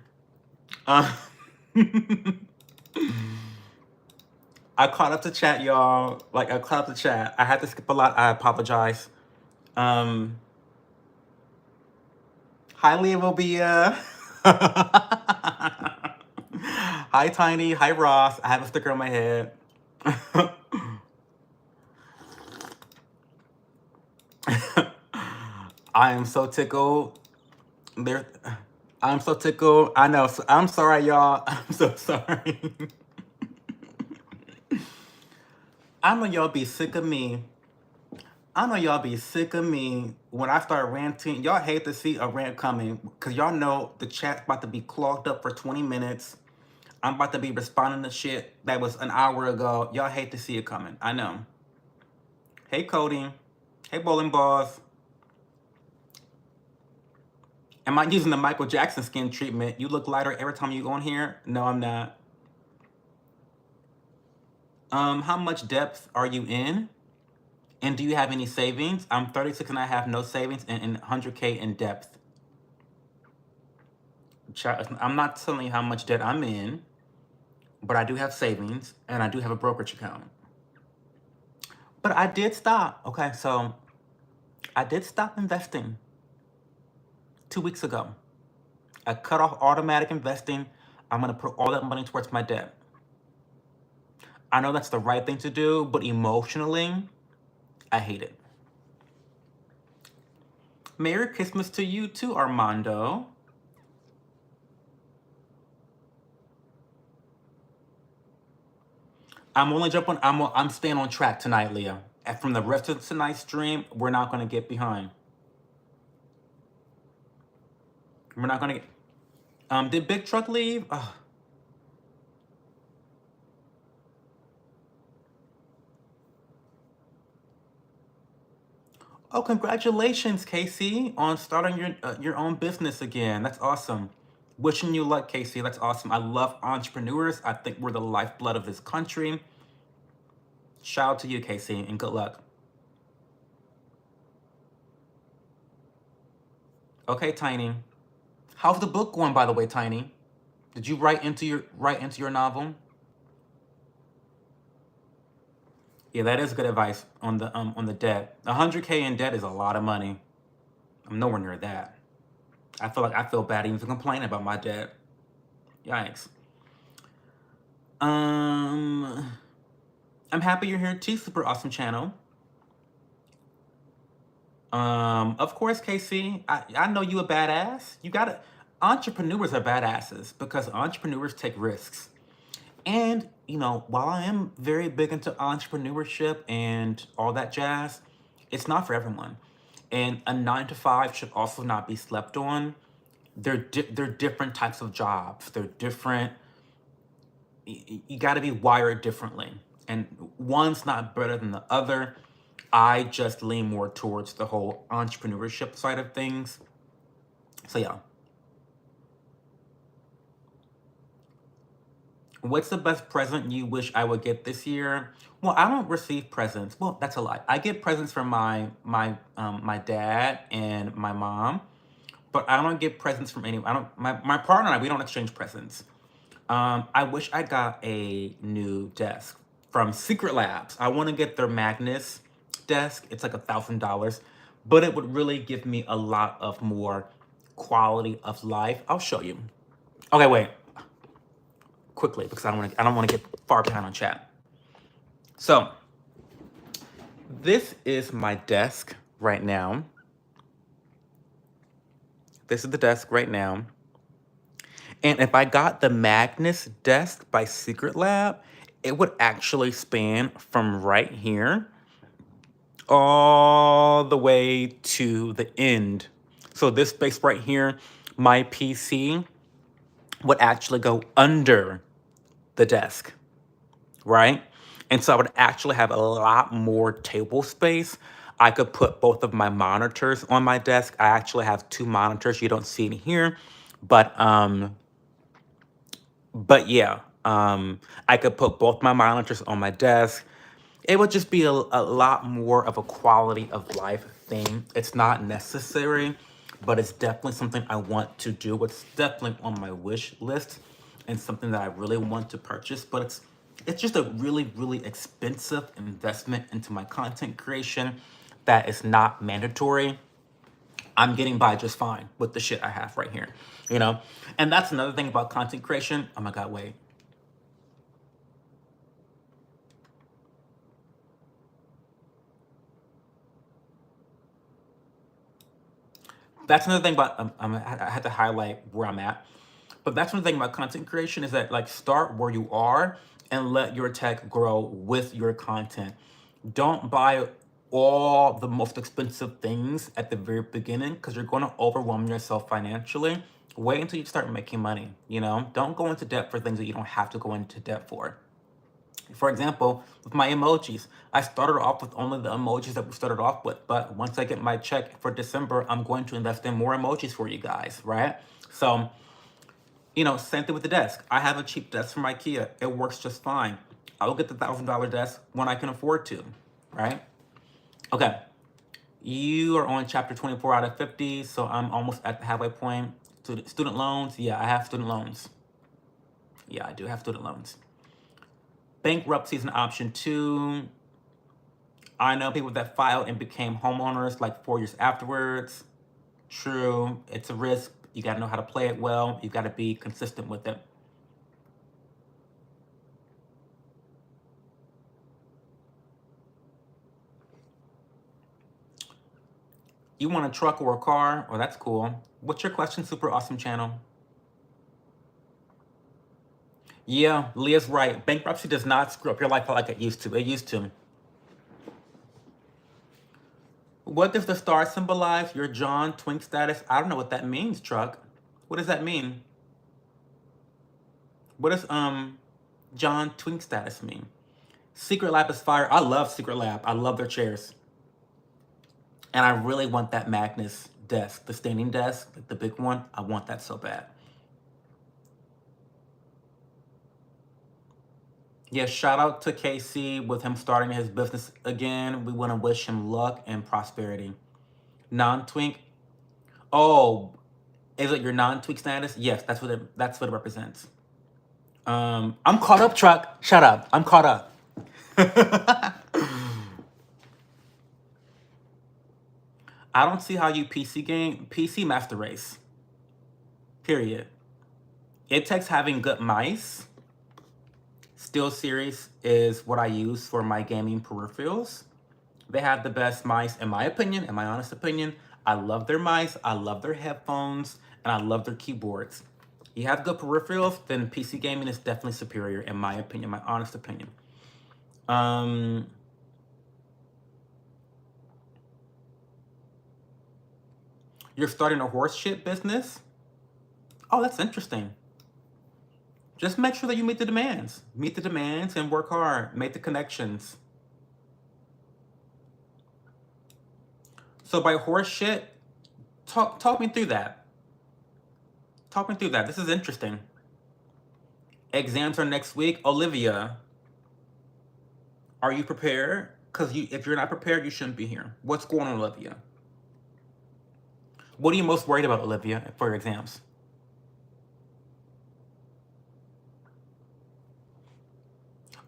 I caught up to chat, y'all. Like, I caught up to chat. I had to skip a lot. I apologize. Hi, Leovobia. Hi, Tiny. Hi, Ross. I have a sticker on my head. I am so tickled. I'm so tickled. I know. I'm sorry, y'all. I'm so sorry. I know y'all be sick of me. I know y'all be sick of me when I start ranting. Y'all hate to see a rant coming because y'all know the chat's about to be clogged up for 20 minutes. I'm about to be responding to shit that was an hour ago. Y'all hate to see it coming. I know. Hey, Cody. Hey, bowling balls. Am I using the Michael Jackson skin treatment? You look lighter every time you go in here. No, I'm not. How much depth are you in? And do you have any savings? I'm 36 and I have no savings and 100K in depth. I'm not telling you how much debt I'm in, but I do have savings and I do have a brokerage account. But I did stop. Okay, so I did stop investing 2 weeks ago. I cut off automatic investing. I'm going to put all that money towards my debt. I know that's the right thing to do, but emotionally, I hate it. Merry Christmas to you too, Armando. I'm staying on track tonight, Leah. And from the rest of tonight's stream, we're not going to get behind. We're not going to get... did Big Truck leave? Ugh. Oh, congratulations, Casey, on starting your own business again. That's awesome. Wishing you luck, Casey. That's awesome. I love entrepreneurs. I think we're the lifeblood of this country. Shout out to you, Casey, and good luck. Okay, Tiny. How's the book going, by the way, Tiny? Did you write into your novel? Yeah, that is good advice on the debt. 100K in debt is a lot of money. I'm nowhere near that. I feel bad even to complain about my debt. Yikes. I'm happy you're here too, super awesome channel. Of course, Casey, I know you a badass. You gotta, entrepreneurs are badasses because entrepreneurs take risks. And, you know, while I am very big into entrepreneurship and all that jazz, it's not for everyone. And a 9-to-5 should also not be slept on. They're different types of jobs. They're different. You got to be wired differently. And one's not better than the other. I just lean more towards the whole entrepreneurship side of things. So yeah. What's the best present you wish I would get this year? Well, I don't receive presents. Well, that's a lie. I get presents from my dad and my mom, but I don't get presents from anyone. My partner and I, we don't exchange presents. I wish I got a new desk from Secret Labs. I want to get their Magnus desk. It's like $1,000, but it would really give me a lot of more quality of life. I'll show you. Okay, wait. Quickly, because I don't want to get far behind on chat. So, this is my desk right now. This is the desk right now. And if I got the Magnus desk by Secret Lab, it would actually span from right here all the way to the end. So this space right here, my PC would actually go under the desk, right? And so I would actually have a lot more table space. I could put both of my monitors on my desk. I actually have 2 monitors. You don't see it here, but yeah, I could put both my monitors on my desk. It would just be a lot more of a quality of life thing. It's not necessary, but it's definitely something I want to do. It's definitely on my wish list and something that I really want to purchase, but it's just a really, really expensive investment into my content creation that is not mandatory. I'm getting by just fine with the shit I have right here, you know? And that's another thing about content creation. Oh my God, wait. That's another thing about, I had to highlight where I'm at. But that's one thing about content creation is that, like, start where you are and let your tech grow with your content. Don't buy all the most expensive things at the very beginning because you're going to overwhelm yourself financially. Wait until you start making money, you know? Don't go into debt for things that you don't have to go into debt for. For example, with my emojis, I started off with only the emojis that we started off with, but once I get my check for December, I'm going to invest in more emojis for you guys, right? So, you know, same thing with the desk. I have a cheap desk from IKEA. It works just fine. I will get the $1,000 desk when I can afford to, right? Okay. You are on chapter 24 out of 50, so I'm almost at the halfway point. Student loans, yeah, I have student loans. Yeah, I do have student loans. Bankruptcy is an option too. I know people that filed and became homeowners like 4 years afterwards. True, it's a risk. You gotta know how to play it well. You gotta be consistent with it. You want a truck or a car? Oh, that's cool. What's your question, super awesome channel? Yeah, Leah's right. Bankruptcy does not screw up your life like it used to. It used to. What does the star symbolize? Your John Twink status? I don't know what that means, Truck. What does that mean? What does John Twink status mean? Secret Lab is fire. I love Secret Lab. I love their chairs. And I really want that Magnus desk, the standing desk, like the big one. I want that so bad. Yeah, shout out to Casey with him starting his business again. We want to wish him luck and prosperity. Non-twink. Oh, is it your non-tweak status? Yes, that's what it represents. I'm caught up, Truck. Shut up. I'm caught up. I don't see how you PC Master Race. Period. It takes having good mice. Steel Series is what I use for my gaming peripherals. They have the best mice, in my opinion, in my honest opinion. I love their mice, I love their headphones, and I love their keyboards. You have good peripherals, then PC gaming is definitely superior, in my opinion, my honest opinion. You're starting a horse shit business? Oh, that's interesting. Just make sure that you meet the demands. Meet the demands and work hard. Make the connections. So by horse shit, talk me through that. Talk me through that. This is interesting. Exams are next week. Olivia, are you prepared? Because if you're not prepared, you shouldn't be here. What's going on, Olivia? What are you most worried about, Olivia, for your exams?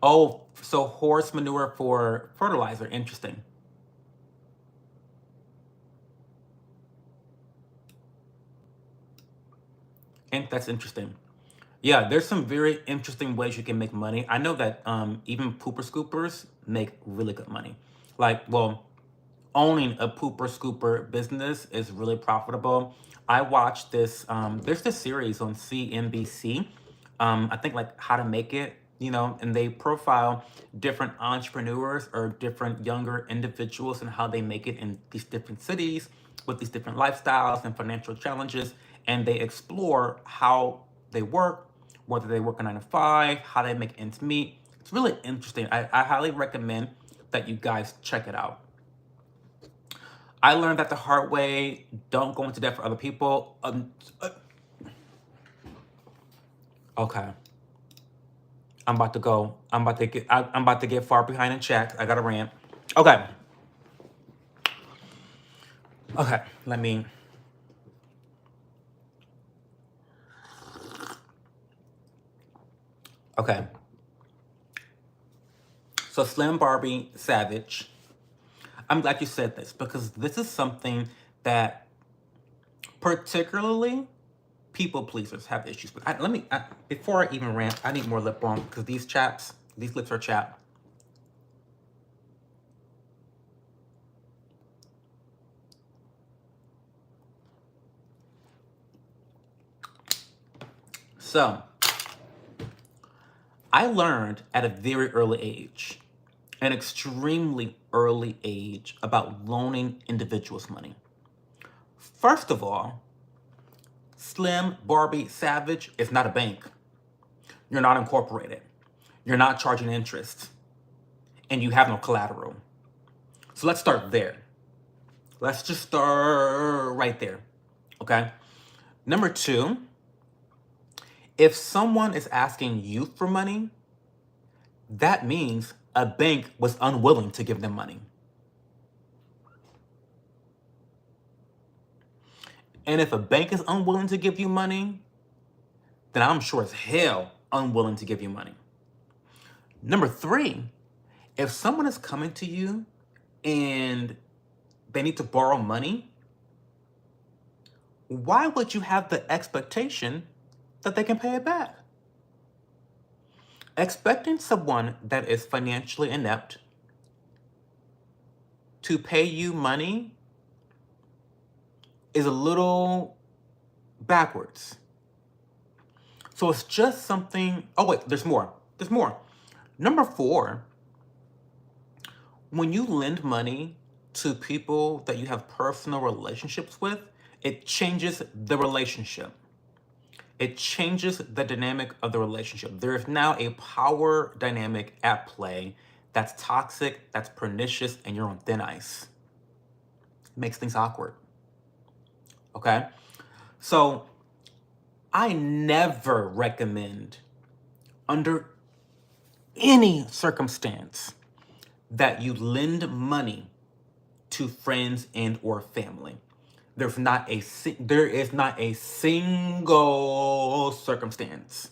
Oh, so horse manure for fertilizer. Interesting. And that's interesting. Yeah, there's some very interesting ways you can make money. I know that even pooper scoopers make really good money. Like, well, owning a pooper scooper business is really profitable. I watched this. There's this series on CNBC. I think like How to Make It, and they profile different entrepreneurs or different younger individuals and how they make it in these different cities with these different lifestyles and financial challenges, and they explore how they work, whether they work a 9 to 5, how they make ends meet. It's really interesting. I highly recommend that you guys check it out. I learned that the hard way. Don't go into debt for other people. Okay, I'm about to go. I'm about to get far behind in chat. I got to rant. Okay. Okay. Let me. Okay. So Slim Barbie Savage. I'm glad you said this because this is something that particularly people pleasers have issues with. Before I even rant, I need more lip balm because these lips are chapped. So, I learned at a very early age, an extremely early age, about loaning individuals money. First of all, Slim Barbie Savage is not a bank. You're not incorporated. You're not charging interest. And you have no collateral. So let's start there. Let's just start right there. Okay? Number 2, if someone is asking you for money, that means a bank was unwilling to give them money. And if a bank is unwilling to give you money, then I'm sure as hell unwilling to give you money. Number 3, if someone is coming to you and they need to borrow money, why would you have the expectation that they can pay it back? Expecting someone that is financially inept to pay you money is a little backwards. So it's just something. Oh, wait, there's more. There's more. Number 4, when you lend money to people that you have personal relationships with, it changes the relationship. It changes the dynamic of the relationship. There is now a power dynamic at play that's toxic, that's pernicious, and you're on thin ice. It makes things awkward. Okay? So I never recommend, under any circumstance, that you lend money to friends and or family. There is not a single circumstance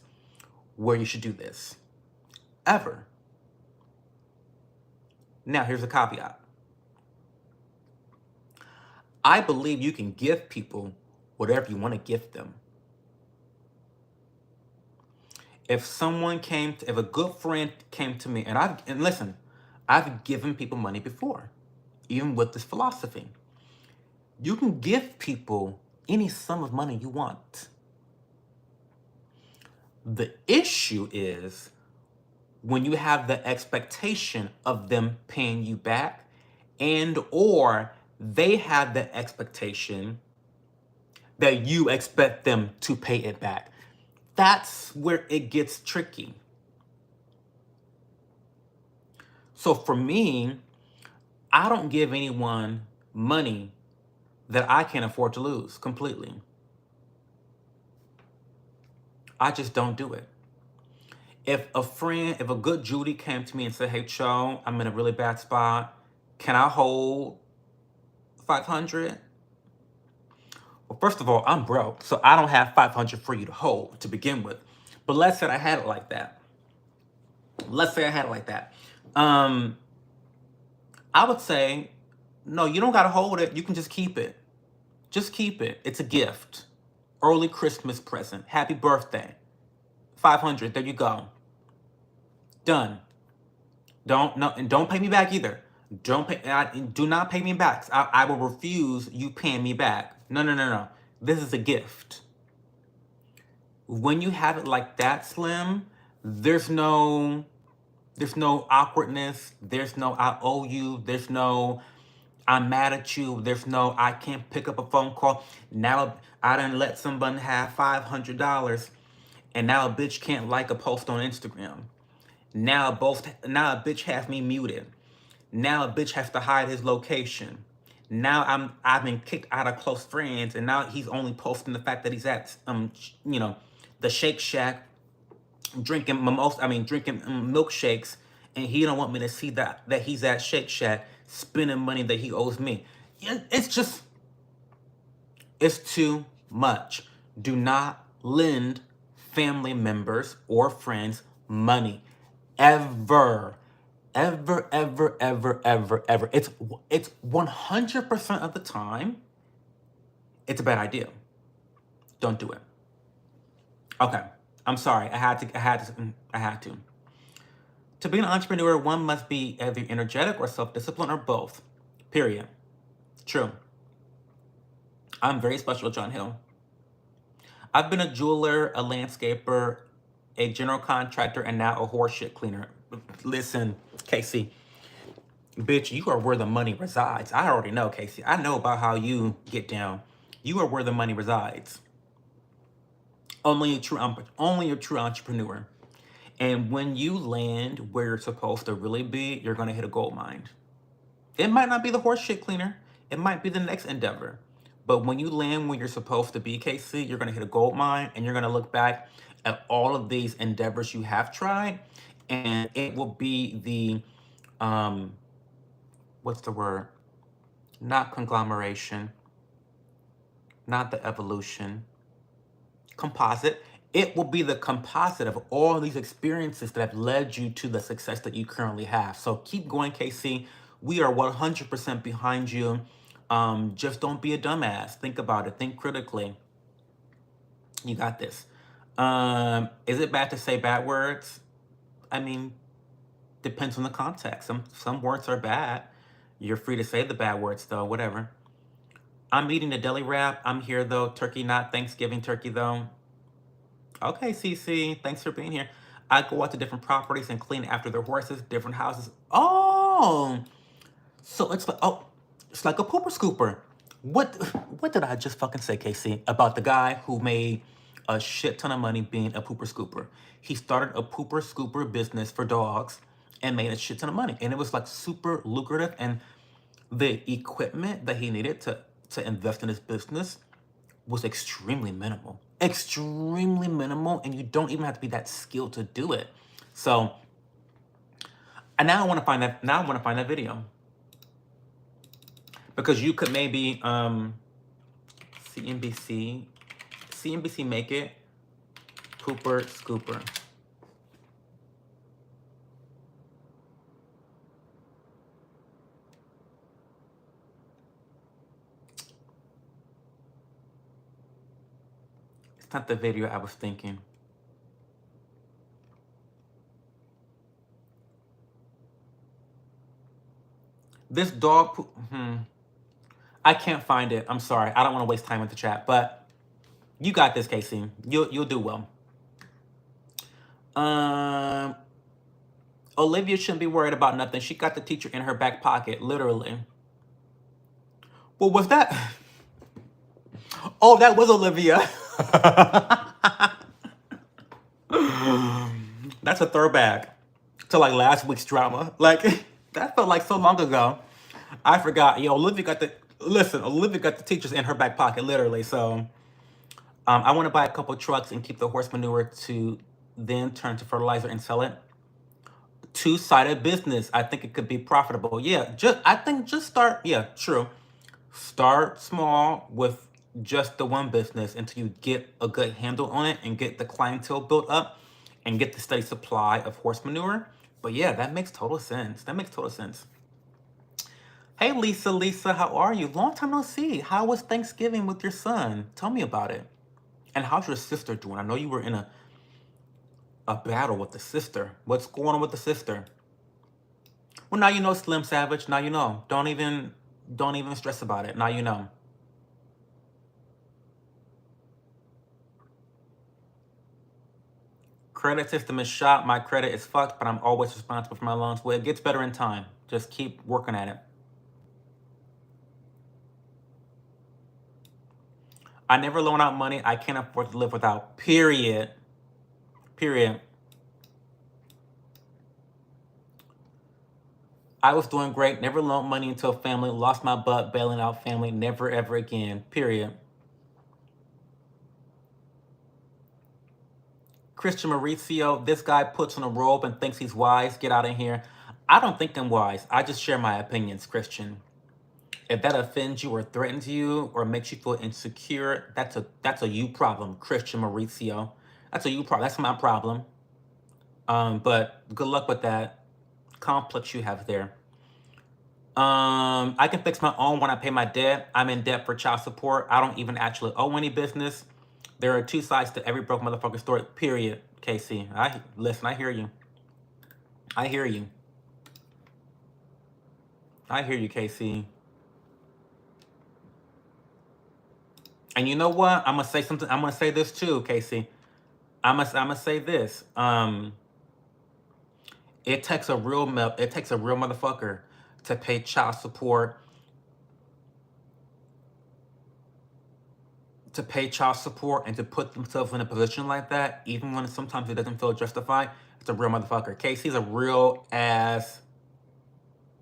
where you should do this. Ever. Now, here's a caveat. I believe you can give people whatever you want to gift them. If a good friend came to me, and listen, I've given people money before, even with this philosophy. You can give people any sum of money you want. The issue is when you have the expectation of them paying you back, and or they have the expectation that you expect them to pay it back. That's where it gets tricky. So for me, I don't give anyone money that I can't afford to lose completely. I just don't do it. If a good Judy came to me and said, "Hey, Cho, I'm in a really bad spot. Can I hold 500?" Well, first of all, I'm broke, so I don't have 500 for you to hold to begin with. But let's say I had it like that. I would say, no, you don't gotta hold it. You can just keep it. Just keep it. It's a gift. Early Christmas present. Happy birthday. 500. There you go. Done. Don't pay me back either. Do not pay me back. I will refuse you paying me back. No. This is a gift. When you have it like that, Slim, there's no awkwardness. There's no I owe you. There's no I'm mad at you. There's no I can't pick up a phone call. Now I done let someone have $500 and now a bitch can't like a post on Instagram. Now a bitch has me muted. Now a bitch has to hide his location. Now I've been kicked out of close friends, and now he's only posting the fact that he's at the Shake Shack drinking milkshakes, and he don't want me to see that he's at Shake Shack spending money that he owes me. It's too much. Do not lend family members or friends money. Ever. It's 100% of the time, it's a bad idea. Don't do it. Okay. I'm sorry. I had to. To be an entrepreneur, one must be either energetic or self-disciplined or both. Period. True. I'm very special, John Hill. I've been a jeweler, a landscaper, a general contractor, and now a horseshit cleaner. Listen, Casey, bitch, you are where the money resides. I already know, Casey. I know about how you get down. You are where the money resides. Only a true entrepreneur. And when you land where you're supposed to really be, you're going to hit a gold mine. It might not be the horseshit cleaner. It might be the next endeavor. But when you land where you're supposed to be, Casey, you're going to hit a gold mine, and you're going to look back at all of these endeavors you have tried, and it will be the, what's the word? Not conglomeration, not the evolution, composite. It will be the composite of all these experiences that have led you to the success that you currently have. So keep going, Casey. We are 100% behind you. Just don't be a dumbass. Think about it. Think critically. You got this. Is it bad to say bad words? I mean, depends on the context. Some words are bad. You're free to say the bad words, though. Whatever. I'm eating a deli wrap. I'm here, though. Turkey, not Thanksgiving turkey, though. Okay, CC. Thanks for being here. I go out to different properties and clean after their horses, different houses. Oh! So it's like a pooper scooper. What did I just fucking say, Casey, about the guy who made a shit ton of money being a pooper scooper? He started a pooper scooper business for dogs and made a shit ton of money. And it was like super lucrative, and the equipment that he needed to invest in his business was extremely minimal. Extremely minimal, and you don't even have to be that skilled to do it. So, and now I want to find that video. Because you could maybe CNBC make it pooper scooper. It's not the video I was thinking. This dog I can't find it. I'm sorry. I don't want to waste time with the chat, but you got this, Casey. You'll do well. Olivia shouldn't be worried about nothing. She got the teacher in her back pocket, literally. What was that? Oh, that was Olivia. That's a throwback to like last week's drama. Like that felt like so long ago. I forgot. Olivia got the teachers in her back pocket, literally. So I want to buy a couple trucks and keep the horse manure to then turn to fertilizer and sell it. Two-sided business. I think it could be profitable. Yeah, just start. Yeah, true. Start small with just the one business until you get a good handle on it and get the clientele built up and get the steady supply of horse manure. But yeah, that makes total sense. Hey, Lisa, how are you? Long time no see. How was Thanksgiving with your son? Tell me about it. And how's your sister doing? I know you were in a battle with the sister. What's going on with the sister? Well, now you know, Slim Savage. Now you know. Don't even stress about it. Now you know. Credit system is shot. My credit is fucked, but I'm always responsible for my loans. Well, it gets better in time. Just keep working at it. I never loan out money I can't afford to live without. Period. Period. I was doing great. Never loaned money into a family. Lost my butt bailing out family. Never ever again. Period. Christian Mauricio, this guy puts on a robe and thinks he's wise. Get out of here. I don't think I'm wise. I just share my opinions, Christian. If that offends you or threatens you or makes you feel insecure, that's a you problem, Christian Mauricio. That's a you problem. That's my problem. But good luck with that complex you have there. I can fix my own when I pay my debt. I'm in debt for child support. I don't even actually owe any business. There are two sides to every broke motherfucking story. Period. Casey, listen. I hear you. I hear you. I hear you, Casey. And you know what? I'm gonna say something. I'm gonna say this too, Casey. I'm gonna say this. It takes a real motherfucker to pay child support. To pay child support and to put themselves in a position like that, even when sometimes it doesn't feel justified. It's a real motherfucker. Casey's a real ass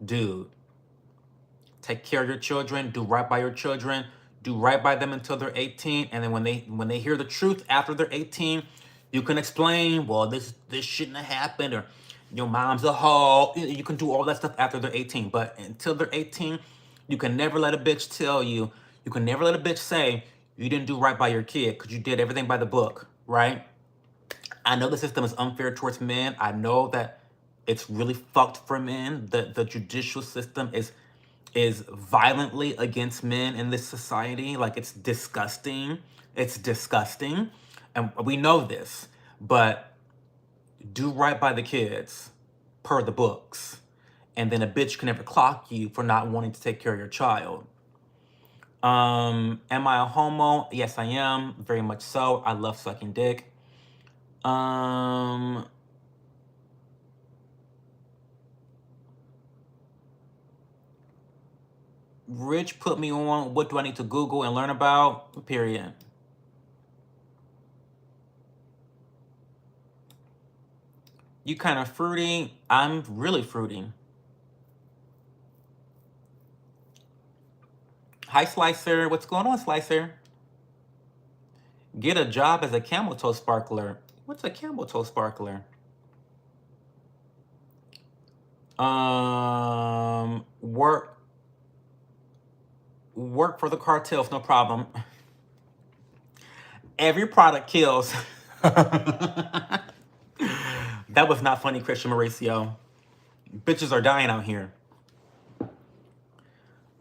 dude. Take care of your children. Do right by your children. Do right by them until they're 18, and then when they hear the truth after they're 18, you can explain, well, this shouldn't have happened, or your mom's a hoe. You can do all that stuff after they're 18, but until they're 18, you can never let a bitch tell you. You can never let a bitch say you didn't do right by your kid because you did everything by the book, right? I know the system is unfair towards men. I know that it's really fucked for men. The judicial system is violently against men in this society. Like, it's disgusting. It's disgusting. And we know this, but do right by the kids per the books. And then a bitch can never clock you for not wanting to take care of your child. Am I a homo? Yes, I am. Very much so. I love sucking dick. Rich put me on, what do I need to Google and learn about? Period. You kind of fruity. I'm really fruity. Hi, Slicer. What's going on, Slicer? Get a job as a camel toe sparkler. What's a camel toe sparkler? Work for the cartels, no problem. Every product kills. That was not funny, Christian Mauricio. Bitches are dying out here.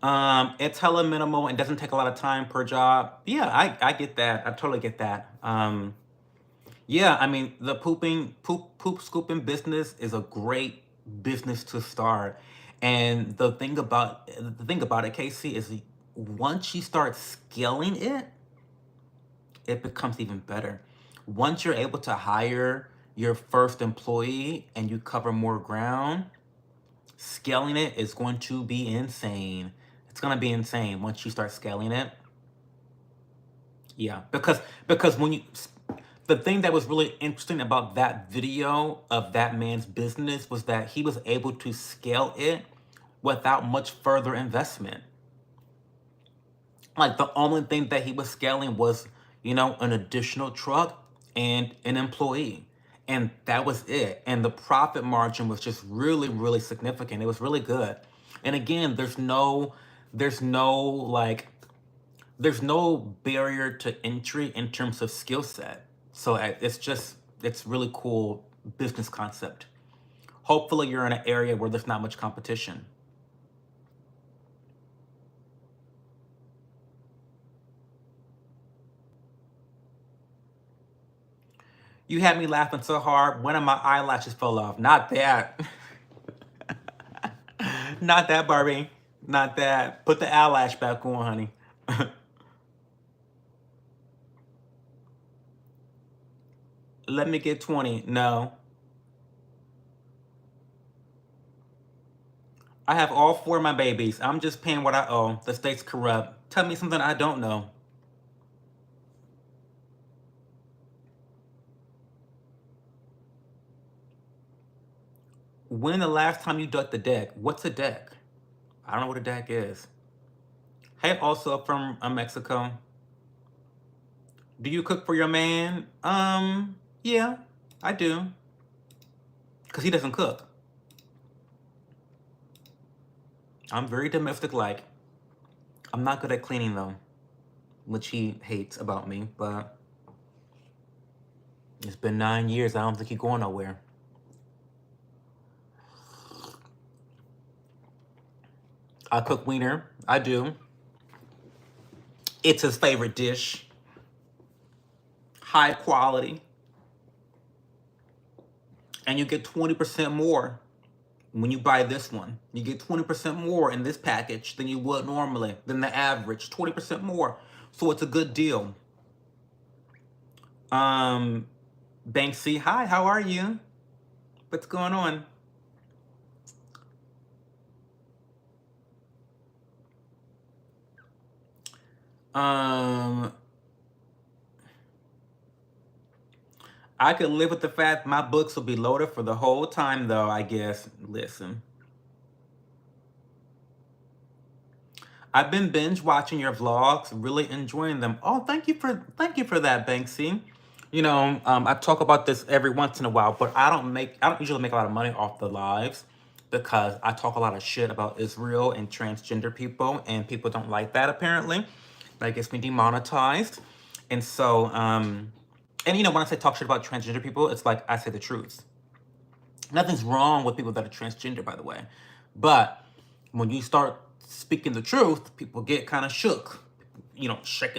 It's hella minimal and doesn't take a lot of time per job. Yeah, I get that. I totally get that. Yeah, I mean, the poop scooping business is a great business to start. And the thing about it, Casey, is once you start scaling it, it becomes even better. Once you're able to hire your first employee and you cover more ground, scaling it is going to be insane. It's going to be insane once you start scaling it. Yeah, because when you, the thing that was really interesting about that video of that man's business was that he was able to scale it without much further investment. Like, the only thing that he was scaling was, an additional truck and an employee. And that was it. And the profit margin was just really, really significant. It was really good. And again, there's no barrier to entry in terms of skill set. So it's really cool business concept. Hopefully you're in an area where there's not much competition. You had me laughing so hard, one of my eyelashes fell off. Not that. Not that, Barbie. Not that. Put the eyelash back on, honey. Let me get 20. No. I have all 4 of my babies. I'm just paying what I owe. The state's corrupt. Tell me something I don't know. When the last time you ducked the deck? What's a deck? I don't know what a deck is. Hey, also from Mexico. Do you cook for your man? Yeah, I do. Because he doesn't cook. I'm very domestic-like. I'm not good at cleaning, though, which he hates about me, but it's been 9 years. I don't think he's going nowhere. I cook wiener. I do. It's his favorite dish. High quality. And you get 20% more when you buy this one. You get 20% more in this package than you would normally, than the average. 20% more. So it's a good deal. Banksy, hi, how are you? What's going on? I could live with the fact my books will be loaded for the whole time, though, I guess. Listen. I've been binge watching your vlogs, really enjoying them. Oh, thank you for that, Banksy. You know, I talk about this every once in a while, but I don't usually make a lot of money off the lives because I talk a lot of shit about Israel and transgender people, and people don't like that apparently. That gets me demonetized. And so, and you know, when I say talk shit about transgender people, it's like I say the truth. Nothing's wrong with people that are transgender, by the way. But when you start speaking the truth, people get kind of shook. You know,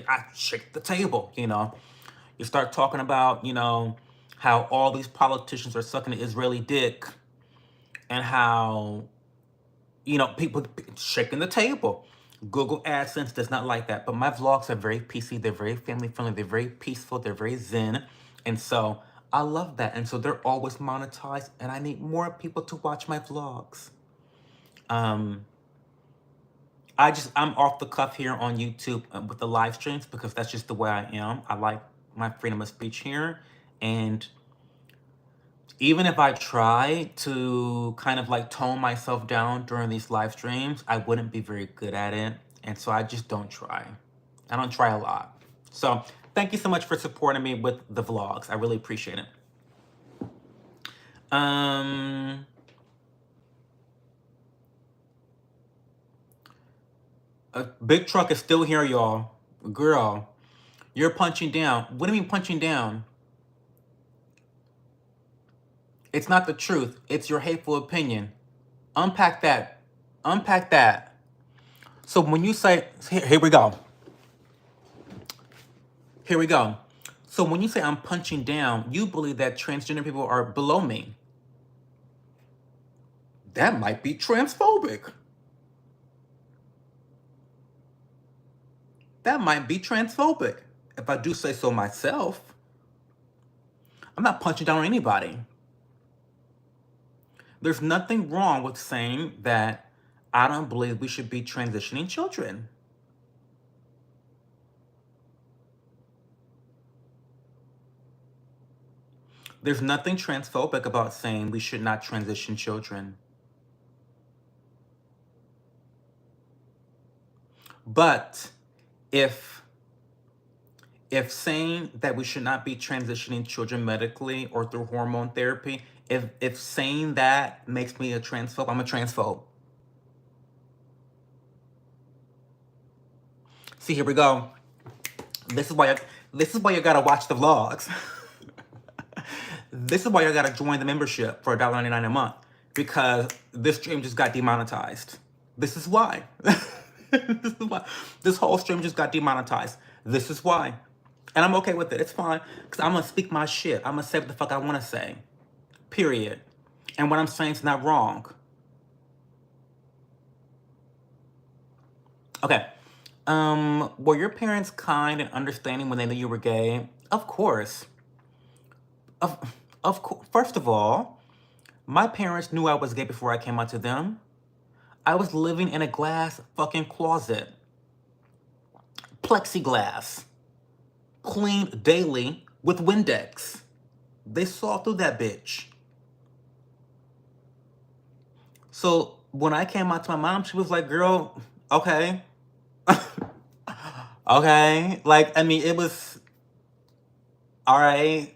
I shake the table, you know. You start talking about, you know, how all these politicians are sucking the Israeli dick and how, you know, people shaking the table. Google AdSense does not like that. But my vlogs are very PC. They're very family friendly. They're very peaceful. They're very zen. And so I love that. And so they're always monetized. And I need more people to watch my vlogs. I'm off the cuff here on YouTube with the live streams because that's just the way I am. I like my freedom of speech here. And even if I try to kind of like tone myself down during these live streams, I wouldn't be very good at it. And so I just don't try. I don't try a lot. So thank you so much for supporting me with the vlogs. I really appreciate it. A big truck is still here, y'all. Girl, you're punching down. What do you mean punching down? It's not the truth. It's your hateful opinion. Unpack that. Unpack that. So when you say, here we go. Here we go. So when you say I'm punching down, you believe that transgender people are below me. That might be transphobic. That might be transphobic, if I do say so myself. I'm not punching down on anybody. There's nothing wrong with saying that I don't believe we should be transitioning children. There's nothing transphobic about saying we should not transition children. But if saying that we should not be transitioning children medically or through hormone therapy, if saying that makes me a transphobe, I'm a transphobe. See, here we go. This is why you gotta watch the vlogs. This is why you gotta join the membership for $1.99 a month, because this stream just got demonetized. This is why. This is why. This whole stream just got demonetized. This is why. And I'm okay with it. It's fine. Because I'm going to speak my shit. I'm going to say what the fuck I want to say. Period. And what I'm saying is not wrong. Okay. Were your parents kind and understanding when they knew you were gay? Of course. Of, of course. First of all, my parents knew I was gay before I came out to them. I was living in a glass fucking closet. Plexiglass. Cleaned daily with Windex. They saw through that bitch. So when I came out to my mom, she was like, girl, okay. Okay. Like, I mean, it was all right.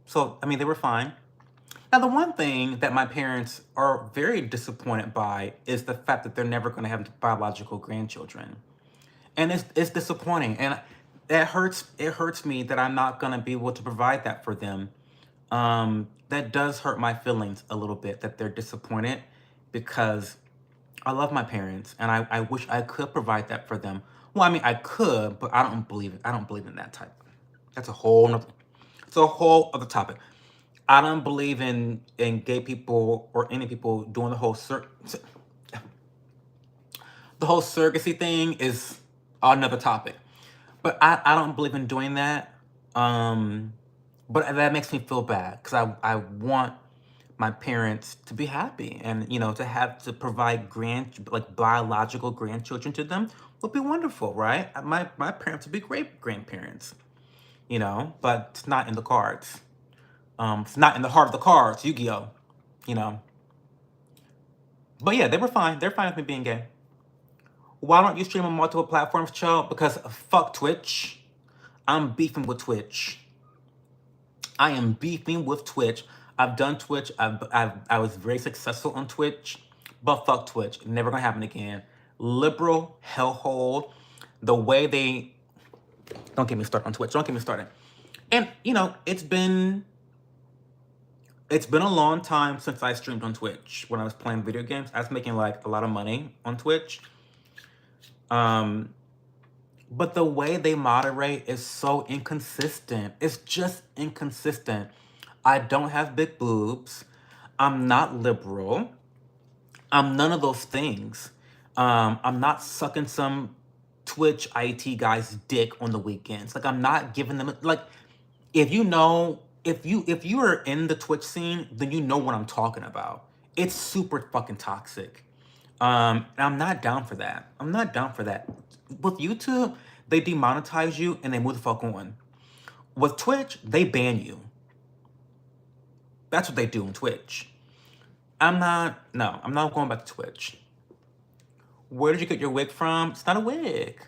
So, I mean, they were fine. Now, the one thing that my parents are very disappointed by is the fact that they're never going to have biological grandchildren. And it's disappointing. And it hurts me that I'm not going to be able to provide that for them. That does hurt my feelings a little bit that they're disappointed because I love my parents and I wish I could provide that for them. Well, I mean, I could, but I don't believe it. I don't believe in that type. That's a whole nother, it's a whole other topic. I don't believe in gay people or any people doing the whole surrogacy thing is another topic. But I don't believe in doing that. But that makes me feel bad because I want my parents to be happy and, you know, to provide biological grandchildren to them would be wonderful, right? My parents would be great grandparents, you know, but it's not in the cards. It's not in the heart of the cards, Yu-Gi-Oh, you know. But yeah, they were fine. They're fine with me being gay. Why don't you stream on multiple platforms, Cho? Because fuck Twitch. I'm beefing with Twitch. I am beefing with Twitch. I've done Twitch. I was very successful on Twitch, but fuck Twitch. Never gonna happen again. Liberal hellhole. The way they... Don't get me started on Twitch. Don't get me started. And, you know, it's been a long time since I streamed on Twitch. When I was playing video games, I was making like a lot of money on Twitch. But the way they moderate is so inconsistent. It's just inconsistent. I don't have big boobs. I'm not liberal. I'm none of those things. I'm not sucking some Twitch IT guy's dick on the weekends. Like, I'm not giving them, like, if you are in the Twitch scene, then you know what I'm talking about. It's super fucking toxic. And I'm not down for that. I'm not down for that. With YouTube, they demonetize you and they move the fuck on. With Twitch, they ban you. That's what they do on Twitch. I'm not going back to Twitch. Where did you get your wig from? It's not a wig.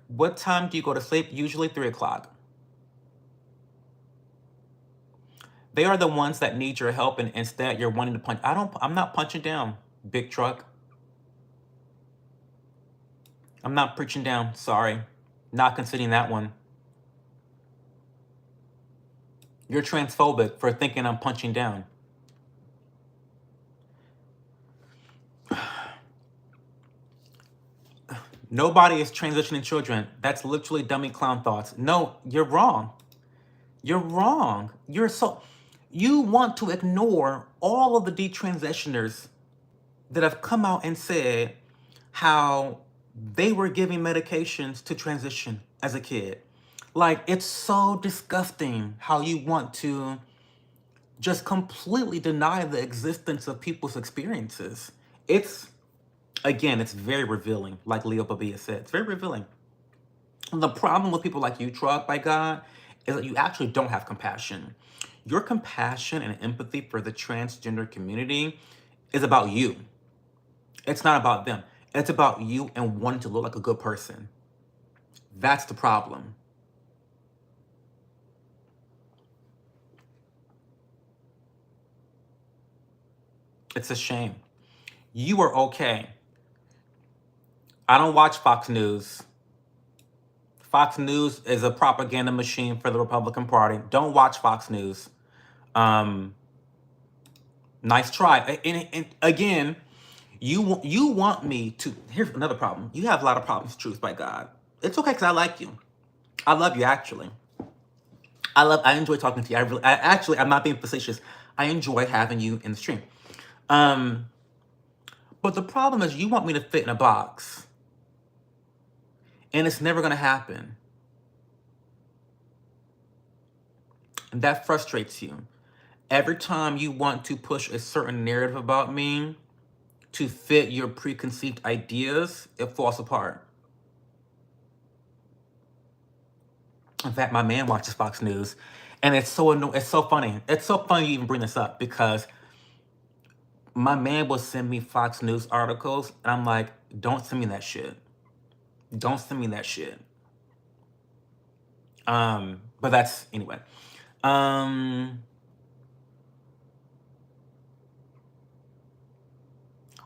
What time do you go to sleep? Usually 3 o'clock. They are the ones that need your help, and instead you're wanting to punch. I'm not punching down, big truck. I'm not preaching down, sorry. Not conceding that one. You're transphobic for thinking I'm punching down. Nobody is transitioning children. That's literally dummy clown thoughts. No, you're wrong. You're wrong. You want to ignore all of the detransitioners that have come out and said how they were giving medications to transition as a kid. Like, it's so disgusting how you want to just completely deny the existence of people's experiences. Again, it's very revealing, like Leo Babia said. It's very revealing. The problem with people like you, Trug, by God, is that you actually don't have compassion. Your compassion and empathy for the transgender community is about you. It's not about them. It's about you and wanting to look like a good person. That's the problem. It's a shame. You are okay. I don't watch Fox News. Fox News is a propaganda machine for the Republican Party. Don't watch Fox News. Nice try. And again, You want me to. Here's another problem. You have a lot of problems, truth by God. It's okay because I like you. I love you, actually. I enjoy talking to you. I'm not being facetious. I enjoy having you in the stream. Um, but the problem is you want me to fit in a box, and it's never gonna happen. And that frustrates you. Every time you want to push a certain narrative about me to fit your preconceived ideas, it falls apart. In fact, my man watches Fox News, and it's so annoying. It's so funny. It's so funny you even bring this up because my man will send me Fox News articles, and I'm like, don't send me that shit. Don't send me that shit. But that's anyway.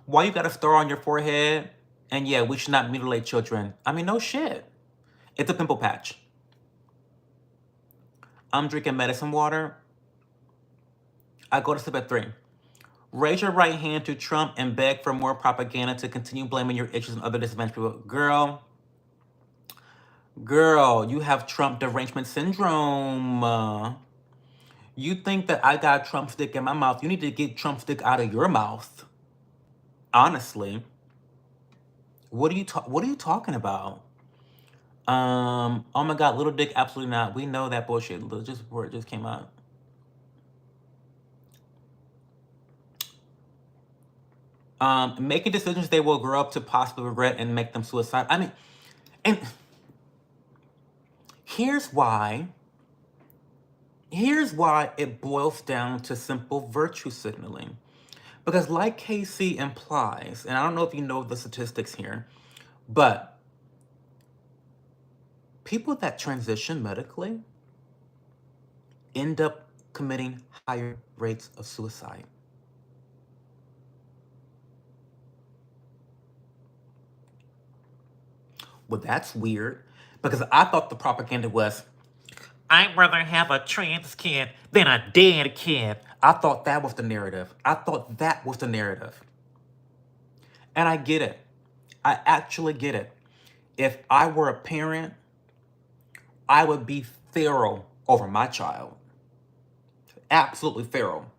Why you got a star on your forehead? And yeah, we should not mutilate children. I mean, no shit. It's a pimple patch. I'm drinking medicine water. I go to sleep at 3. Raise your right hand to Trump and beg for more propaganda to continue blaming your issues on other disadvantaged people. Girl, you have Trump derangement syndrome. You think that I got Trump stick in my mouth? You need to get Trump stick out of your mouth. Honestly, what are you talking about? Oh my God, little dick, absolutely not. We know that bullshit. Just before it just came out. Making decisions they will grow up to possibly regret and make them suicide. I mean, and here's why it boils down to simple virtue signaling. Because like KC implies, and I don't know if you know the statistics here, but people that transition medically end up committing higher rates of suicide. Well, that's weird, because I thought the propaganda was, I'd rather have a trans kid than a dead kid. I thought that was the narrative. And I get it. I actually get it. If I were a parent, I would be feral over my child. Absolutely feral.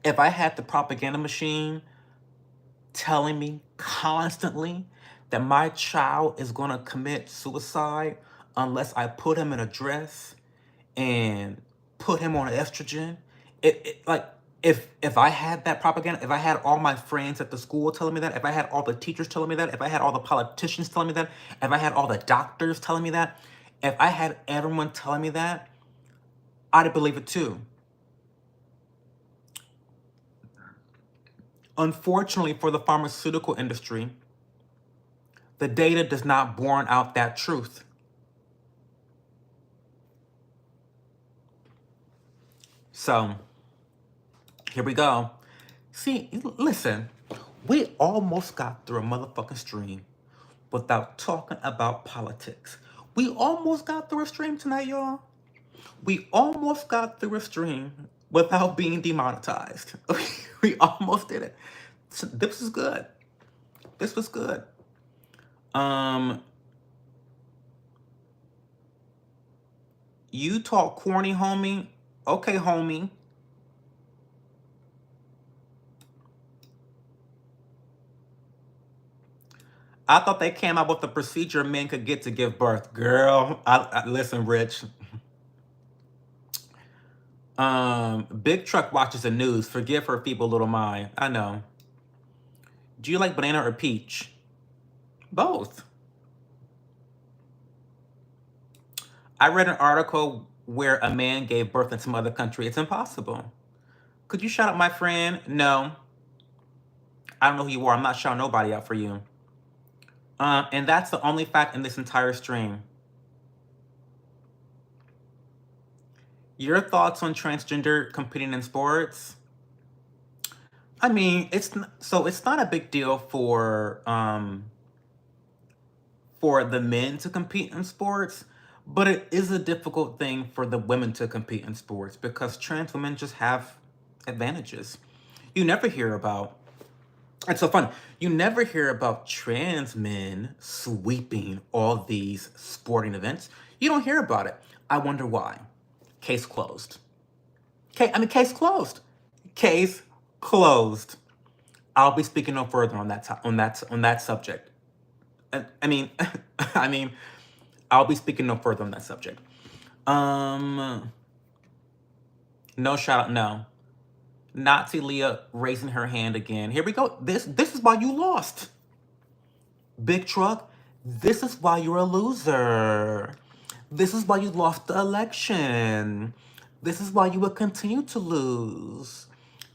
If I had the propaganda machine telling me constantly that my child is going to commit suicide unless I put him in a dress and put him on estrogen, if I had that propaganda, if I had all my friends at the school telling me that, if I had all the teachers telling me that, if I had all the politicians telling me that, if I had all the doctors telling me that, if I had everyone telling me that, I'd believe it too. Unfortunately for the pharmaceutical industry, the data does not borne out that truth. So, here we go. See, listen, we almost got through a motherfucking stream without talking about politics. We almost got through a stream tonight, y'all. We almost got through a stream without being demonetized. We almost did it. This was good. This was good. You talk corny, homie. Okay, homie. I thought they came out with the procedure men could get to give birth. Girl, listen, Rich. Big Truck watches the news. Forgive her feeble little mind. I know. Do you like banana or peach? Both. I read an article where a man gave birth in some other country. It's impossible. Could you shout out my friend? No. I don't know who you are. I'm not shouting nobody out for you. And that's the only fact in this entire stream. Your thoughts on transgender competing in sports? I mean, it's not a big deal for the men to compete in sports, but it is a difficult thing for the women to compete in sports because trans women just have advantages. You never hear about It's so fun. You never hear about trans men sweeping all these sporting events. You don't hear about it. I wonder why. Case closed. Case closed. Case closed. I'll be speaking no further on that subject. I mean, I mean, I'll be speaking no further on that subject. No shout out. No. Nazi Leah raising her hand again. Here we go. This is why you lost. Big Truck, this is why you're a loser. This is why you lost the election. This is why you will continue to lose.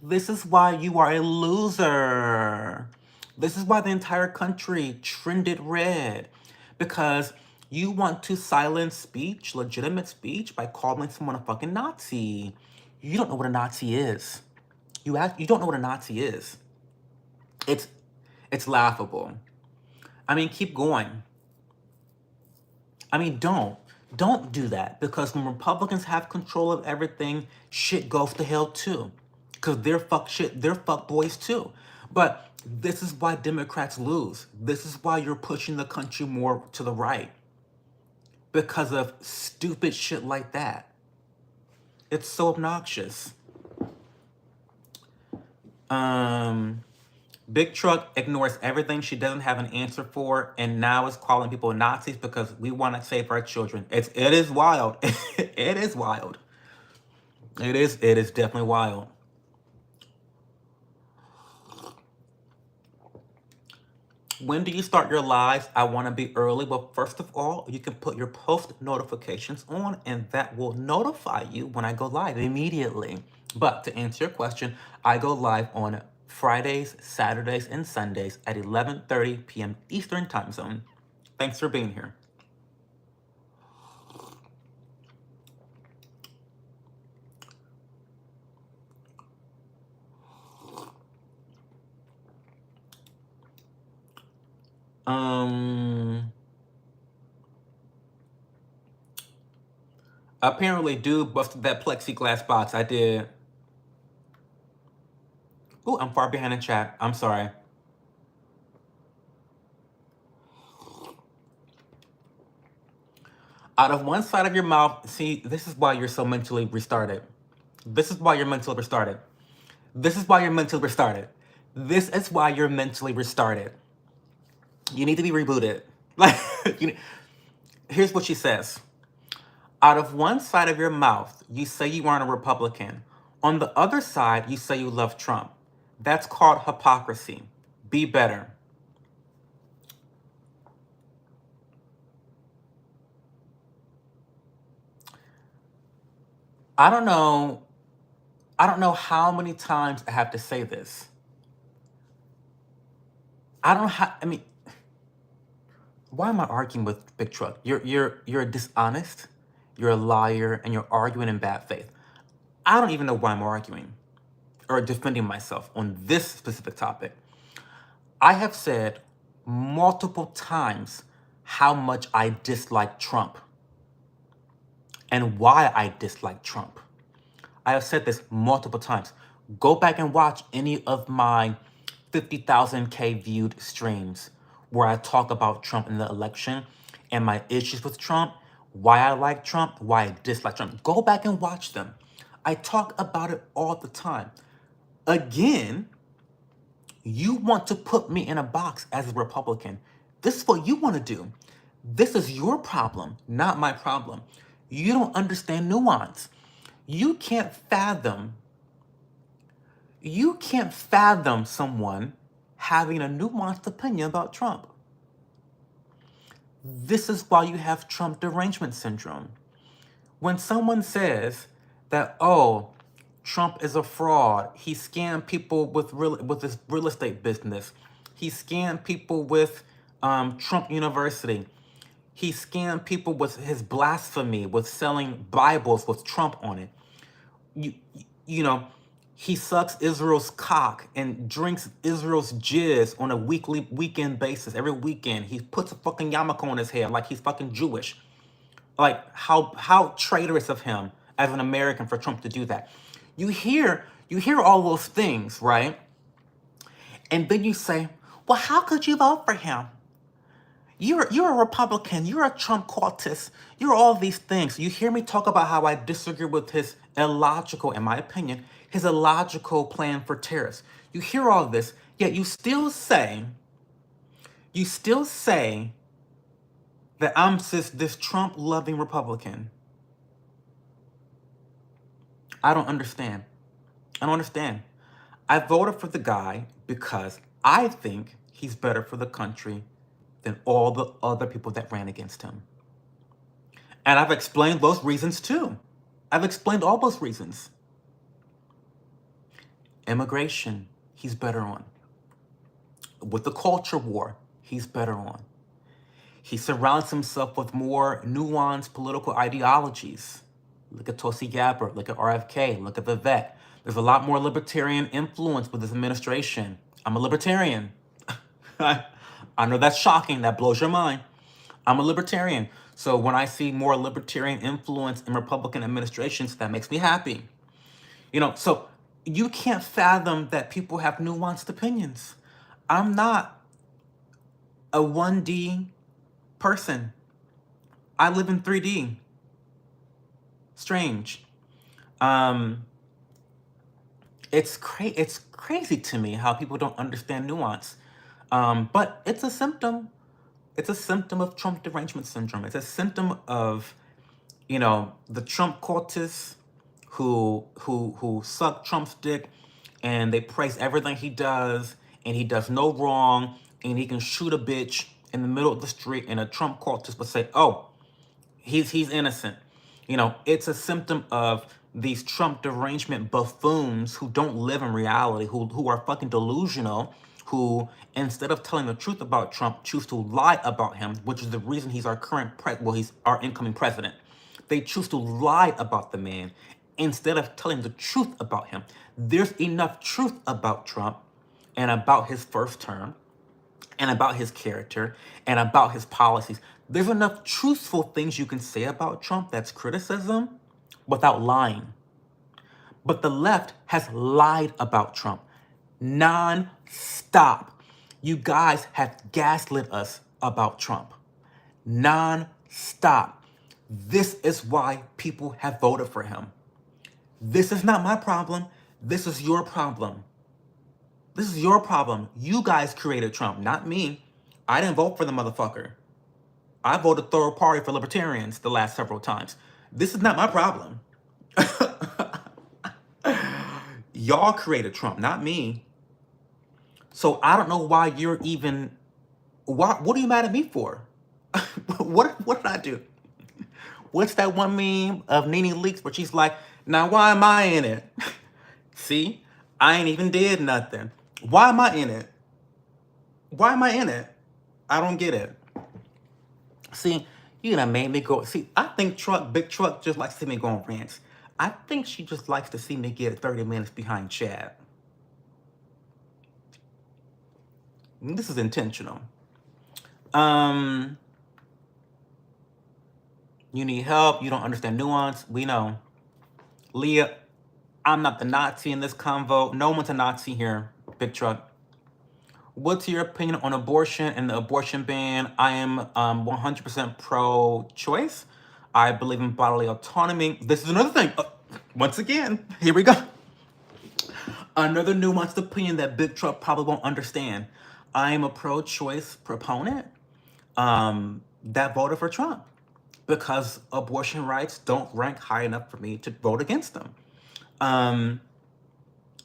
This is why you are a loser. This is why the entire country trended red. Because you want to silence speech, legitimate speech, by calling someone a fucking Nazi. You don't know what a Nazi is. You don't know what a Nazi is. It's laughable. I mean, keep going. I mean, don't do that, because when Republicans have control of everything, shit goes to hell too. Because they're fuck boys too. But this is why Democrats lose. This is why you're pushing the country more to the right. Because of stupid shit like that. It's so obnoxious. Big Truck ignores everything she doesn't have an answer for, and now is calling people Nazis because we want to save our children. It is wild. It is wild. It is definitely wild. When do you start your lives? I want to be early. Well, first of all, you can put your post notifications on, and that will notify you when I go live immediately. But to answer your question, I go live on Fridays, Saturdays, and Sundays at 11:30 p.m. Eastern Time Zone. Thanks for being here. Apparently, dude busted that plexiglass box. I did. Ooh, I'm far behind in chat. I'm sorry. Out of one side of your mouth, see, this is why you're so mentally retarded. This is why you're mentally retarded. This is why you're mentally retarded. This is why you're mentally retarded. You need to be rebooted. Like, here's what she says. Out of one side of your mouth, you say you aren't a Republican. On the other side, you say you love Trump. That's called hypocrisy. Be better. I don't know how many times I have to say this. I mean, why am I arguing with Big Truck? You're dishonest, you're a liar, and you're arguing in bad faith. I don't even know why I'm arguing or defending myself on this specific topic. I have said multiple times how much I dislike Trump and why I dislike Trump. I have said this multiple times. Go back and watch any of my 50,000K viewed streams where I talk about Trump in the election and my issues with Trump, why I like Trump, why I dislike Trump. Go back and watch them. I talk about it all the time. Again, you want to put me in a box as a Republican. This is what you want to do. This is your problem, not my problem. You don't understand nuance. You can't fathom someone having a nuanced opinion about Trump. This is why you have Trump derangement syndrome. When someone says that, oh, Trump is a fraud, he scammed people with his real estate business, he scammed people with Trump University, he scammed people with his blasphemy, with selling Bibles with Trump on it. You know, he sucks Israel's cock and drinks Israel's jizz on a weekend basis. Every weekend, he puts a fucking yarmulke on his head like he's fucking Jewish. Like, how traitorous of him as an American for Trump to do that. You hear all those things, right? And then you say, well, how could you vote for him? You're a Republican. You're a Trump cultist. You're all these things. You hear me talk about how I disagree with his illogical, in my opinion, his illogical plan for tariffs. You hear all this, yet you still say that I'm this Trump-loving Republican. I don't understand. I don't understand. I voted for the guy because I think he's better for the country than all the other people that ran against him. And I've explained those reasons too. I've explained all those reasons. Immigration, he's better on. With the culture war, he's better on. He surrounds himself with more nuanced political ideologies. Look at Tulsi Gabbard, look at RFK, look at Vivek. There's a lot more libertarian influence with this administration. I'm a libertarian. I know that's shocking, that blows your mind. I'm a libertarian. So when I see more libertarian influence in Republican administrations, that makes me happy. You know, so you can't fathom that people have nuanced opinions. I'm not a 1D person. I live in 3D. Strange. It's crazy to me how people don't understand nuance. But it's a symptom. It's a symptom of Trump derangement syndrome. It's a symptom of, you know, the Trump cultists who suck Trump's dick and they praise everything he does and he does no wrong and he can shoot a bitch in the middle of the street and a Trump cultist would say, oh, he's innocent. You know, it's a symptom of these Trump derangement buffoons who don't live in reality, who are fucking delusional, who, instead of telling the truth about Trump, choose to lie about him, which is the reason he's our he's our incoming president. They choose to lie about the man instead of telling the truth about him. There's enough truth about Trump and about his first term and about his character and about his policies. There's enough truthful things you can say about Trump that's criticism without lying. But the left has lied about Trump non-stop. You guys have gaslit us about Trump non-stop. This is why people have voted for him. This is not my problem. This is your problem. This is your problem. You guys created Trump, not me. I didn't vote for the motherfucker. I voted third party for libertarians the last several times. This is not my problem. Y'all created Trump, not me. So I don't know why you're even... What are you mad at me for? What did I do? What's that one meme of Nene Leakes where she's like, now why am I in it? See? I ain't even did nothing. Why am I in it? Why am I in it? I don't get it. See, you done made me go. See, I think Big Truck just likes to see me go on rants. I think she just likes to see me get 30 minutes behind Chad. This is intentional. You need help. You don't understand nuance. We know. Leah, I'm not the Nazi in this convo. No one's a Nazi here, Big Truck. What's your opinion on abortion and the abortion ban? I am 100% pro-choice. I believe in bodily autonomy. This is another thing. Once again, here we go. Another nuanced opinion that Big Truck probably won't understand. I am a pro-choice proponent that voted for Trump because abortion rights don't rank high enough for me to vote against them.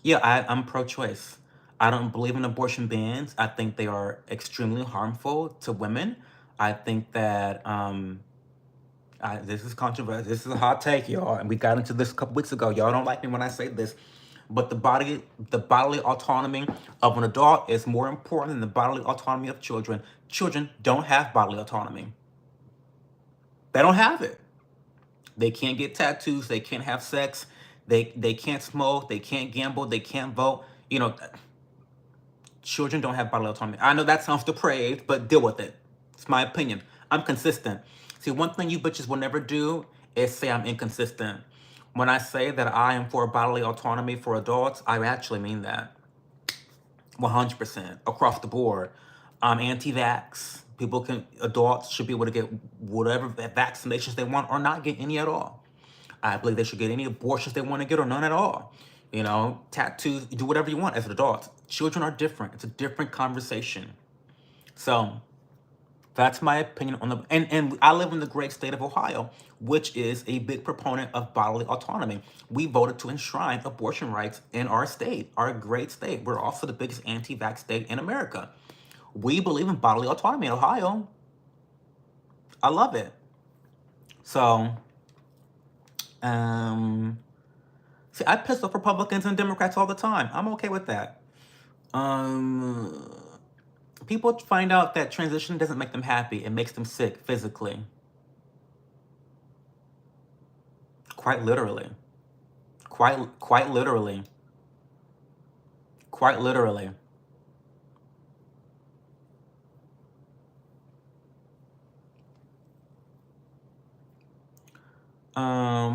Yeah, I'm pro-choice. I don't believe in abortion bans. I think they are extremely harmful to women. I think that this is controversial. This is a hot take, y'all. And we got into this a couple weeks ago. Y'all don't like me when I say this. But the bodily autonomy of an adult is more important than the bodily autonomy of children. Children don't have bodily autonomy. They don't have it. They can't get tattoos. They can't have sex. They can't smoke. They can't gamble. They can't vote. You know, children don't have bodily autonomy. I know that sounds depraved, but deal with it. It's my opinion. I'm consistent. See, one thing you bitches will never do is say I'm inconsistent. When I say that I am for bodily autonomy for adults, I actually mean that. 100% across the board. I'm anti-vax. Adults should be able to get whatever vaccinations they want or not get any at all. I believe they should get any abortions they want to get or none at all. You know, tattoos, do whatever you want as an adult. Children are different. It's a different conversation. So that's my opinion on the, and I live in the great state of Ohio, which is a big proponent of bodily autonomy. We voted to enshrine abortion rights in our state, our great state. We're also the biggest anti-vax state in America. We believe in bodily autonomy in Ohio. I love it. So, see, I piss off Republicans and Democrats all the time. I'm okay with that. People find out that transition doesn't make them happy. It makes them sick physically. Quite literally. Quite literally. Quite literally.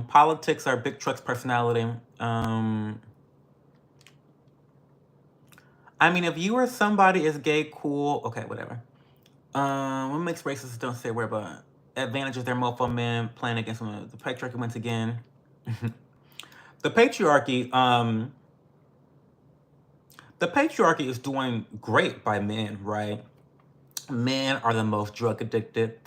Politics are Big Truck's personality. I mean, if you or somebody is gay, cool, okay, whatever. What makes racists don't say where, but advantages their mofo men playing against them. The patriarchy once again. The patriarchy is doing great by men, right? Men are the most drug addicted.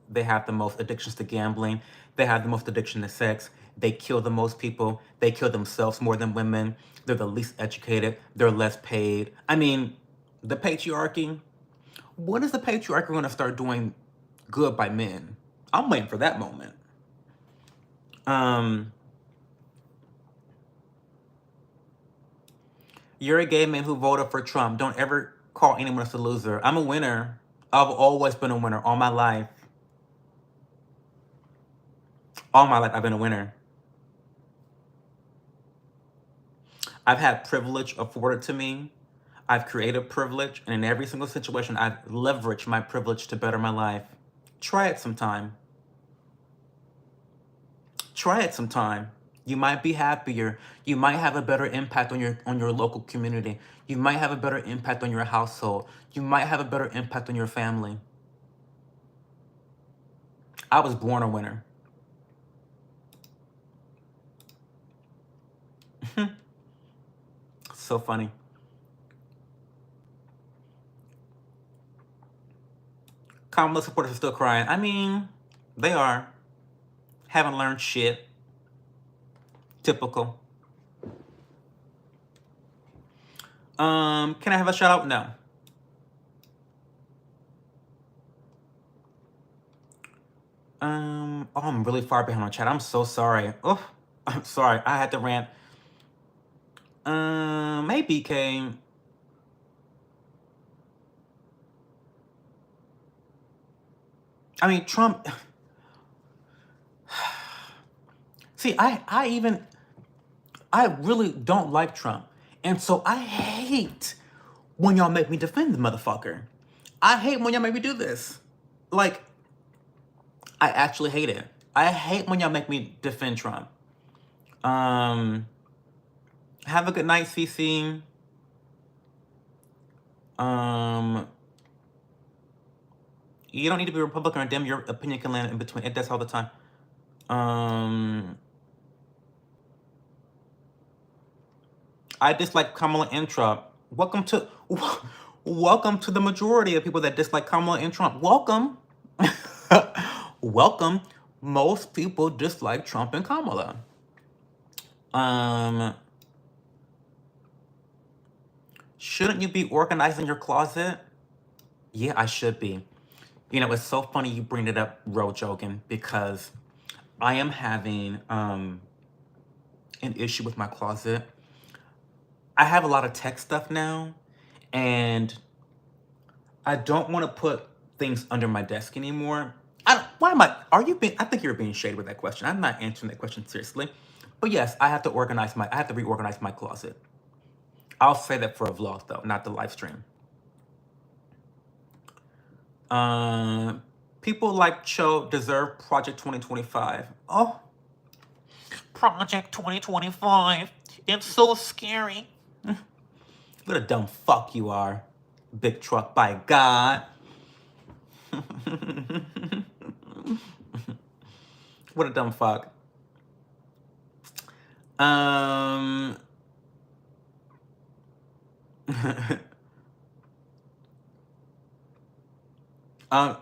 They have the most addictions to gambling. They have the most addiction to sex. They kill the most people. They kill themselves more than women. They're the least educated. They're less paid. I mean, the patriarchy. When is the patriarchy going to start doing good by men? I'm waiting for that moment. You're a gay man who voted for Trump. Don't ever call anyone else a loser. I'm a winner. I've always been a winner all my life. All my life, I've been a winner. I've had privilege afforded to me. I've created privilege, and in every single situation, I've leveraged my privilege to better my life. Try it sometime. Try it sometime. You might be happier. You might have a better impact on your local community. You might have a better impact on your household. You might have a better impact on your family. I was born a winner. So funny. Kamala supporters are still crying. I mean, they are. Haven't learned shit. Typical. Can I have a shout out? No. Oh, I'm really far behind on chat. I'm so sorry. Oh, I'm sorry. I had to rant. Hey, BK. I mean, Trump. See, I really don't like Trump. And so I hate when y'all make me defend the motherfucker. I hate when y'all make me do this. Like, I actually hate it. I hate when y'all make me defend Trump. Have a good night, CC. You don't need to be Republican or Dem. Your opinion can land in between. It does all the time. I dislike Kamala and Trump. Welcome to the majority of people that dislike Kamala and Trump. Welcome. Welcome. Most people dislike Trump and Kamala. Shouldn't you be organizing your closet? Yeah, I should be. You know, it's so funny you bring it up, Jogan, because I am having an issue with my closet. I have a lot of tech stuff now, and I don't want to put things under my desk anymore. I think you're being shady with that question. I'm not answering that question seriously. But yes, I have to reorganize my closet. I'll say that for a vlog though, not the live stream. People like Cho deserve Project 2025. Oh, Project 2025. It's so scary. What a dumb fuck you are. Big truck by God. What a dumb fuck. Um, um,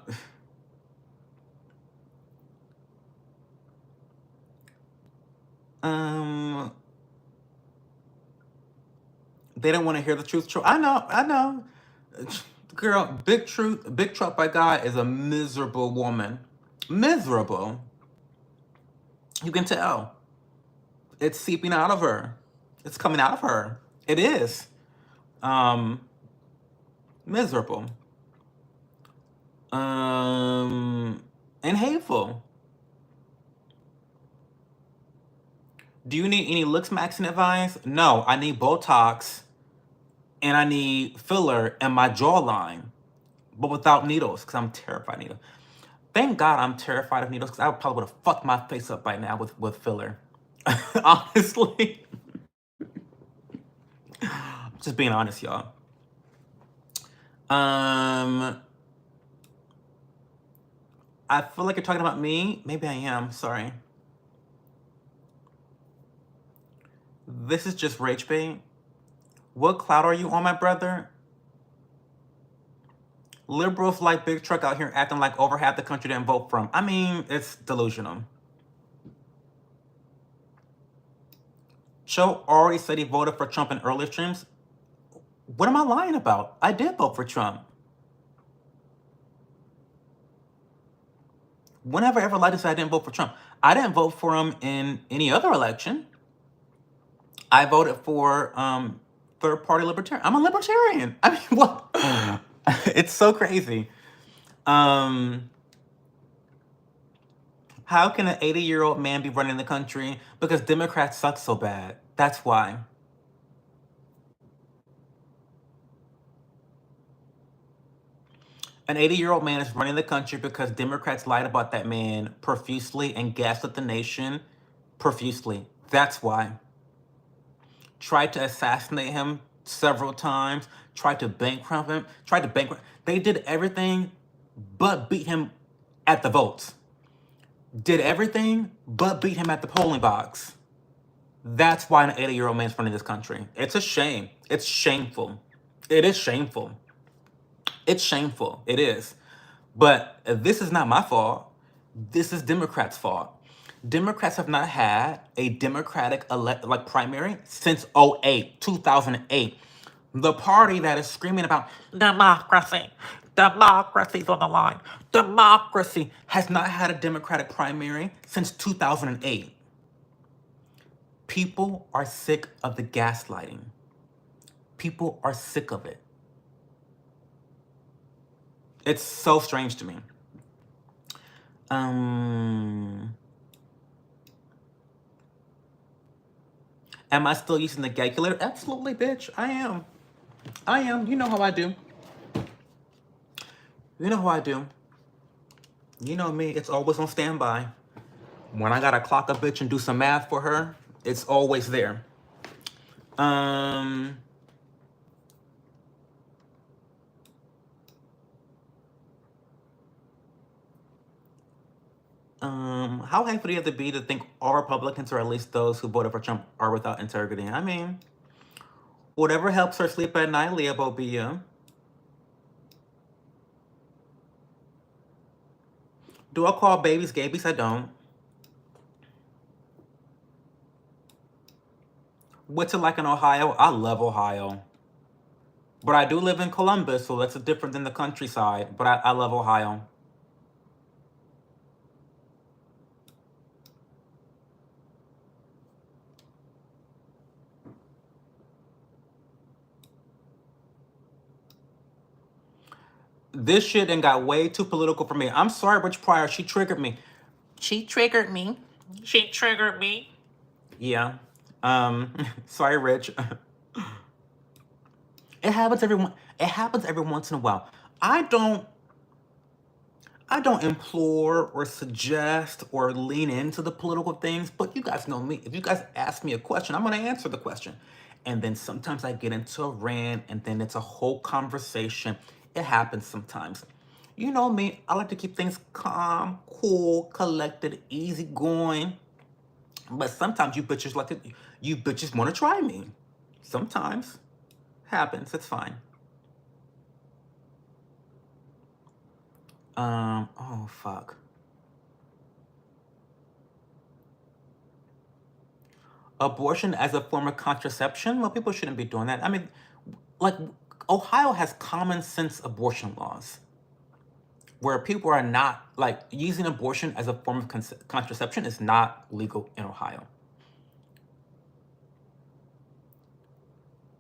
um, they don't want to hear the truth. I know. Girl, Big Truck by God is a miserable woman. Miserable. You can tell. It's seeping out of her. It's coming out of her. It is. Miserable. And hateful. Do you need any looks maxing advice? No, I need Botox and I need filler in my jawline, but without needles, because I'm terrified of needles. Thank God I'm terrified of needles, because I probably would have fucked my face up by now with filler. Honestly. Just being honest, y'all. I feel like you're talking about me. Maybe I am. Sorry. This is just rage bait. What cloud are you on, my brother? Liberals like Big Truck out here acting like over half the country didn't vote for him. I mean, it's delusional. Cho already said he voted for Trump in earlier streams. What am I lying about? I did vote for Trump. When have I ever lied to say I didn't vote for Trump? I didn't vote for him in any other election. I voted for third-party libertarian. I'm a libertarian. I mean, what? It's so crazy. How can an 80-year-old man be running the country? Because Democrats suck so bad. That's why. An 80-year-old man is running the country because Democrats lied about that man profusely and gaslit the nation profusely. That's why. Tried to assassinate him several times, tried to bankrupt him, They did everything but beat him at the votes. Did everything but beat him at the polling box. That's why an 80-year-old man's running this country. It's a shame. It's shameful. It is shameful. It's shameful. It is. But this is not my fault. This is Democrats' fault. Democrats have not had a Democratic primary since 2008. The party that is screaming about democracy's on the line. Democracy has not had a Democratic primary since 2008. People are sick of the gaslighting. People are sick of it. It's so strange to me. Am I still using the calculator? Absolutely, bitch. I am. You know how I do. You know how I do. You know me. It's always on standby. When I gotta clock a bitch and do some math for her, it's always there. How hateful do you have to be to think all Republicans, or at least those who voted for Trump, are without integrity? I mean, whatever helps her sleep at night, Leah Bobia. Do I call babies gabies? I don't. What's it like in Ohio? I love Ohio. But I do live in Columbus, so that's different than the countryside. But I love Ohio. This shit and got way too political for me. I'm sorry, Rich Pryor. She triggered me. She triggered me. Yeah. Sorry, Rich. It happens every once in a while. I don't implore or suggest or lean into the political things, but you guys know me. If you guys ask me a question, I'm gonna answer the question. and then sometimes I get into a rant, and then it's a whole conversation. It happens sometimes. You know me, I like to keep things calm, cool, collected, easy going. But sometimes you bitches want to try me. Sometimes happens. It's fine. Oh fuck. Abortion as a form of contraception? Well, people shouldn't be doing that. I mean, like, Ohio has common sense abortion laws where people are not, like, using abortion as a form of contraception is not legal in Ohio.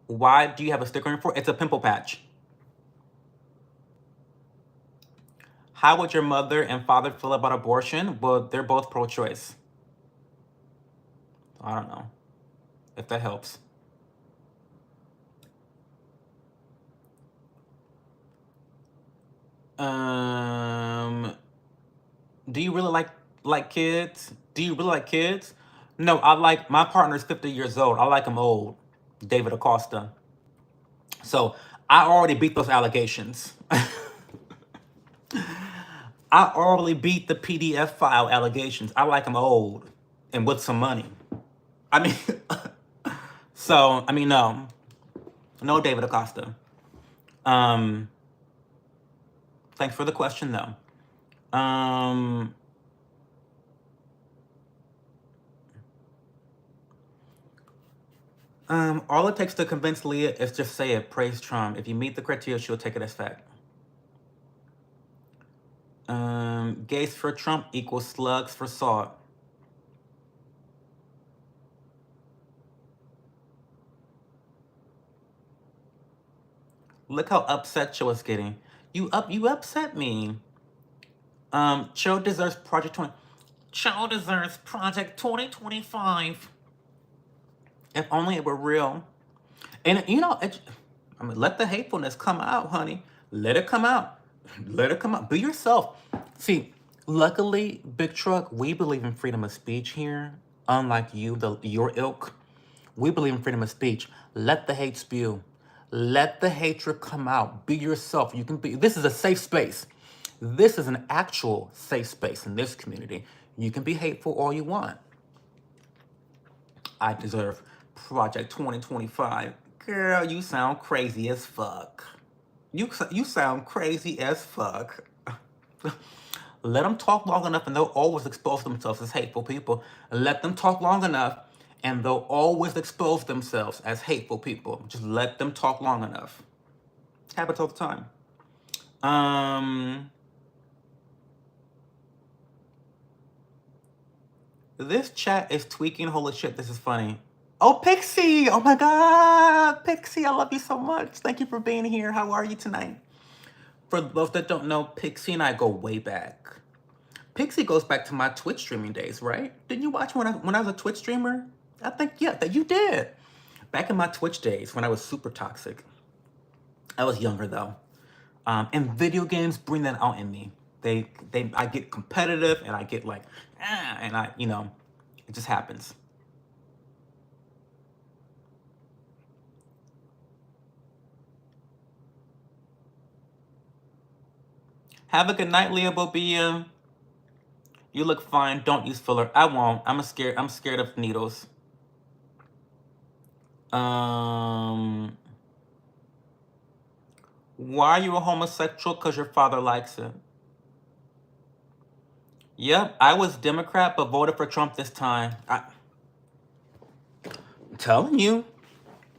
Why do you have a sticker on your forehead? It's a pimple patch. How would your mother and father feel about abortion? Well, they're both pro-choice. I don't know if that helps. Do you really like kids? Do you really like kids? No, my partner's 50 years old. I like him old, David Acosta. So I already beat those allegations. I already beat the PDF file allegations. I like him old and with some money. I mean, so I mean, no, David Acosta. Thanks for the question, though. All it takes to convince Leah is just say it. Praise Trump. If you meet the criteria, she'll take it as fact. Gays for Trump equals slugs for salt. Look how upset Cho is getting. You upset me. Cho deserves Project 20. Cho deserves Project 2025. If only it were real. And you know, I mean, let the hatefulness come out, honey. Let it come out. Let it come out. Be yourself. See, luckily, Big Truck, we believe in freedom of speech here. Unlike you, your ilk, we believe in freedom of speech. Let the hate spew. Let the hatred come out. Be yourself. You can be. This is a safe space. This is an actual safe space in this community. You can be hateful all you want. I deserve Project 2025. Girl, you sound crazy as fuck. You sound crazy as fuck. Let them talk long enough and they'll always expose themselves as hateful people. Let them talk long enough and they'll always expose themselves as hateful people. Just let them talk long enough. Happens all the time. This chat is tweaking. Holy shit, this is funny. Oh, Pixie! Oh my God! Pixie, I love you so much. Thank you for being here. How are you tonight? For those that don't know, Pixie and I go way back. Pixie goes back to my Twitch streaming days, right? Didn't you watch when I was a Twitch streamer? I think, yeah, that you did. Back in my Twitch days when I was super toxic. I was younger though. And video games bring that out in me. I get competitive and I get like, and I, it just happens. Have a good night, Leah Bobia. You look fine. Don't use filler. I won't. I'm scared of needles. Why are you a homosexual? Because your father likes it. Yep, I was Democrat, but voted for Trump this time. I'm telling you,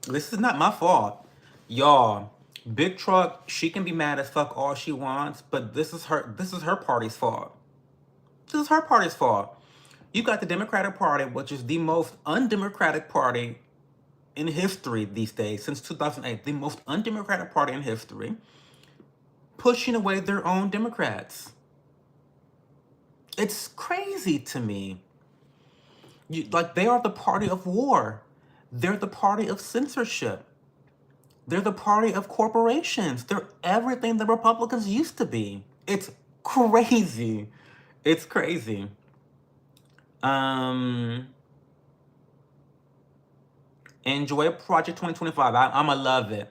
this is not my fault. Y'all, Big Truck, she can be mad as fuck all she wants, but this is her party's fault. This is her party's fault. You got the Democratic Party, which is the most undemocratic party in history these days, since 2008, the most undemocratic party in history, pushing away their own Democrats. It's crazy to me. They are the party of war. They're the party of censorship. They're the party of corporations. They're everything the Republicans used to be. It's crazy. It's crazy. Enjoy Project 2025. I'm going to love it.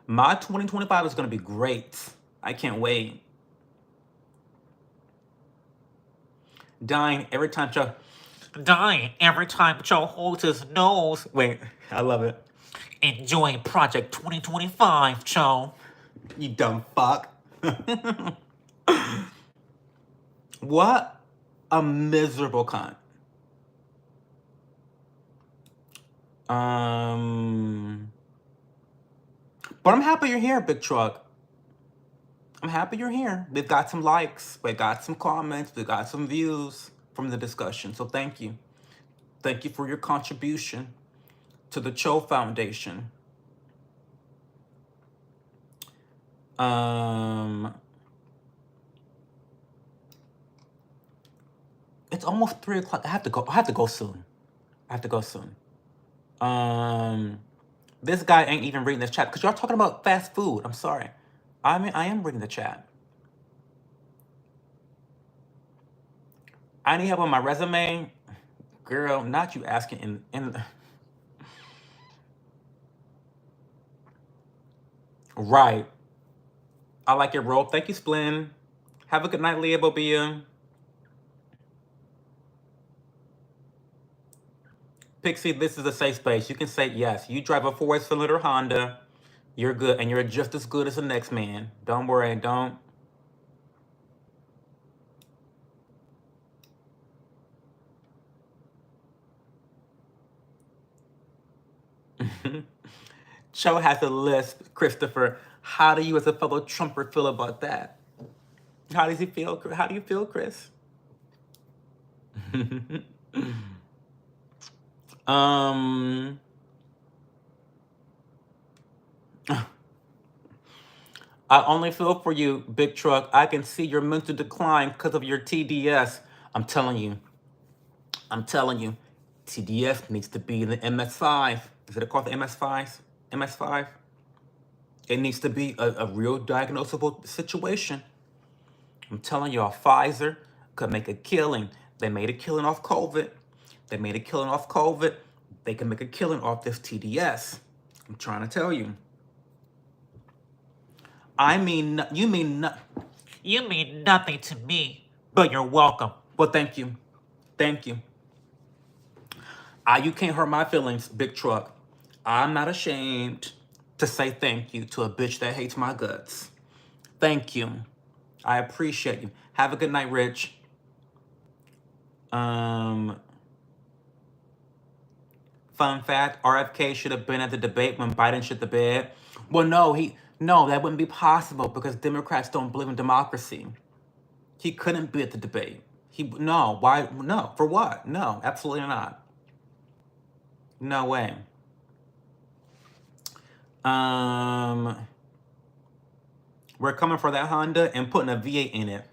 My 2025 is going to be great. I can't wait. Dying every time Joe holds his nose. Wait, I love it. Enjoy Project 2025, Joe. You dumb fuck. What a miserable cunt. But I'm happy you're here, Big Truck. I'm happy you're here. We've got some likes, we got some comments, we got some views from the discussion. So thank you. Thank you for your contribution to the Cho Foundation. It's almost 3 o'clock. I have to go soon. This guy ain't even reading this chat because y'all talking about fast food. I'm sorry. I mean, I am reading the chat. I need help on my resume. Girl, not you asking in Right. I like your role. Thank you, Splin. Have a good night, Leah Bobia. Pixie, this is a safe space. You can say yes. You drive a 4-cylinder Honda. You're good, and you're just as good as the next man. Don't worry, don't. Cho has a list, Christopher. How do you, as a fellow Trumper, feel about that? How does he feel? How do you feel, Chris? I only feel for you, Big Truck. I can see your mental decline because of your TDS. I'm telling you. TDS needs to be in the MS5. Is it called the MS5? MS5? It needs to be a real diagnosable situation. I'm telling y'all, Pfizer could make a killing. They made a killing off COVID. They can make a killing off this TDS. I'm trying to tell you. I mean, you mean nothing to me, but you're welcome. Well, thank you. You can't hurt my feelings, Big Truck. I'm not ashamed to say thank you to a bitch that hates my guts. Thank you. I appreciate you. Have a good night, Rich. Fun fact, RFK should have been at the debate when Biden shit the bed. Well, no, that wouldn't be possible because Democrats don't believe in democracy. He couldn't be at the debate. Why? No, for what? No, absolutely not. No way. We're coming for that Honda and putting a V8 in it.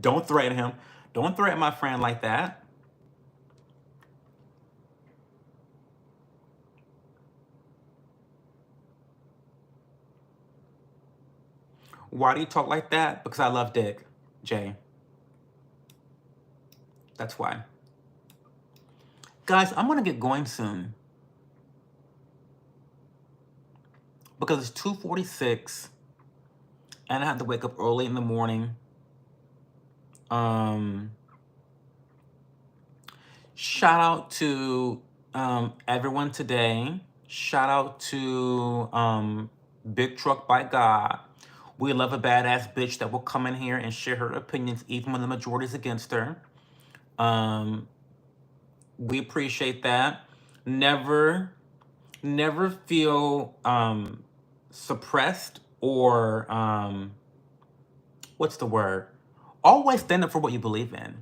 Don't threaten him. Don't threaten my friend like that. Why do you talk like that? Because I love dick, Jay. That's why. Guys, I'm going to get going soon. Because it's 2:46 and I have to wake up early in the morning. Shout out to everyone today. Shout out to Big Truck by God. We love a badass bitch that will come in here and share her opinions even when the majority is against her. We appreciate that. Never feel suppressed or what's the word? Always stand up for what you believe in.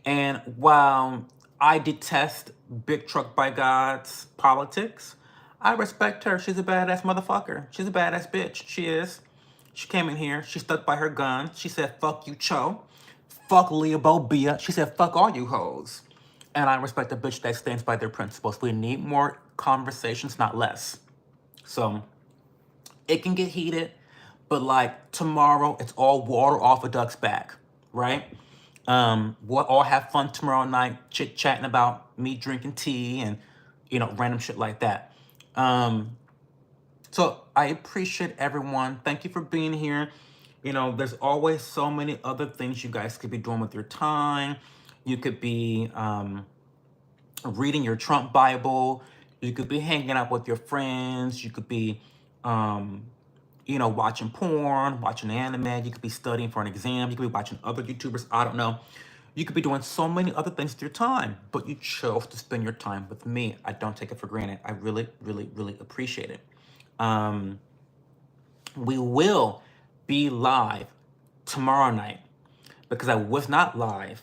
And while I detest Big Truck by God's politics, I respect her. She's a badass motherfucker. She's a badass bitch. She is. She came in here. She stuck by her gun. She said, fuck you, Cho. Fuck Leah Bobia. She said, fuck all you hoes. And I respect a bitch that stands by their principles. We need more conversations, not less. So it can get heated, but like tomorrow, it's all water off a duck's back, right? We'll all have fun tomorrow night, chit-chatting about me drinking tea and, random shit like that. So I appreciate everyone. Thank you for being here. You know, there's always so many other things you guys could be doing with your time. You could be reading your Trump Bible. You could be hanging out with your friends. You could be, you know, watching porn, watching anime. You could be studying for an exam. You could be watching other YouTubers. I don't know. You could be doing so many other things with your time, but you chose to spend your time with me. I don't take it for granted. I really, really, really appreciate it. We will be live tomorrow night because I was not live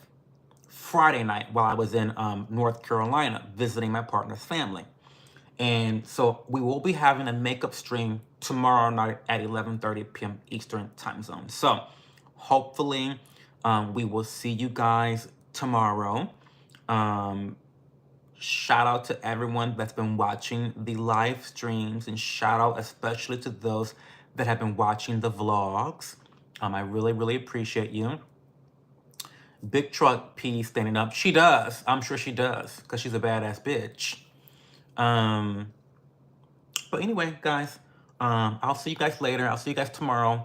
Friday night while I was in North Carolina visiting my partner's family. And so we will be having a makeup stream tomorrow night at 11:30 p.m. Eastern time zone. So hopefully we will see you guys tomorrow. Shout out to everyone that's been watching the live streams, and shout out especially to those that have been watching the vlogs. I really, really appreciate you. Big Truck P standing up. She does. I'm sure she does, because she's a badass bitch. But anyway, guys, I'll see you guys later. I'll see you guys tomorrow.